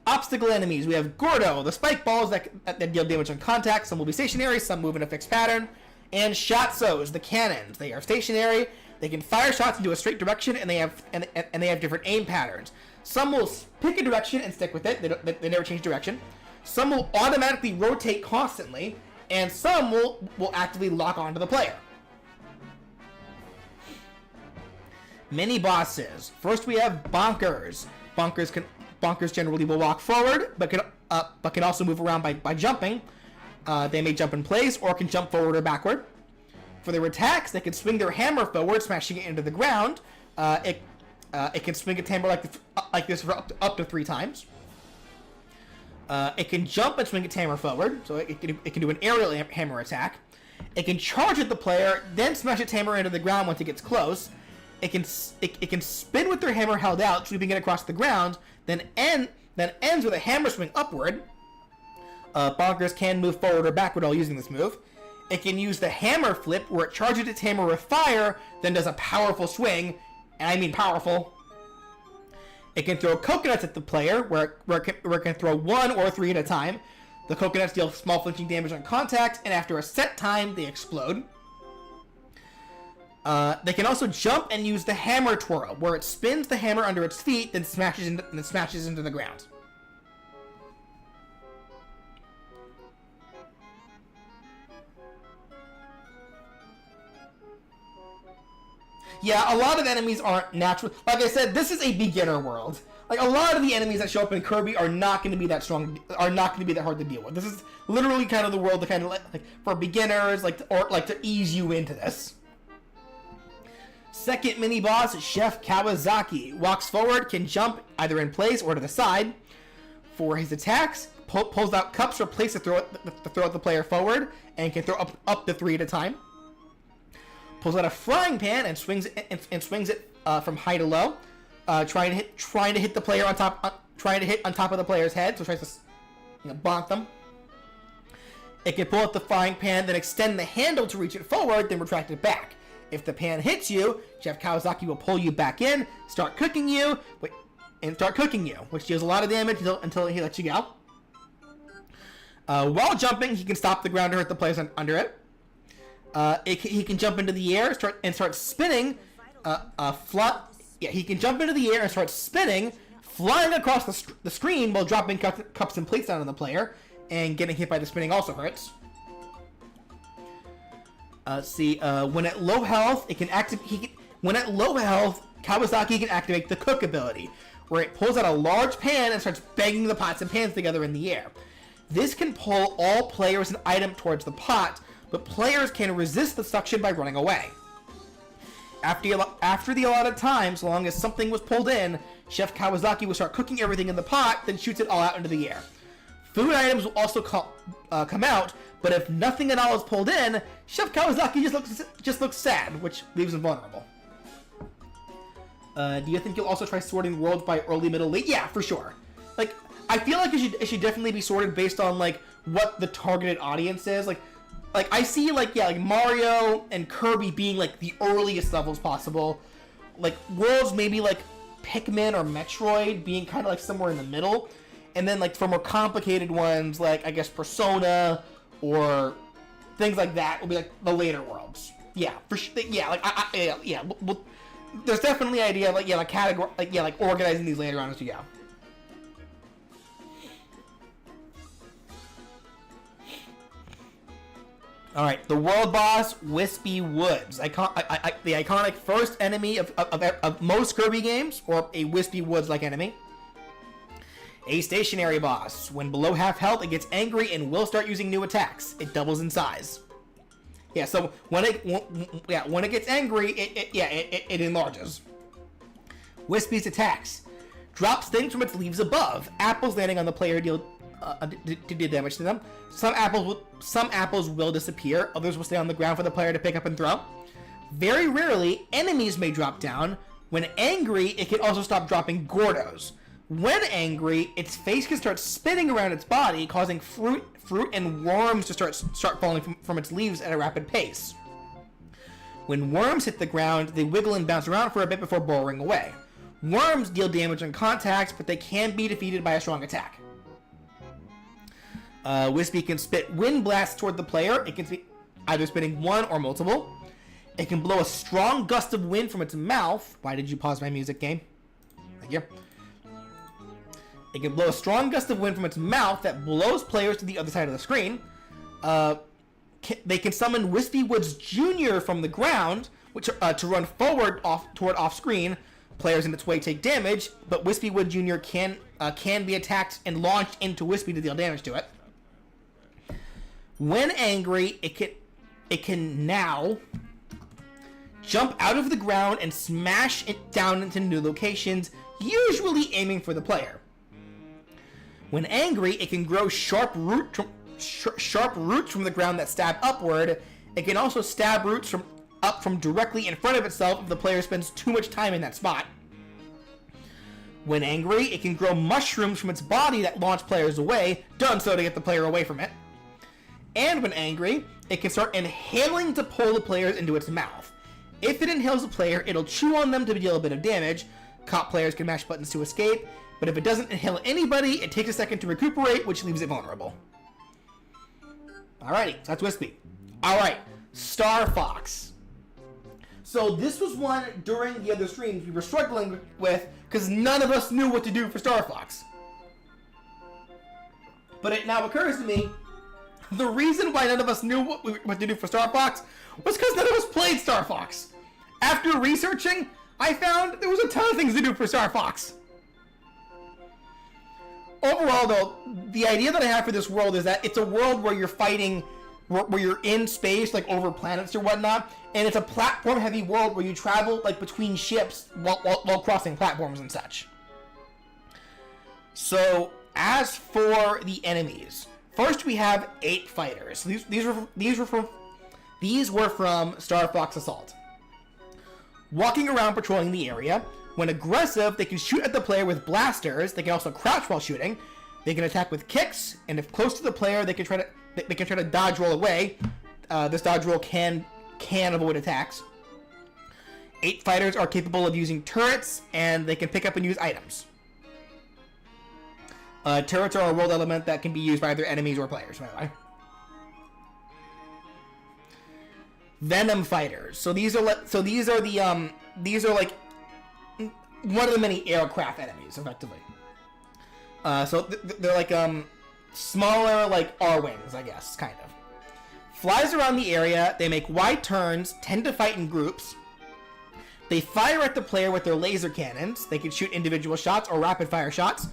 Obstacle enemies. We have Gordo, the spike balls that deal damage on contact. Some will be stationary, some move in a fixed pattern. And Shotsos, the cannons. They are stationary. They can fire shots into a straight direction, and they have different aim patterns. Some will pick a direction and stick with it. They never change direction. Some will automatically rotate constantly, and some will actively lock onto the player. Mini bosses. First, we have Bonkers. Bonkers generally will walk forward, but can also move around by jumping. They may jump in place or can jump forward or backward. For their attacks, they can swing their hammer forward, smashing it into the ground. It can swing its hammer like this for up to 3 times. It can jump and swing its hammer forward, so it can do an aerial hammer attack. It can charge at the player, then smash its hammer into the ground once it gets close. It can spin with their hammer held out, sweeping it across the ground, then ends with a hammer swing upward. Bonkers can move forward or backward while using this move. It can use the hammer flip, where it charges its hammer with fire, then does a powerful swing, and I mean powerful. It can throw coconuts at the player, where it can throw 1 or 3 at a time. The coconuts deal small flinching damage on contact, and after a set time, they explode. They can also jump and use the hammer twirl, where it spins the hammer under its feet, then smashes into the ground. Yeah, a lot of enemies aren't natural. Like I said, this is a beginner world. Like, a lot of the enemies that show up in Kirby are not going to be that strong, are not going to be that hard to deal with. This is literally kind of the world to kind of like for beginners, to ease you into this. Second mini boss, Chef Kawasaki. Walks forward, can jump either in place or to the side. For his attacks, pulls out cups or plates to throw at the player forward, and can throw up to 3 at a time. Pulls out a frying pan and swings it from high to low, trying to hit the player on top of the player's head, so it tries to bonk them. It can pull out the frying pan, then extend the handle to reach it forward, then retract it back. If the pan hits you, Chef Kawasaki will pull you back in, start cooking you, which deals a lot of damage until he lets you go. While jumping, he can stop the ground to hurt the players under it. He can jump into the air and start spinning. He can jump into the air and start spinning, flying across the screen while dropping cups and plates down on the player, and getting hit by the spinning also hurts. When at low health, Kawasaki can activate the cook ability, where it pulls out a large pan and starts banging the pots and pans together in the air. This can pull all players and items towards the pot, but players can resist the suction by running away. After the allotted time, so long as something was pulled in, Chef Kawasaki will start cooking everything in the pot, then shoots it all out into the air. Food items will also come out, but if nothing at all is pulled in, Chef Kawasaki just looks sad, which leaves him vulnerable. Do you think you'll also try sorting worlds by early, middle, late? Yeah, for sure. I feel like it should definitely be sorted based on what the targeted audience is. like I see like like Mario and Kirby being like the earliest levels possible, like worlds maybe like Pikmin or Metroid being kind of like somewhere in the middle, and then like for more complicated ones like I guess Persona or things like that will be like the later worlds. Yeah, for sure. Yeah, like yeah. Well, there's definitely an idea like like category like organizing these later on as you go. All right, the world boss, Wispy Woods. The iconic first enemy of most Kirby games, or a Wispy Woods-like enemy. A stationary boss. When below half health, it gets angry and will start using new attacks. It doubles in size. Yeah, so when it gets angry, it enlarges. Wispy's attacks. Drops things from its leaves above. Apples landing on the player deal damage to them. Some apples will disappear. Others will stay on the ground for the player to pick up and throw. Very rarely, enemies may drop down. When angry, it can also stop dropping Gordos. When angry, its face can start spinning around its body, causing fruit and worms to start falling from its leaves at a rapid pace. When worms hit the ground, they wiggle and bounce around for a bit before burrowing away. Worms deal damage on contact, but they can be defeated by a strong attack. Wispy can spit wind blasts toward the player. It can be either spitting one or multiple. It can blow a strong gust of wind from its mouth. Why did you pause my music, game? Thank you. It can blow a strong gust of wind from its mouth that blows players to the other side of the screen. They can summon Wispy Woods Jr. from the ground, which to run forward toward off-screen. Players in its way take damage, but Wispy Wood Jr. can be attacked and launched into Wispy to deal damage to it. When angry, it can now jump out of the ground and smash it down into new locations, usually aiming for the player. When angry, it can grow sharp roots from the ground that stab upward. It can also stab roots from directly in front of itself if the player spends too much time in that spot. When angry, it can grow mushrooms from its body that launch players away, done so to get the player away from it. And when angry, it can start inhaling to pull the players into its mouth. If it inhales a player, it'll chew on them to deal a bit of damage. Caught players can mash buttons to escape, but if it doesn't inhale anybody, it takes a second to recuperate, which leaves it vulnerable. Alrighty, that's Wispy. Alright, Star Fox. So this was one during the other streams we were struggling with, because none of us knew what to do for Star Fox. But it now occurs to me, the reason why none of us knew what to do for Star Fox was because none of us played Star Fox. After researching, I found there was a ton of things to do for Star Fox. Overall, though, the idea that I have for this world is that it's a world where you're fighting, where you're in space, like over planets or whatnot, and it's a platform-heavy world where you travel like between ships while crossing platforms and such. So, as for the enemies, first we have 8 fighters. These were from Star Fox Assault. Walking around patrolling the area. When aggressive, they can shoot at the player with blasters. They can also crouch while shooting. They can attack with kicks, and if close to the player, they can try to dodge roll away. This dodge roll can avoid attacks. 8 fighters are capable of using turrets, and they can pick up and use items. Turrets are a world element that can be used by either enemies or players, by the way. Venom fighters. So these are like one of the many aircraft enemies, effectively. So they're like smaller, like R-wings, I guess, kind of. Flies around the area. They make wide turns, tend to fight in groups. They fire at the player with their laser cannons. They can shoot individual shots or rapid fire shots.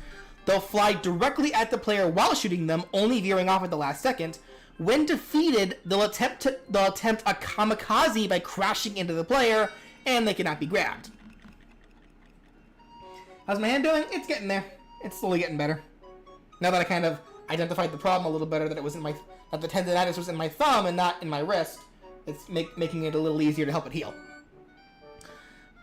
They'll fly directly at the player while shooting them, only veering off at the last second. When defeated, they'll attempt a kamikaze by crashing into the player, and they cannot be grabbed. How's my hand doing? It's getting there. It's slowly getting better. Now that I kind of identified the problem a little better, that it was that the tendonitis was in my thumb and not in my wrist, it's making it a little easier to help it heal.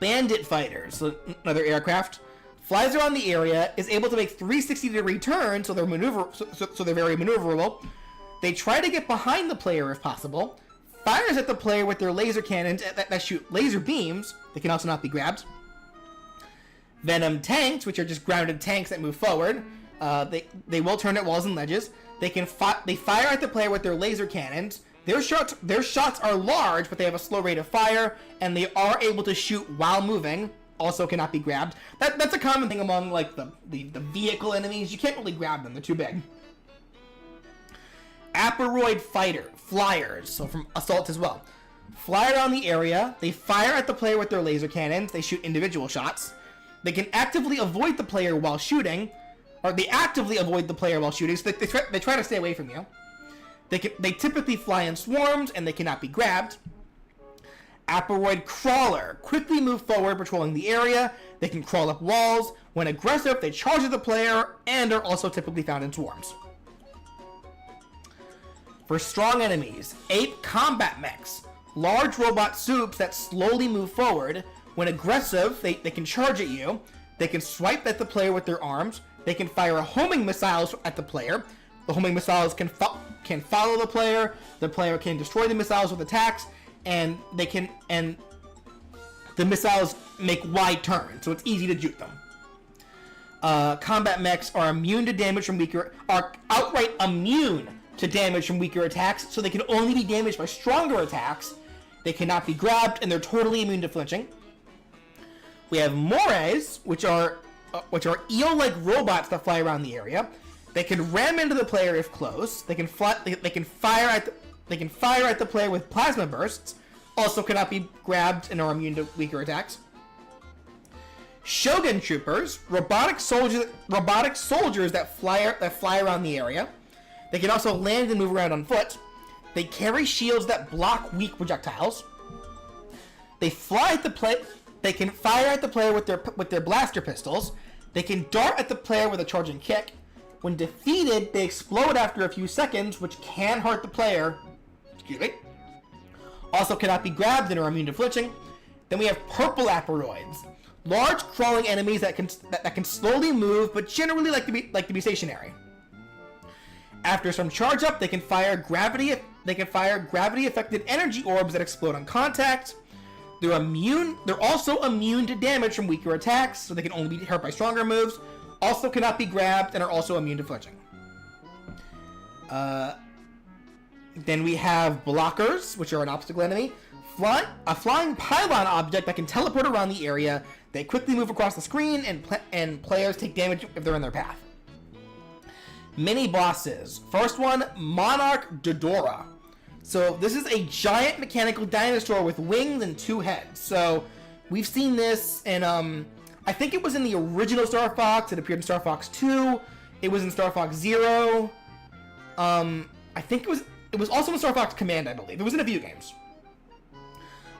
Bandit fighters, another aircraft, flies around the area, is able to make 360-degree turns, so they're very maneuverable. They try to get behind the player if possible, fires at the player with their laser cannons that shoot laser beams that can also not be grabbed. Venom tanks, which are just grounded tanks that move forward. They will turn at walls and ledges. They fire at the player with their laser cannons. Their shots are large, but they have a slow rate of fire, and they are able to shoot while moving. Also cannot be grabbed. That's a common thing among like the vehicle enemies. You can't really grab them; they're too big. Aperoid flyers, so from Assault as well. Fly around the area. They fire at the player with their laser cannons. They shoot individual shots. They can actively avoid the player while shooting, or they actively avoid the player while shooting. So they try to stay away from you. They typically fly in swarms, and they cannot be grabbed. Aperoid Crawler. Quickly move forward, patrolling the area. They can crawl up walls. When aggressive, they charge at the player, and are also typically found in swarms. For strong enemies, Ape Combat Mechs. Large robot soups that slowly move forward. When aggressive, they can charge at you. They can swipe at the player with their arms. They can fire homing missiles at the player. The homing missiles can follow the player. The player can destroy the missiles with attacks, and the missiles make wide turns, so it's easy to juke them. Combat mechs are immune to damage from are outright immune to damage from weaker attacks, so they can only be damaged by stronger attacks. They cannot be grabbed, and they're totally immune to flinching. We have Mores, which are eel-like robots that fly around the area. They can ram into the player if close. They can fire at the player with plasma bursts. Also cannot be grabbed and are immune to weaker attacks. Shogun troopers, robotic soldiers that fly around the area. They can also land and move around on foot. They carry shields that block weak projectiles. They fly at the player. They can fire at the player with their blaster pistols. They can dart at the player with a charging kick. When defeated, they explode after a few seconds, which can hurt the player. Excuse me. Also cannot be grabbed and are immune to flinching. Then we have purple aperoids, large crawling enemies that can slowly move, but generally like to be stationary. After some charge up, they can fire gravity affected energy orbs that explode on contact. They're also immune to damage from weaker attacks, so they can only be hurt by stronger moves. Also cannot be grabbed and are also immune to flinching. Then we have blockers, which are an obstacle enemy. A flying pylon object that can teleport around the area. They quickly move across the screen, and players take damage if they're in their path. Mini bosses. First one, Monarch Dodora. So this is a giant mechanical dinosaur with wings and 2 heads. So we've seen this in I think it was in the original Star Fox. It appeared in Star Fox 2. It was in Star Fox 0. I think it was also in Star Fox Command, I believe. It was in a few games.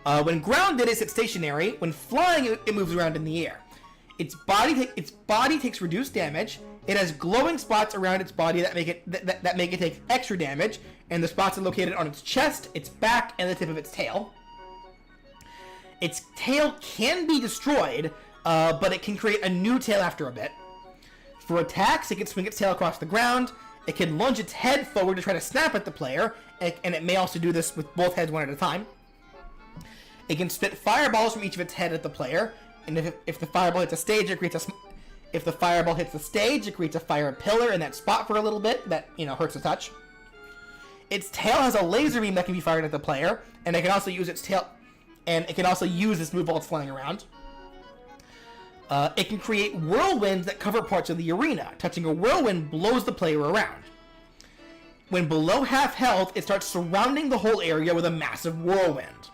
When grounded, it sits stationary. When flying, it moves around in the air. Its body takes reduced damage. It has glowing spots around its body that make it take extra damage, and the spots are located on its chest, its back, and the tip of its tail. Its tail can be destroyed, but it can create a new tail after a bit. For attacks, it can swing its tail across the ground. It can lunge its head forward to try to snap at the player, and it may also do this with both heads one at a time. It can spit fireballs from each of its head at the player, and if the fireball hits a stage, it creates If the fireball hits the stage, it creates a fire pillar in that spot for a little bit that, hurts the touch. Its tail has a laser beam that can be fired at the player, and it can also use its tail, and it can also use this move while it's flying around. It can create whirlwinds that cover parts of the arena. Touching a whirlwind blows the player around. When below half health, it starts surrounding the whole area with a massive whirlwind.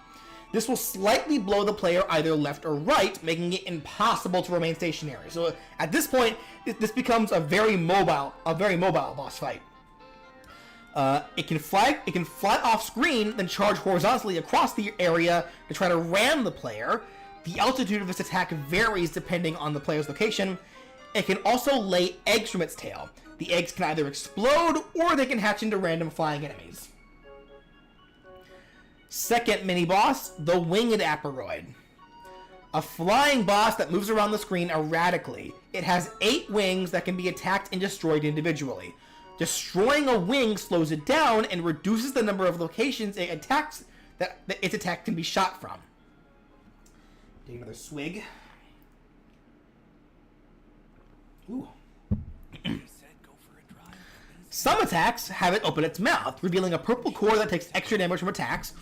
This will slightly blow the player either left or right, making it impossible to remain stationary. So at this point, this becomes a very mobile boss fight. It can fly off screen, then charge horizontally across the area to try to ram the player. The altitude of its attack varies depending on the player's location. It can also lay eggs from its tail. The eggs can either explode or they can hatch into random flying enemies. Second mini-boss, the Winged Aperoid. A flying boss that moves around the screen erratically. It has 8 wings that can be attacked and destroyed individually. Destroying a wing slows it down and reduces the number of locations it attacks that its attack can be shot from. Take another swig. Ooh. Some attacks have it open its mouth, revealing a purple core that takes extra damage from attacks.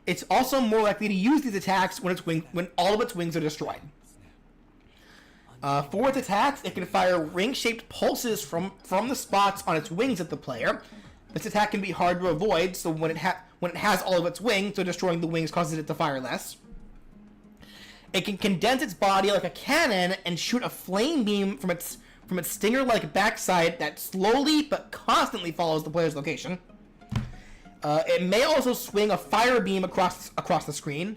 It's also more likely to use these attacks when all of its wings are destroyed. For its attacks, it can fire ring-shaped pulses from the spots on its wings at the player. This attack can be hard to avoid, so when it has all of its wings, so destroying the wings causes it to fire less. It can condense its body like a cannon and shoot a flame beam from its stinger-like backside that slowly but constantly follows the player's location. It may also swing a fire beam across the screen,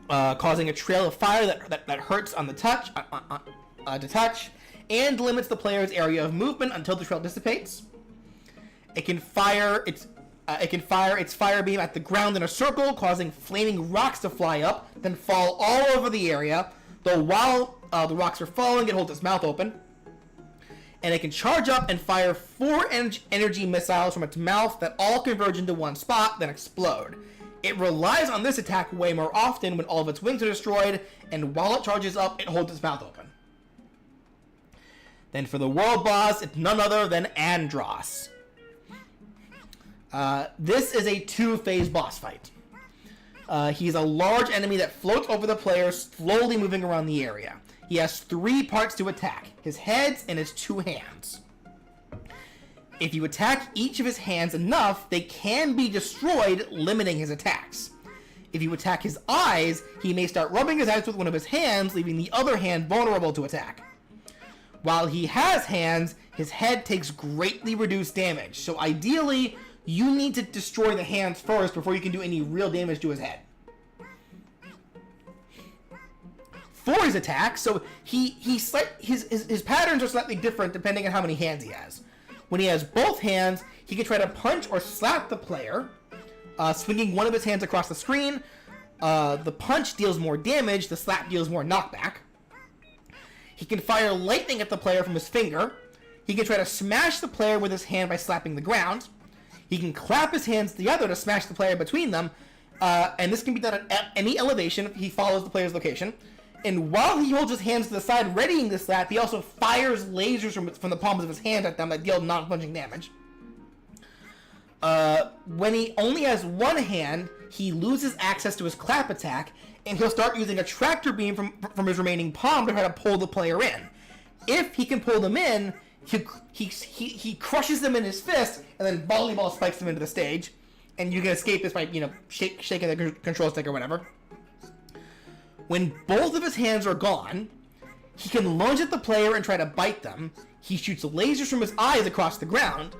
causing a trail of fire that hurts on the touch, to touch, and limits the player's area of movement until the trail dissipates. It can fire its fire beam at the ground in a circle, causing flaming rocks to fly up, then fall all over the area. Though while the rocks are falling, it holds its mouth open. And it can charge up and fire 4 energy missiles from its mouth that all converge into one spot, then explode. It relies on this attack way more often when all of its wings are destroyed, and while it charges up, it holds its mouth open. Then for the world boss, it's none other than Andross. This is a 2-phase boss fight. He's a large enemy that floats over the player, slowly moving around the area. He has 3 parts to attack: his heads and his 2 hands. If you attack each of his hands enough, they can be destroyed, limiting his attacks. If you attack his eyes, he may start rubbing his eyes with one of his hands, leaving the other hand vulnerable to attack. While he has hands, his head takes greatly reduced damage, so ideally, you need to destroy the hands first before you can do any real damage to his head. For his attacks, so his patterns are slightly different depending on how many hands he has. When he has both hands, he can try to punch or slap the player, swinging one of his hands across the screen. The punch deals more damage, the slap deals more knockback. He can fire lightning at the player from his finger. He can try to smash the player with his hand by slapping the ground. He can clap his hands together to smash the player between them, and this can be done at any elevation if he follows the player's location. And while he holds his hands to the side readying the slap, he also fires lasers from the palms of his hands at them that deal non-punching damage. When he only has one hand, he loses access to his clap attack, and he'll start using a tractor beam from his remaining palm to try to pull the player in. If he can pull them in, he crushes them in his fist, and then volleyball spikes them into the stage, and you can escape this by, shaking the control stick or whatever. When both of his hands are gone, he can lunge at the player and try to bite them. He shoots lasers from his eyes across the ground.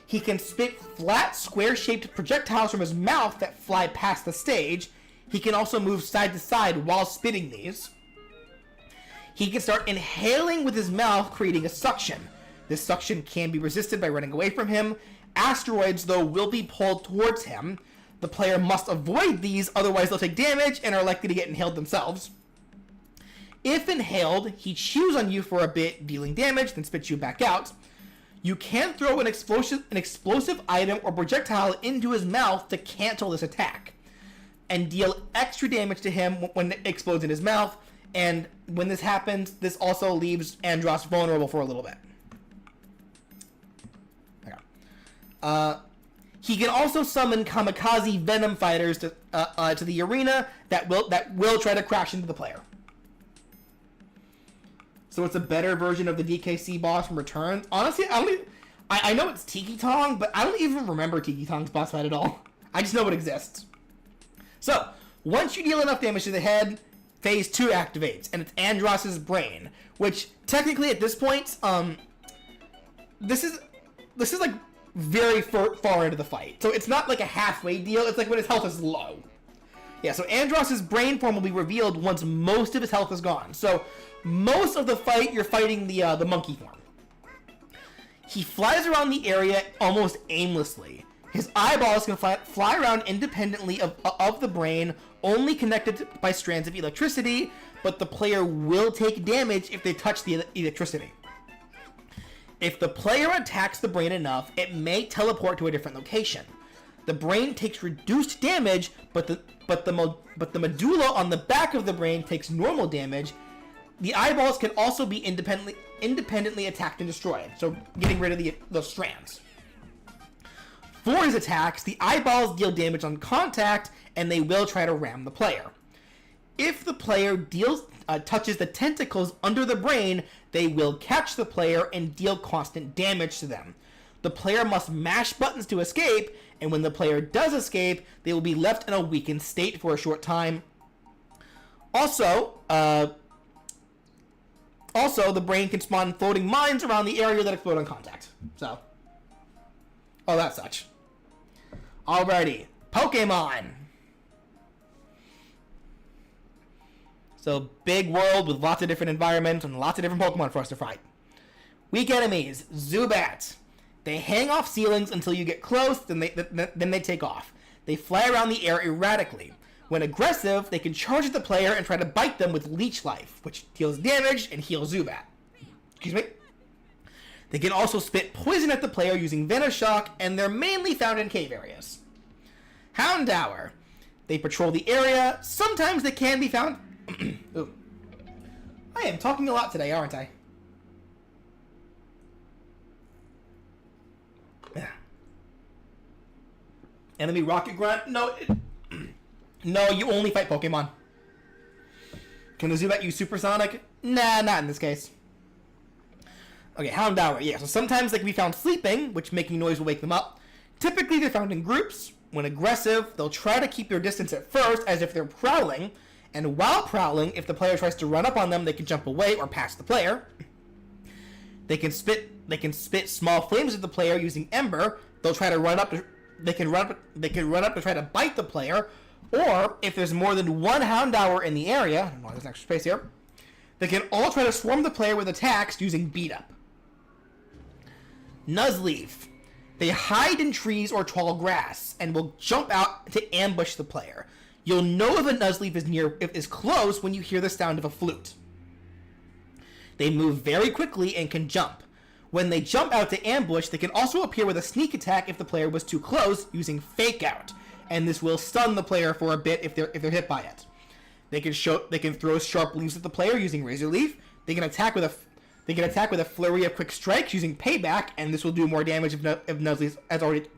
He can spit flat, square-shaped projectiles from his mouth that fly past the stage. He can also move side to side while spitting these. He can start inhaling with his mouth, creating a suction. This suction can be resisted by running away from him. Asteroids, though, will be pulled towards him. The player must avoid these, otherwise they'll take damage and are likely to get inhaled themselves. If inhaled, he chews on you for a bit, dealing damage, then spits you back out. You can throw an explosive item or projectile into his mouth to cancel this attack, and deal extra damage to him when it explodes in his mouth, and when this happens, this also leaves Andross vulnerable for a little bit. He can also summon kamikaze venom fighters to the arena that will try to crash into the player. So it's a better version of the DKC boss from Returns. Honestly, I know it's Tiki Tong, but I don't even remember Tiki Tong's boss fight at all. I just know it exists. So once you deal enough damage to the head, Phase 2 activates, and it's Andross's brain, which technically at this point, this is like very far into the fight. So it's not like a halfway deal, it's like when his health is low. Yeah, so Andross's brain form will be revealed once most of his health is gone. So most of the fight, you're fighting the monkey form. He flies around the area almost aimlessly. His eyeballs can fly around independently of the brain, only connected by strands of electricity, but the player will take damage if they touch the electricity. If the player attacks the brain enough, it may teleport to a different location. The brain takes reduced damage, but the medulla on the back of the brain takes normal damage. The eyeballs can also be independently attacked and destroyed, so getting rid of the strands. For his attacks, the eyeballs deal damage on contact, and they will try to ram the player. If the player touches the tentacles under the brain, they will catch the player and deal constant damage to them. The player must mash buttons to escape, and when the player does escape, they will be left in a weakened state for a short time. Also, the brain can spawn floating mines around the area that explode on contact. So, oh, that's such. Alrighty, Pokemon. So, big world with lots of different environments and lots of different Pokemon for us to fight. Weak enemies, Zubats. They hang off ceilings until you get close, then they take off. They fly around the air erratically. When aggressive, they can charge at the player and try to bite them with Leech Life, which deals damage and heals Zubat. Excuse me. They can also spit poison at the player using Venoshock, and they're mainly found in cave areas. Houndour. They patrol the area. Sometimes they can be found... Ooh. I am talking a lot today, aren't I? Enemy Rocket Grunt? No, no, you only fight Pokemon. Can the Zubat use Supersonic? Nah, not in this case. Okay, Houndour. Yeah, so sometimes they can be found sleeping, which making noise will wake them up. Typically, they're found in groups. When aggressive, they'll try to keep their distance at first, as if they're prowling. And while prowling, if the player tries to run up on them, they can jump away or pass the player. They can spit small flames at the player using Ember. They'll try to run up to... They can run up to try to bite the player, or if there's more than one Houndour in the area, I don't know why there's an extra space here, they can all try to swarm the player with attacks using Beat Up. Nuzleaf. They hide in trees or tall grass and will jump out to ambush the player. You'll know if a Nuzleaf is close when you hear the sound of a flute. They move very quickly and can jump. When they jump out to ambush, they can also appear with a sneak attack if the player was too close, using Fake Out, and this will stun the player for a bit if they're hit by it. They can throw sharp leaves at the player using Razor Leaf. They can attack with a flurry of quick strikes using Payback, and this will do more damage if Nuzleaf has already.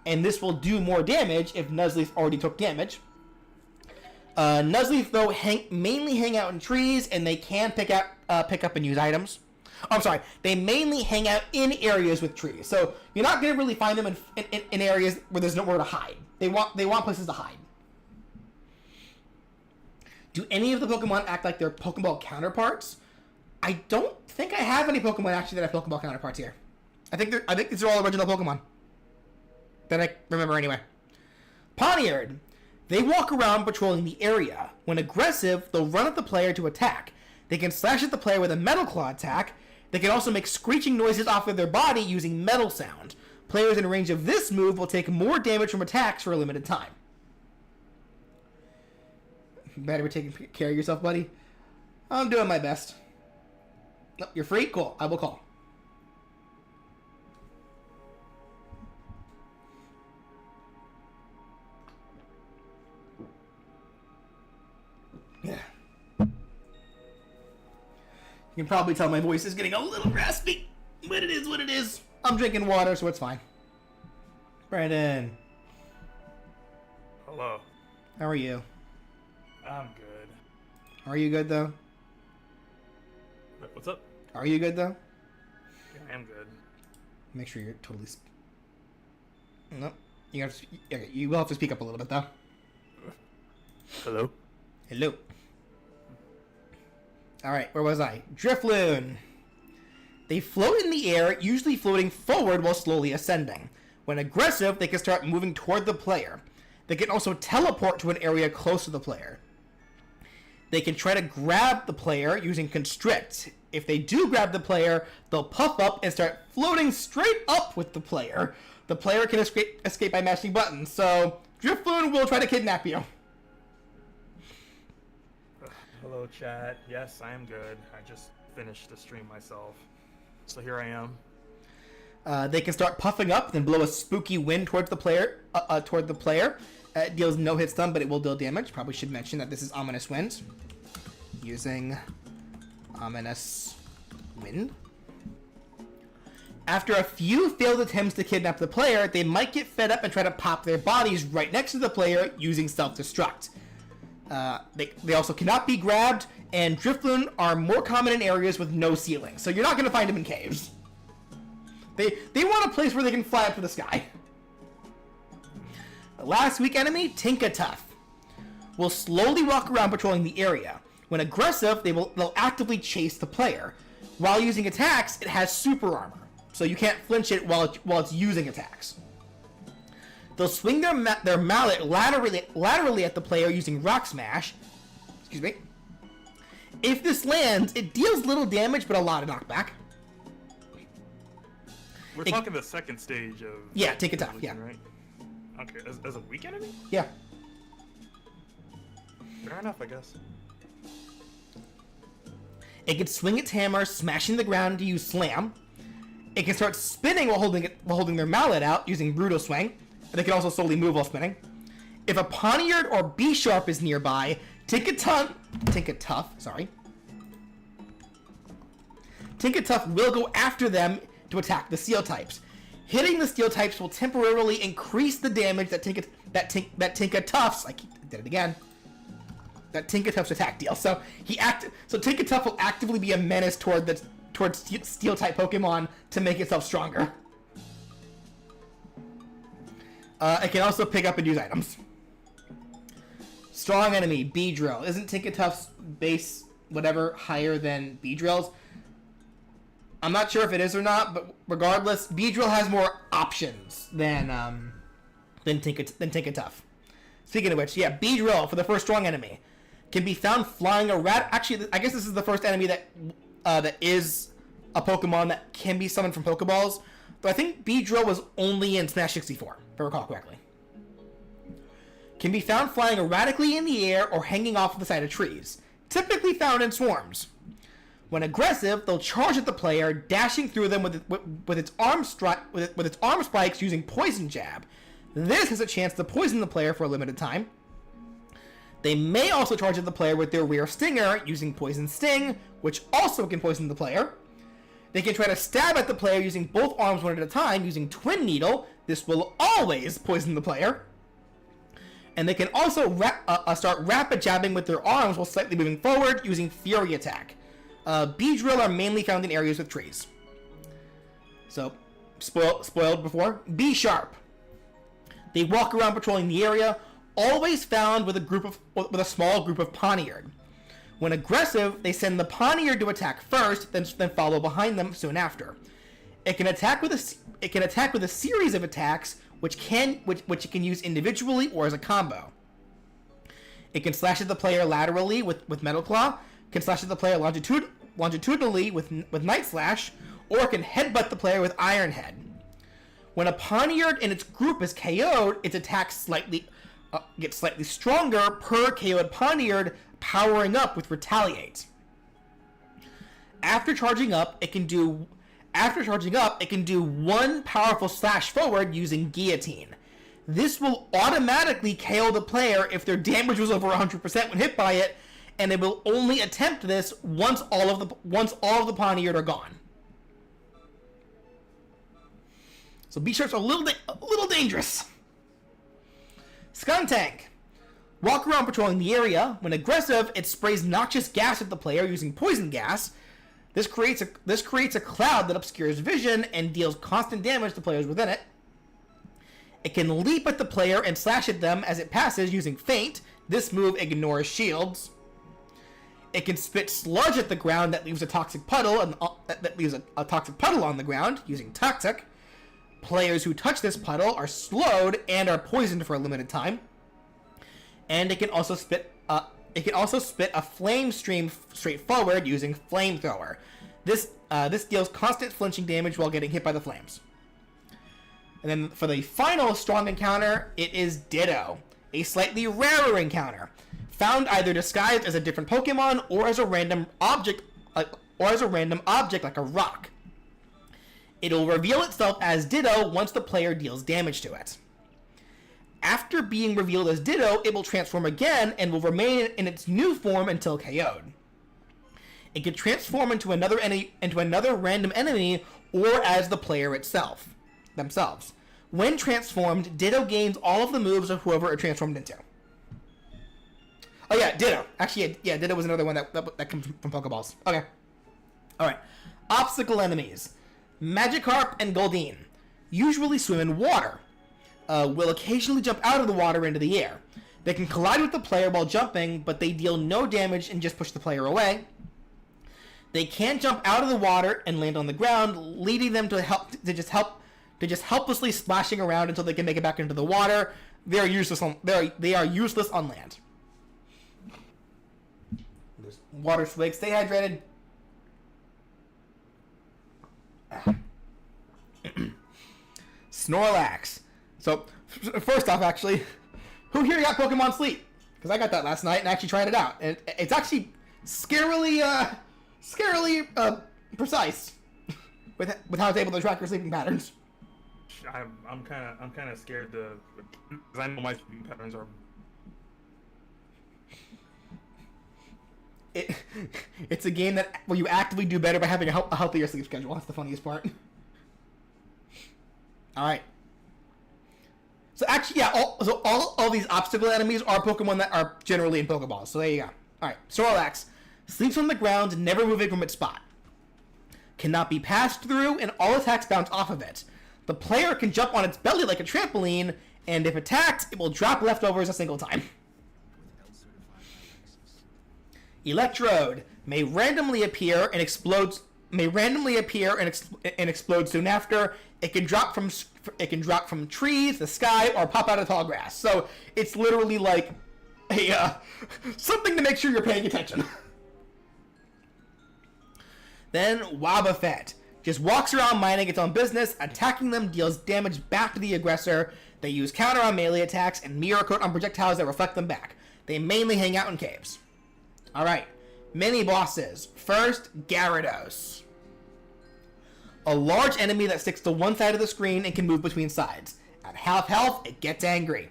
And this will do more damage if Nuzleaf already took damage. Nuzleaf though mainly hang out in trees, and they can pick up and use items. Oh, I'm sorry. They mainly hang out in areas with trees, so you're not gonna really find them in areas where there's nowhere to hide. They want places to hide. Do any of the Pokemon act like their Pokeball counterparts? I don't think I have any Pokemon actually that have Pokeball counterparts here. I think these are all original Pokemon that I remember anyway. Pawniard. They walk around patrolling the area. When aggressive, they'll run at the player to attack. They can slash at the player with a Metal Claw attack. They can also make screeching noises off of their body using Metal Sound. Players in range of this move will take more damage from attacks for a limited time. Better be taking care of yourself, buddy. I'm doing my best. Oh, you're free? Cool. I will call. Yeah. You can probably tell my voice is getting a little raspy, but it is what it is. I'm drinking water, so it's fine. Brandon. Hello. How are you? I'm good. Are you good, though? What's up? Are you good, though? Yeah, I am good. Make sure you're totally... Nope. Okay, you will have to speak up a little bit, though. Hello? Hello. Alright, where was I? Drifloon. They float in the air, usually floating forward while slowly ascending. When aggressive, they can start moving toward the player. They can also teleport to an area close to the player. They can try to grab the player using Constrict. If they do grab the player, they'll puff up and start floating straight up with the player. The player can escape by mashing buttons, so Drifloon will try to kidnap you. Hello, chat. Yes, I am good. I just finished the stream myself. So here I am. They can start puffing up, then blow a spooky wind towards the player. It deals no hit stun, but it will deal damage. Probably should mention that this is Ominous Wind. Using Ominous Wind. After a few failed attempts to kidnap the player, they might get fed up and try to pop their bodies right next to the player using self-destruct. They also cannot be grabbed, and Drifloon are more common in areas with no ceiling, so you're not going to find them in caves. They want a place where they can fly up to the sky. The last weak enemy, Tinkatuff, will slowly walk around patrolling the area. When aggressive, they'll actively chase the player. While using attacks, it has super armor, so you can't flinch it while it's using attacks. They'll swing their mallet laterally at the player using Rock Smash. Excuse me. If this lands, it deals little damage but a lot of knockback. We're talking the second stage of... Yeah, Tinkatuff, yeah. Right? Okay, as a weak enemy? Yeah. Fair enough, I guess. It can swing its hammer, smashing the ground to use Slam. It can start spinning while holding their mallet out using Brutal Swing. And they can also slowly move while spinning. If a Poniard or B-Sharp is nearby, Tinkatuff will go after them to attack the Steel types. Hitting the Steel types will temporarily increase the damage that Tinkatuff's attack deals. So Tinkatuff will actively be a menace towards Steel type Pokemon to make itself stronger. It can also pick up and use items. Strong enemy, Beedrill. Isn't Tinkatuff's base whatever higher than Beedrill's? I'm not sure if it is or not, but regardless, Beedrill has more options than Tinkatuff. Speaking of which, yeah, Beedrill for the first strong enemy can be found flying around. Actually, I guess this is the first enemy that is a Pokemon that can be summoned from Pokeballs. But I think Beedrill was only in Smash 64, if I recall correctly. Can be found flying erratically in the air or hanging off the side of trees, typically found in swarms. When aggressive, they'll charge at the player, dashing through them with its arm spikes using Poison Jab. This has a chance to poison the player for a limited time. They may also charge at the player with their rear stinger using Poison Sting, which also can poison the player. They can try to stab at the player using both arms one at a time using Twin Needle. This will always poison the player. And they can also start rapid jabbing with their arms while slightly moving forward using Fury Attack. Beedrill are mainly found in areas with trees. So, spoiled before. B-Sharp. They walk around patrolling the area, always found with a small group of Poniard. When aggressive, they send the Poniard to attack first, then follow behind them soon after. It can attack with a series of attacks, which it can use individually or as a combo. It can slash at the player laterally with Metal Claw, can slash at the player longitudinally with Night Slash, or it can headbutt the player with Iron Head. When a Poniard in its group is KO'd, its attacks get slightly stronger per KO'd Poniard, powering up with Retaliate. After charging up, it can do one powerful slash forward using Guillotine. This will automatically KO the player if their damage was over 100% when hit by it, and it will only attempt this once all of the Poniard are gone. So B-Sharp's a little dangerous. Skuntank. Walk around patrolling the area. When aggressive, it sprays noxious gas at the player using Poison Gas. This creates a cloud that obscures vision and deals constant damage to players within it. It can leap at the player and slash at them as it passes using Feint. This move ignores shields. It can spit sludge at the ground that leaves a toxic puddle on the ground using Toxic. Players who touch this puddle are slowed and are poisoned for a limited time. And it can also spit a flame stream straight forward using Flamethrower. This deals constant flinching damage while getting hit by the flames. And then for the final strong encounter, it is Ditto, a slightly rarer encounter, found either disguised as a different Pokemon or as a random object like a rock. It'll reveal itself as Ditto once the player deals damage to it. After being revealed as Ditto, it will transform again and will remain in its new form until KO'd. It can transform into another random enemy or as the player themselves. When transformed, Ditto gains all of the moves of whoever it transformed into. Oh yeah, Ditto. Actually, yeah, Ditto was another one that comes from Pokeballs. Okay. Alright. Obstacle enemies. Magikarp and Goldeen. Usually swim in water. Will occasionally jump out of the water into the air. They can collide with the player while jumping, but they deal no damage and just push the player away. They can jump out of the water and land on the ground, leading them to just helplessly splashing around until they can make it back into the water. They are useless on land. There's water swig. Stay hydrated. Snorlax. So, first off, actually, who here got Pokemon Sleep? Because I got that last night and actually tried it out. And it's actually scarily precise with how it's able to track your sleeping patterns. I'm kind of scared because I know my sleeping patterns are. It's a game where you actively do better by having a healthier sleep schedule. That's the funniest part. All right. So actually, yeah, all these obstacle enemies are Pokemon that are generally in Pokeballs. So there you go. All right, Snorlax sleeps on the ground, never moving from its spot. Cannot be passed through, and all attacks bounce off of it. The player can jump on its belly like a trampoline, and if attacked, it will drop leftovers a single time. Electrode may randomly appear and explode soon after. It can drop from trees, the sky, or pop out of tall grass. So it's literally like a something to make sure you're paying attention. Then Wobbuffet just walks around minding its own business. Attacking them deals damage back to the aggressor. They use counter on melee attacks and mirror coat on projectiles that reflect them back. They mainly hang out in caves. Alright, mini bosses. First, Gyarados. A large enemy that sticks to one side of the screen and can move between sides. At half health, it gets angry.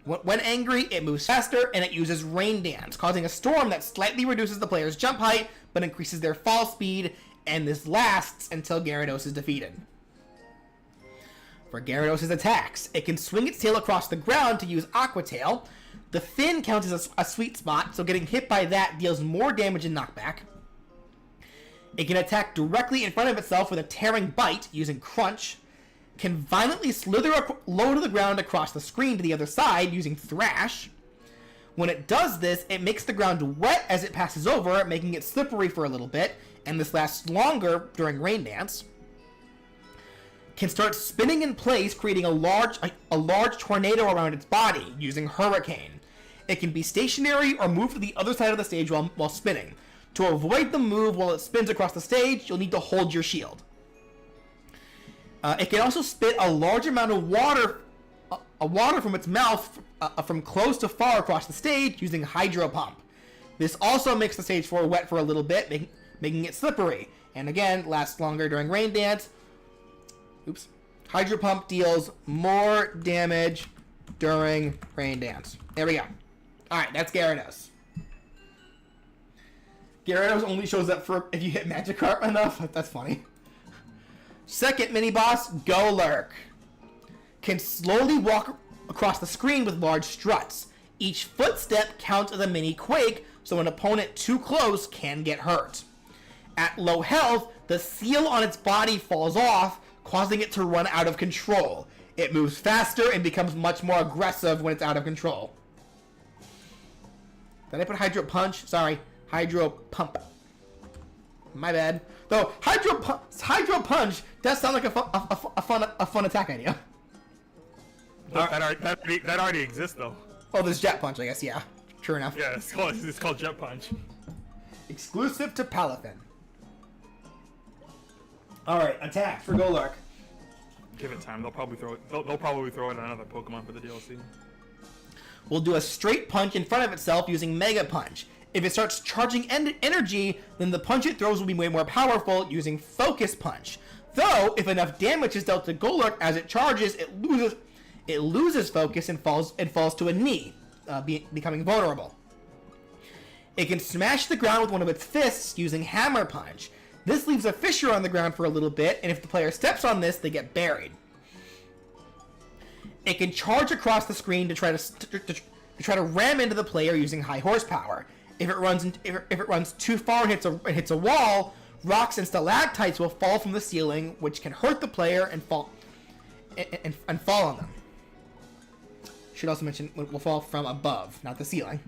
When angry, it moves faster, and it uses Rain Dance, causing a storm that slightly reduces the player's jump height, but increases their fall speed, and this lasts until Gyarados is defeated. For Gyarados' attacks, it can swing its tail across the ground to use Aqua Tail. The fin counts as a sweet spot, so getting hit by that deals more damage and knockback. It can attack directly in front of itself with a tearing bite using Crunch. Can violently slither low to the ground across the screen to the other side using Thrash. When it does this, it makes the ground wet as it passes over, making it slippery for a little bit, and this lasts longer during Rain Dance. Can start spinning in place, creating a large tornado around its body using Hurricane. It can be stationary or move to the other side of the stage while spinning. To avoid the move while it spins across the stage, you'll need to hold your shield. It can also spit a large amount of water from its mouth from close to far across the stage using Hydro Pump. This also makes the stage floor wet for a little bit, making it slippery. And again, lasts longer during Rain Dance. Oops. Hydro Pump deals more damage during Rain Dance. There we go. Alright, that's Gyarados. Gyarados only shows up for if you hit Magikarp enough. That's funny. Second mini-boss, Golurk. Can slowly walk across the screen with large struts. Each footstep counts as a mini quake, so an opponent too close can get hurt. At low health, the seal on its body falls off, causing it to run out of control. It moves faster and becomes much more aggressive when it's out of control. Did I put Hydro Punch? Sorry, Hydro Pump. My bad. Though Hydro Punch does sound like a fun attack idea. That already exists though. Oh, there's Jet Punch, I guess. Yeah, true enough. Yeah, it's called Jet Punch. Exclusive to Palafin. All right, attacks for Golurk. Give it time. They'll probably throw it at another Pokemon for the DLC. Will do a straight punch in front of itself using Mega Punch. If it starts charging energy, then the punch it throws will be way more powerful using Focus Punch. Though, if enough damage is dealt to Golurk as it charges, it loses focus and falls to a knee, becoming vulnerable. It can smash the ground with one of its fists using Hammer Punch. This leaves a fissure on the ground for a little bit, and if the player steps on this, they get buried. It can charge across the screen to try to ram into the player using high horsepower. If it runs too far and hits a wall, rocks and stalactites will fall from the ceiling, which can hurt the player and fall on them. Should also mention will fall from above, not the ceiling.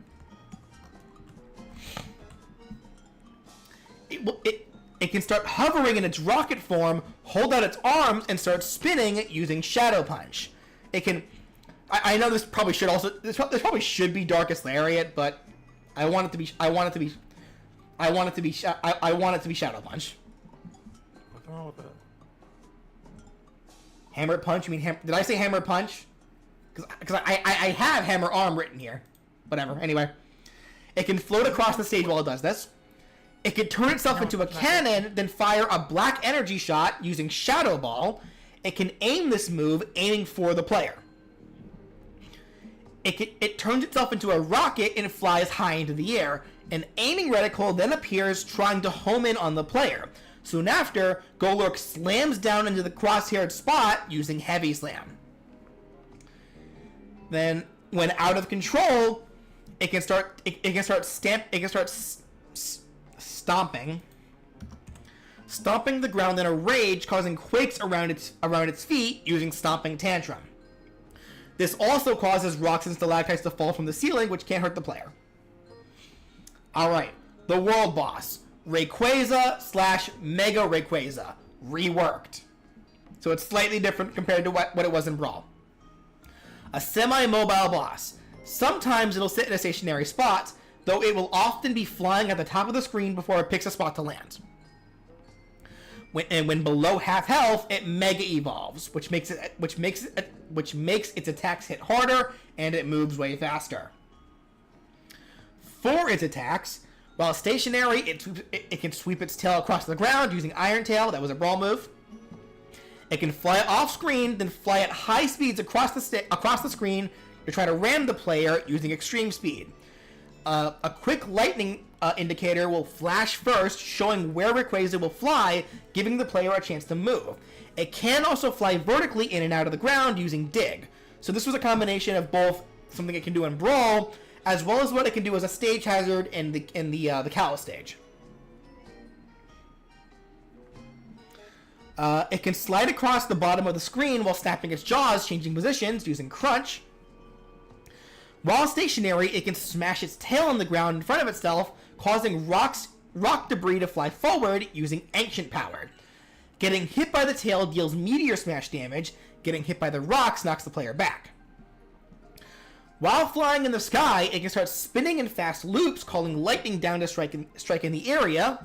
It can start hovering in its rocket form, hold out its arms, and start spinning using Shadow Punch. It can. I know this probably should be Darkest Lariat, but I want it to be Shadow Punch. What's wrong with that? Hammer Punch? You mean did I say Hammer Punch? Because I have Hammer Arm written here. Whatever. Anyway, it can float across the stage while it does this. It can turn itself into a cannon, then fire a black energy shot using Shadow Ball. It can aim this move, aiming for the player. It turns itself into a rocket and flies high into the air. An aiming reticle then appears, trying to home in on the player. Soon after, Golurk slams down into the crosshaired spot using Heavy Slam. Then, when out of control, it can start stomping the ground in a rage, causing quakes around its feet using Stomping Tantrum. This also causes rocks and stalactites to fall from the ceiling, which can't hurt the player. Alright, the world boss. Rayquaza / Mega Rayquaza. Reworked. So it's slightly different compared to what it was in Brawl. A semi-mobile boss. Sometimes it'll sit in a stationary spot, though it will often be flying at the top of the screen before it picks a spot to land. When below half health, it Mega Evolves, which makes its attacks hit harder, and it moves way faster. For its attacks, while stationary, it can sweep its tail across the ground using Iron Tail. That was a Brawl move. It can fly off screen, then fly at high speeds across the screen to try to ram the player using Extreme Speed. A quick lightning indicator will flash first, showing where Rayquaza will fly, giving the player a chance to move. It can also fly vertically in and out of the ground using Dig. So this was a combination of both something it can do in Brawl, as well as what it can do as a stage hazard in the Kalos stage. It can slide across the bottom of the screen while snapping its jaws, changing positions using Crunch. While stationary, it can smash its tail on the ground in front of itself, causing rock debris to fly forward using Ancient Power. Getting hit by the tail deals Meteor Smash damage. Getting hit by the rocks knocks the player back. While flying in the sky, it can start spinning in fast loops, calling lightning down to strike in the area,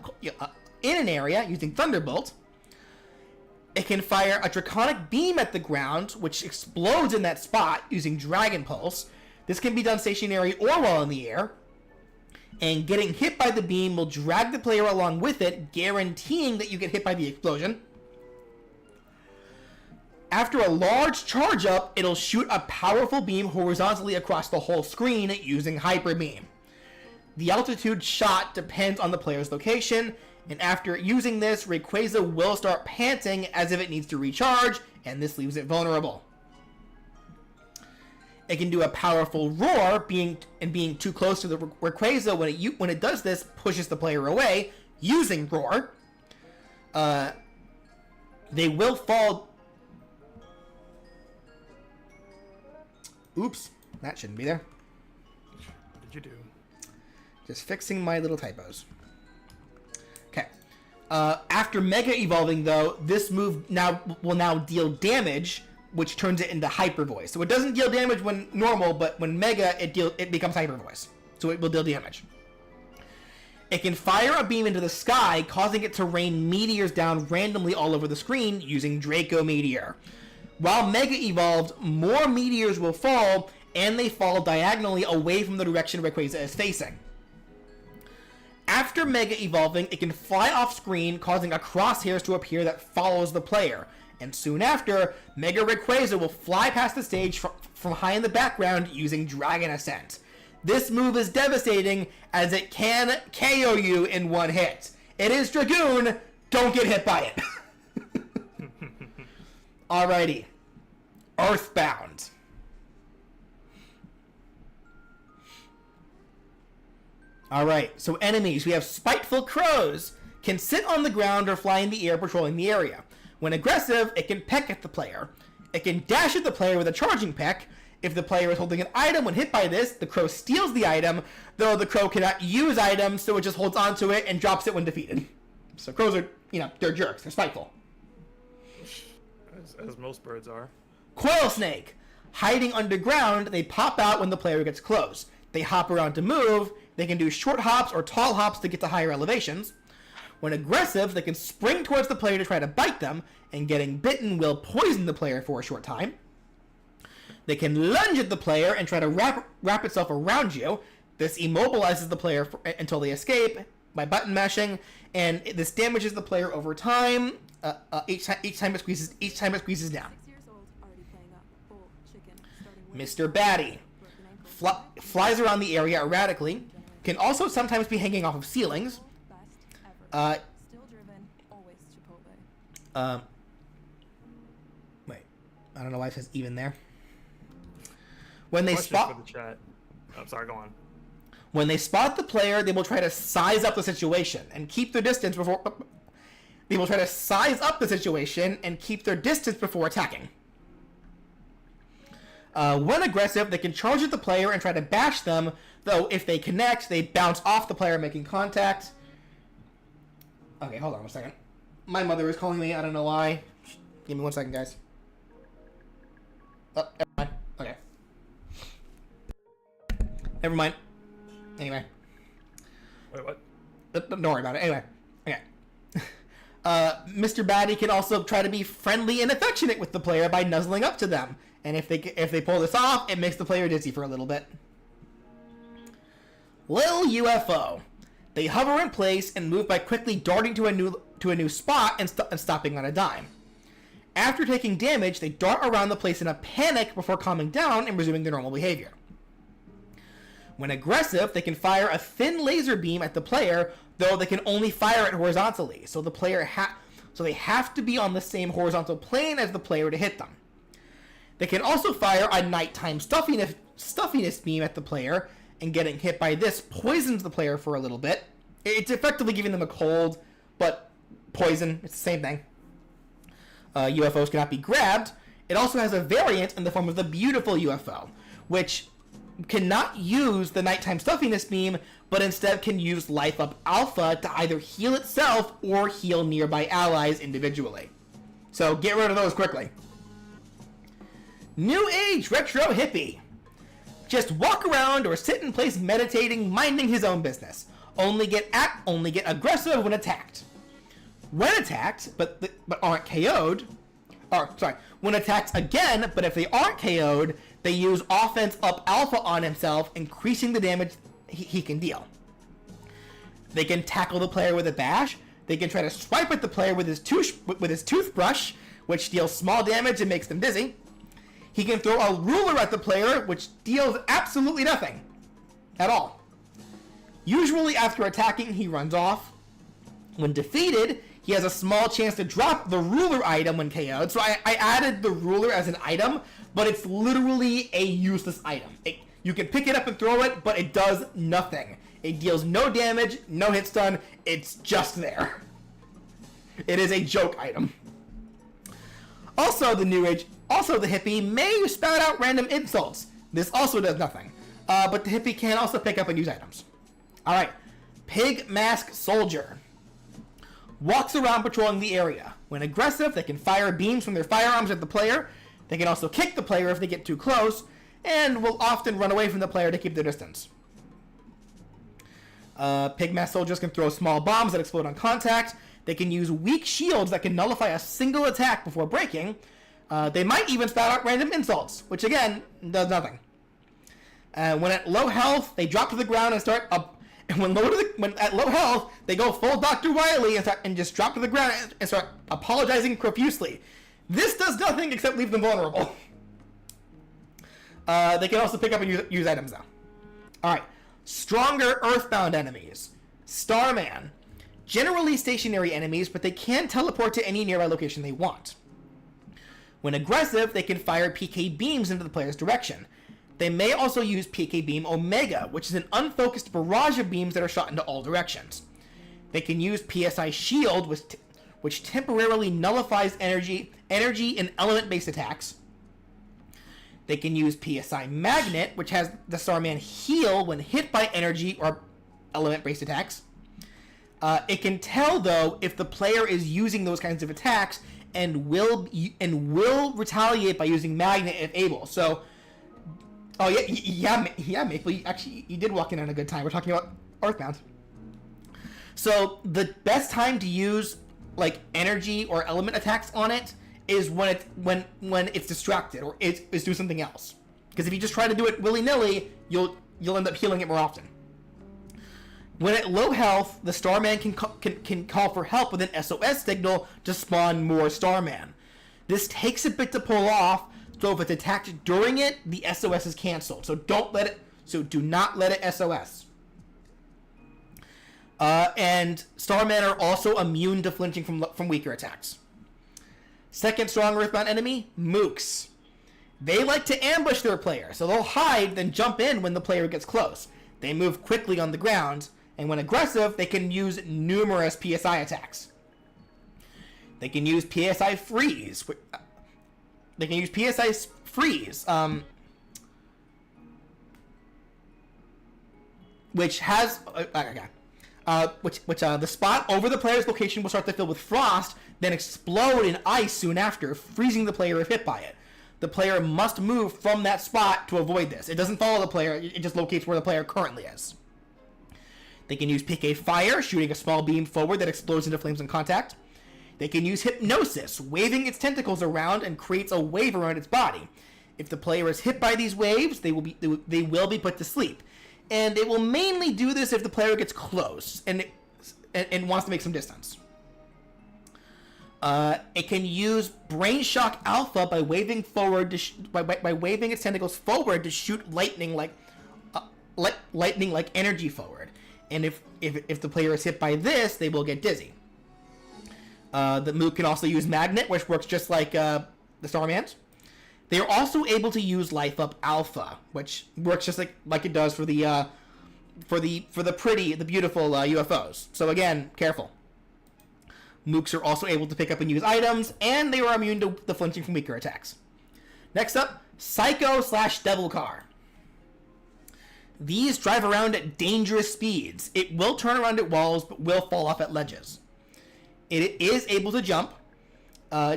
in an area using Thunderbolt. It can fire a Draconic Beam at the ground, which explodes in that spot using Dragon Pulse. This can be done stationary or while in the air. And getting hit by the beam will drag the player along with it, guaranteeing that you get hit by the explosion. After a large charge up, it'll shoot a powerful beam horizontally across the whole screen using Hyper Beam. The altitude shot depends on the player's location, and after using this, Rayquaza will start panting as if it needs to recharge, and this leaves it vulnerable. It can do a powerful roar, being too close to the Rayquaza when it does this, pushes the player away, using Roar. They will fall... Oops, that shouldn't be there. What did you do? Just fixing my little typos. Okay. After Mega Evolving, though, this move will now deal damage, which turns it into Hyper Voice. So it doesn't deal damage when normal, but when Mega, it becomes Hyper Voice. So it will deal damage. It can fire a beam into the sky, causing it to rain meteors down randomly all over the screen using Draco Meteor. While Mega Evolved, more meteors will fall, and they fall diagonally away from the direction Rayquaza is facing. After Mega evolving, it can fly off screen, causing a crosshairs to appear that follows the player. And soon after, Mega Rayquaza will fly past the stage from high in the background using Dragon Ascent. This move is devastating as it can KO you in one hit. It is Dragoon, don't get hit by it. Alrighty. EarthBound. Alright, so enemies. We have Spiteful Crows. Can sit on the ground or fly in the air patrolling the area. When aggressive, it can peck at the player. It can dash at the player with a charging peck. If the player is holding an item when hit by this, the crow steals the item, though the crow cannot use items, so it just holds onto it and drops it when defeated. So crows are, they're jerks. They're spiteful. As most birds are. Coil Snake. Hiding underground, they pop out when the player gets close. They hop around to move. They can do short hops or tall hops to get to higher elevations. When aggressive, they can spring towards the player to try to bite them, and getting bitten will poison the player for a short time. They can lunge at the player and try to wrap itself around you. This immobilizes the player until they escape by button mashing, and this damages the player over time. Each time it squeezes down. Mr. Batty flies around the area erratically. Can also sometimes be hanging off of ceilings. Wait, I don't know why it says even there. When they spot for the chat. I'm sorry, go on. When they spot the player, they will try to size up the situation and keep their distance before. They will try to size up the situation and keep their distance before attacking. When aggressive, they can charge at the player and try to bash them, though if they connect, they bounce off the player making contact. Okay, hold on a second. My mother is calling me, I don't know why. Give me 1 second, guys. Oh, never mind. Okay. Never mind. Anyway. Wait, what? Don't worry about it. Anyway. Okay. Mr. Batty can also try to be friendly and affectionate with the player by nuzzling up to them. And if they pull this off, it makes the player dizzy for a little bit. Lil UFO. They hover in place and move by quickly darting to a new spot and stopping on a dime. After taking damage, they dart around the place in a panic before calming down and resuming their normal behavior. When aggressive, they can fire a thin laser beam at the player, though they can only fire it horizontally, so they have to be on the same horizontal plane as the player to hit them. They can also fire a nighttime stuffiness beam at the player, and getting hit by this poisons the player for a little bit. It's effectively giving them a cold, but poison, it's the same thing. UFOs cannot be grabbed. It also has a variant in the form of the Beautiful UFO, which cannot use the nighttime stuffiness beam, but instead can use Life Up Alpha to either heal itself or heal nearby allies individually. So get rid of those quickly. New Age Retro Hippie. Just walk around or sit in place meditating, minding his own business. Only get aggressive when attacked. When attacked, but aren't KO'd, when attacked again, but if they aren't KO'd, they use Offense Up Alpha on himself, increasing the damage he can deal. They can tackle the player with a bash. They can try to swipe at the player with his toothbrush, which deals small damage and makes them dizzy. He can throw a ruler at the player, which deals absolutely nothing at all. Usually after attacking, he runs off. When defeated, he has a small chance to drop the ruler item when KO'd. So I added the ruler as an item, but it's literally a useless item. You can pick it up and throw it, but it does nothing. It deals no damage, no hit stun. It's just there. It is a joke item. Also, the hippie may spout out random insults. This also does nothing. But the hippie can also pick up and use items. Alright. Pig Mask Soldier. Walks around patrolling the area. When aggressive, they can fire beams from their firearms at the player. They can also kick the player if they get too close, and will often run away from the player to keep their distance. Pig Mask Soldiers can throw small bombs that explode on contact. They can use weak shields that can nullify a single attack before breaking. They might even spout out random insults, which again, does nothing. When at low health, they drop to the ground and start when at low health, they go full Dr. Wily and just drop to the ground and start apologizing profusely. This does nothing except leave them vulnerable. They can also pick up and use items though. Alright. Stronger Earthbound enemies. Starman. Generally stationary enemies, but they can teleport to any nearby location they want. When aggressive, they can fire PK beams into the player's direction. They may also use PK Beam Omega, which is an unfocused barrage of beams that are shot into all directions. They can use PSI Shield, which temporarily nullifies energy and element-based attacks. They can use PSI Magnet, which has the Starman heal when hit by energy or element-based attacks. It can tell, though, if the player is using those kinds of attacks and will retaliate by using Magnet if able. So, oh yeah, Maple. You did walk in on a good time. We're talking about EarthBound. So the best time to use like energy or element attacks on it is when it's distracted or it's doing something else. Because if you just try to do it willy-nilly, you'll end up healing it more often. When at low health, the Starman can call for help with an SOS signal to spawn more Starman. This takes a bit to pull off, so if it's attacked during it, the SOS is canceled. So do not let it SOS. And Starman are also immune to flinching from weaker attacks. Second strong Earthbound enemy, Mooks. They like to ambush their player, so they'll hide, then jump in when the player gets close. They move quickly on the ground, and when aggressive, they can use numerous PSI attacks. They can use PSI Freeze. They can use PSI Freeze, which has the spot over the player's location will start to fill with frost, then explode in ice soon after, freezing the player if hit by it. The player must move from that spot to avoid this. It doesn't follow the player; it just locates where the player currently is. They can use PK Fire, shooting a small beam forward that explodes into flames on contact. They can use Hypnosis, waving its tentacles around and creates a wave around its body. If the player is hit by these waves, they will be put to sleep. And it will mainly do this if the player gets close and wants to make some distance. It can use Brain Shock Alpha by waving forward by waving its tentacles forward to shoot lightning like energy forward. And if the player is hit by this, they will get dizzy. The Mook can also use Magnet, which works just like the Starman's. They are also able to use Life Up Alpha, which works just like it does for the beautiful UFOs. So again, careful. Mooks are also able to pick up and use items, and they are immune to the flinching from weaker attacks. Next up, Psycho/Devil Car. These drive around at dangerous speeds. It will turn around at walls, but will fall off at ledges. It is able to jump.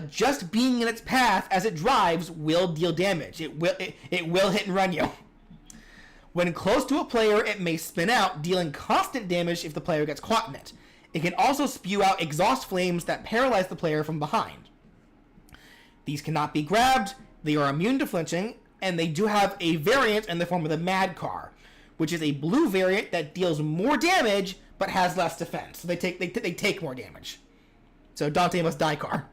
Just being in its path as it drives will deal damage. It will hit and run you. When close to a player, it may spin out, dealing constant damage if the player gets caught in it. It can also spew out exhaust flames that paralyze the player from behind. These cannot be grabbed, they are immune to flinching, and they do have a variant in the form of the Mad Car, which is a blue variant that deals more damage but has less defense. So they take more damage. So Dante must die car.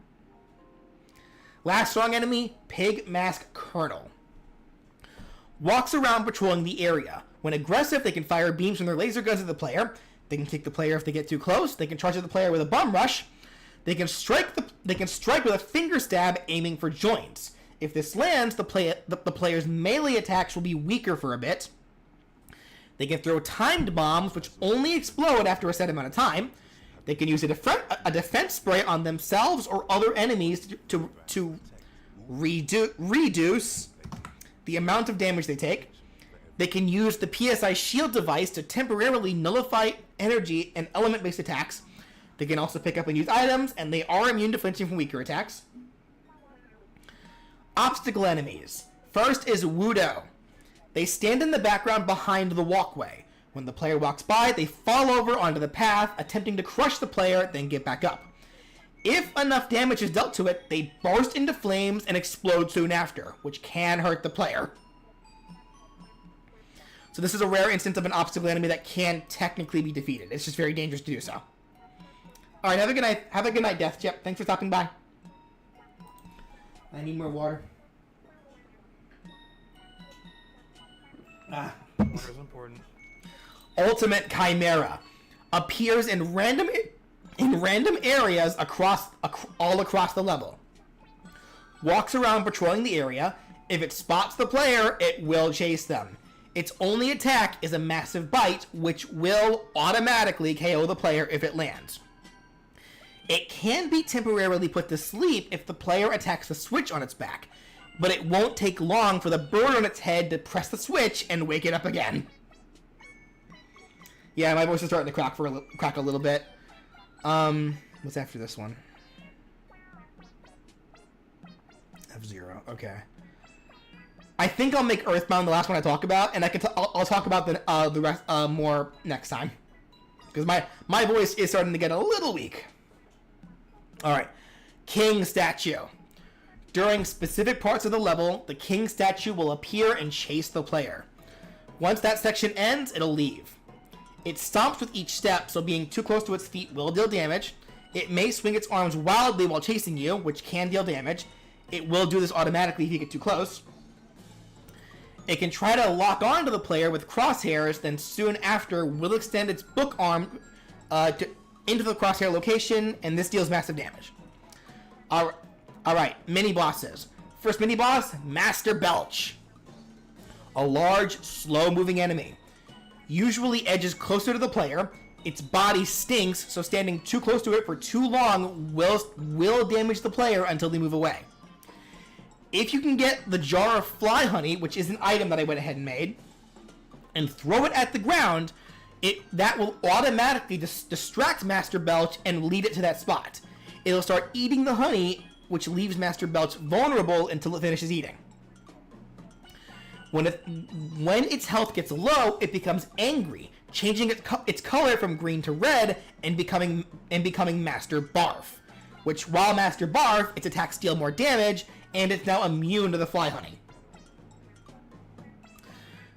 Last strong enemy, Pig Mask Colonel. Walks around patrolling the area. When aggressive, they can fire beams from their laser guns at the player. They can kick the player if they get too close. They can charge at the player with a bum rush. They can strike with a finger stab, aiming for joints. If this lands, the player's melee attacks will be weaker for a bit. They can throw timed bombs, which only explode after a set amount of time. They can use a defense spray on themselves or other enemies to reduce the amount of damage they take. They can use the PSI shield device to temporarily nullify energy and element-based attacks. They can also pick up and use items, and they are immune to flinching from weaker attacks. Obstacle enemies. First is Wudo. They stand in the background behind the walkway. When the player walks by, they fall over onto the path, attempting to crush the player, then get back up. If enough damage is dealt to it, they burst into flames and explode soon after, which can hurt the player. So this is a rare instance of an obstacle enemy that can technically be defeated. It's just very dangerous to do so. Alright, have a good night. Have a good night, Death Chip. Thanks for stopping by. I need more water. Water's important. Ultimate Chimera appears in random areas all across the level. Walks around patrolling the area. If it spots the player, it will chase them. Its only attack is a massive bite, which will automatically KO the player if it lands. It can be temporarily put to sleep if the player attacks the switch on its back, but it won't take long for the bird on its head to press the switch and wake it up again. Yeah, my voice is starting to crack a little bit. What's after this one? F-Zero. Okay. I think I'll make EarthBound the last one I talk about, and I'll talk about the rest more next time, because my voice is starting to get a little weak. All right, King Statue. During specific parts of the level, the King Statue will appear and chase the player. Once that section ends, it'll leave. It stomps with each step, so being too close to its feet will deal damage. It may swing its arms wildly while chasing you, which can deal damage. It will do this automatically if you get too close. It can try to lock onto the player with crosshairs, then soon after will extend its book arm into the crosshair location, and this deals massive damage. Alright, mini bosses. First mini boss, Master Belch. A large, slow-moving enemy. Usually edges closer to the player. Its body stinks, so standing too close to it for too long will damage the player until they move away. If you can get the jar of fly honey, which is an item that I went ahead and made, and throw it at the ground, that will automatically distract Master Belch and lead it to that spot. It'll start eating the honey, which leaves Master Belch vulnerable until it finishes eating. When its health gets low, it becomes angry, changing its color from green to red and becoming Master Barf. Which, while Master Barf, its attacks deal more damage, and it's now immune to the fly honey.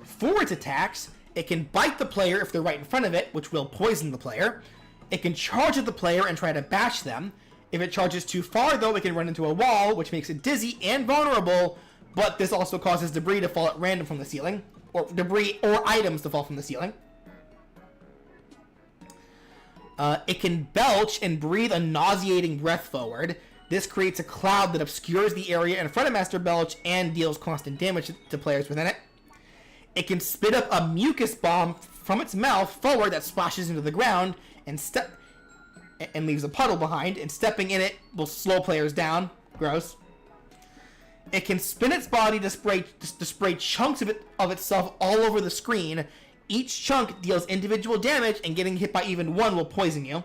For its attacks, it can bite the player if they're right in front of it, which will poison the player. It can charge at the player and try to bash them. If it charges too far, though, it can run into a wall, which makes it dizzy and vulnerable, but this also causes debris to fall at random from the ceiling, or debris or items to fall from the ceiling. It can belch and breathe a nauseating breath forward. This creates a cloud that obscures the area in front of Master Belch and deals constant damage to players within it. It can spit up a mucus bomb from its mouth forward that splashes into the ground and leaves a puddle behind, and stepping in it will slow players down. Gross. It can spin its body to spray chunks of itself all over the screen. Each chunk deals individual damage, and getting hit by even one will poison you.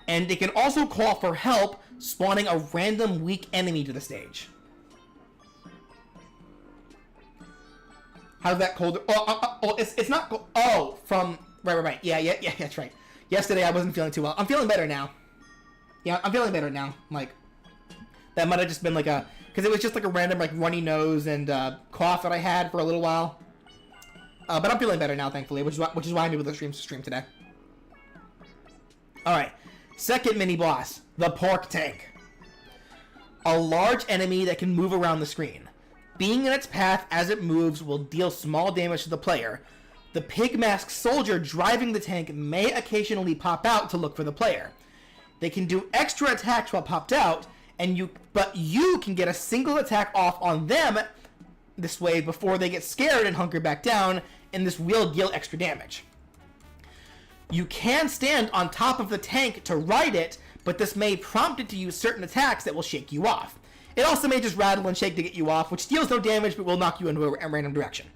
And it can also call for help, spawning a random weak enemy to the stage. How's that cold? It's not cold. Oh, from... Right. Yeah, that's right. Yesterday I wasn't feeling too well. I'm feeling better now. Yeah, I'm feeling better now. Like, that might have just been like a... Because it was just like a random, like, runny nose and cough that I had for a little while. But I'm feeling better now, thankfully, which is why I'm able to stream today. Alright. Second mini-boss, the Pork Tank. A large enemy that can move around the screen. Being in its path as it moves will deal small damage to the player. The pig-masked soldier driving the tank may occasionally pop out to look for the player. They can do extra attacks while popped out, but you can get a single attack off on them this way before they get scared and hunker back down, and this will deal extra damage. You can stand on top of the tank to ride it, but this may prompt it to use certain attacks that will shake you off. It also may just rattle and shake to get you off, which deals no damage but will knock you into a random direction.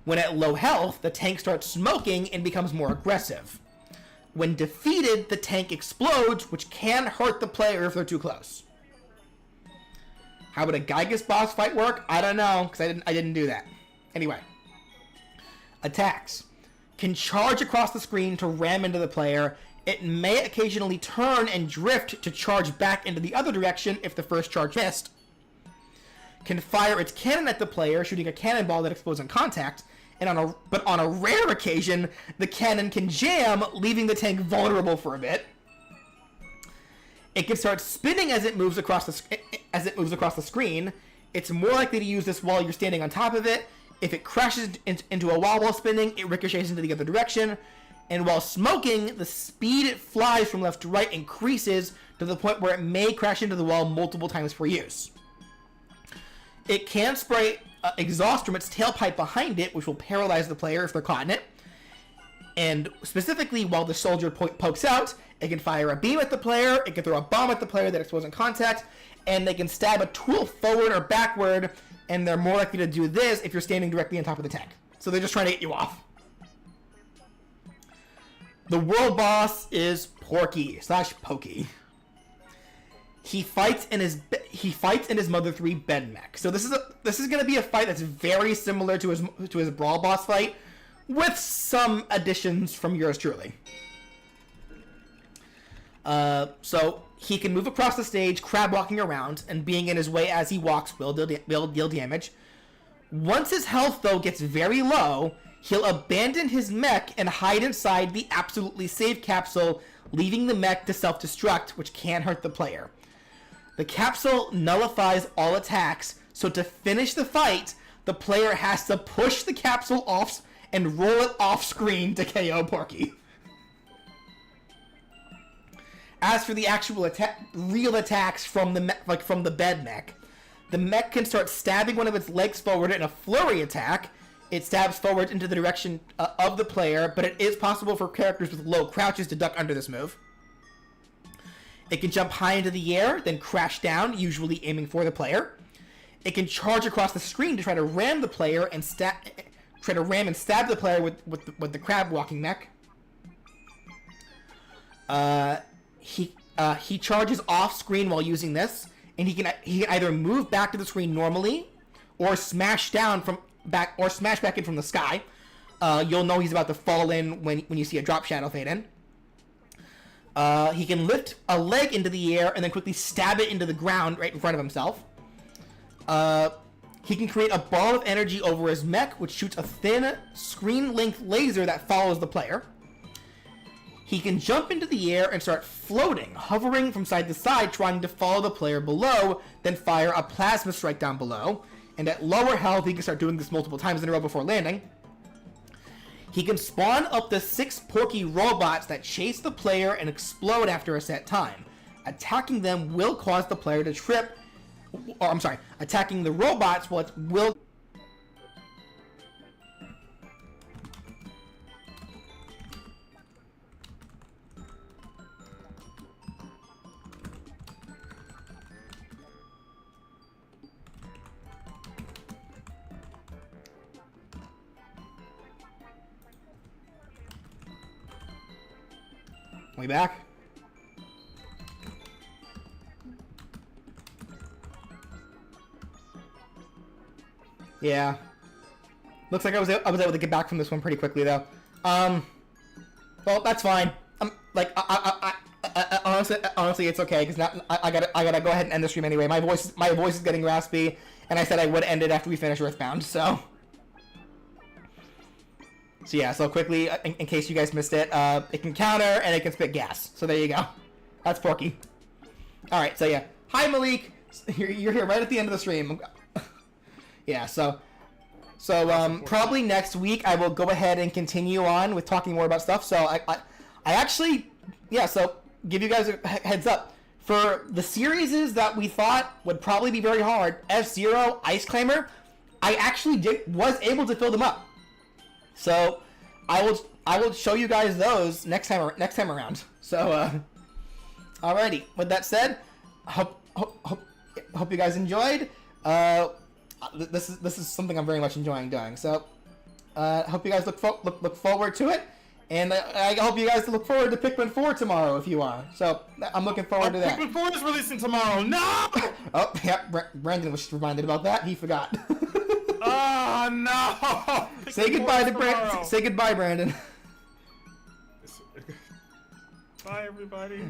When at low health, the tank starts smoking and becomes more aggressive. When defeated, the tank explodes, which can hurt the player if they're too close. How would a Gygas boss fight work? I don't know, because I didn't do that. Anyway. Attacks. Can charge across the screen to ram into the player. It may occasionally turn and drift to charge back into the other direction if the first charge missed. can fire its cannon at the player, shooting a cannonball that explodes on contact. And on a rare occasion, the cannon can jam, leaving the tank vulnerable for a bit. It can start spinning as it moves across the screen. It's more likely to use this while you're standing on top of it. If it crashes into a wall while spinning, it ricochets into the other direction. And while smoking, the speed it flies from left to right increases to the point where it may crash into the wall multiple times per use. It can spray exhaust from its tailpipe behind it, which will paralyze the player if they're caught in it. And specifically, while the soldier pokes out, it can fire a beam at the player, it can throw a bomb at the player that explodes in contact, and they can stab a tool forward or backward, and they're more likely to do this if you're standing directly on top of the tank. So they're just trying to get you off. The world boss is Porky/Pokey. He fights in his Mother 3 bed mech. So this is going to be a fight that's very similar to his Brawl boss fight, with some additions from yours truly. So he can move across the stage, crab walking around, and being in his way as he walks will deal damage. Once his health, though, gets very low, he'll abandon his mech and hide inside the absolutely safe capsule, leaving the mech to self-destruct, which can hurt the player. The capsule nullifies all attacks, so to finish the fight, the player has to push the capsule off and roll it off screen to KO Porky. As for the actual real attacks from the bed mech, the mech can start stabbing one of its legs forward in a flurry attack. It stabs forward into the direction of the player, but it is possible for characters with low crouches to duck under this move. It can jump high into the air, then crash down, usually aiming for the player. It can charge across the screen to try to ram the player and stab the player with the crab walking mech. He charges off screen while using this, and he can either move back to the screen normally, or smash back in from the sky. You'll know he's about to fall in when you see a drop shadow fade in. He can lift a leg into the air and then quickly stab it into the ground right in front of himself. He can create a ball of energy over his mech, which shoots a thin, screen-length laser that follows the player. He can jump into the air and start floating, hovering from side to side, trying to follow the player below, then fire a plasma strike down below. And at lower health, he can start doing this multiple times in a row before landing. He can spawn up to 6 Porky robots that chase the player and explode after a set time. Attacking them will cause the player to trip. Attacking the robots will... We back? Yeah. Looks like I was able to get back from this one pretty quickly though. Well, that's fine. Honestly, it's okay because now I gotta go ahead and end the stream anyway. My voice is getting raspy, and I said I would end it after we finish EarthBound. So yeah, so quickly, in case you guys missed it, it can counter and it can spit gas. So there you go. That's Porky. All right, so yeah. Hi, Malik. You're here right at the end of the stream. Yeah, so probably next week I will go ahead and continue on with talking more about stuff. So I actually, yeah, so give you guys a heads up. For the series that we thought would probably be very hard, F-Zero, Ice Climber, I actually was able to fill them up. So I will show you guys those next time around. So alrighty. With that said, hope you guys enjoyed. This is something I'm very much enjoying doing. So hope you guys look forward to it, and I hope you guys look forward to Pikmin 4 tomorrow if you are. So I'm looking forward to that. Pikmin 4 is releasing tomorrow. No. Oh yeah, Brandon was reminded about that. He forgot. Oh no! Say goodbye to Brandon. Say goodbye, Brandon. Bye, everybody.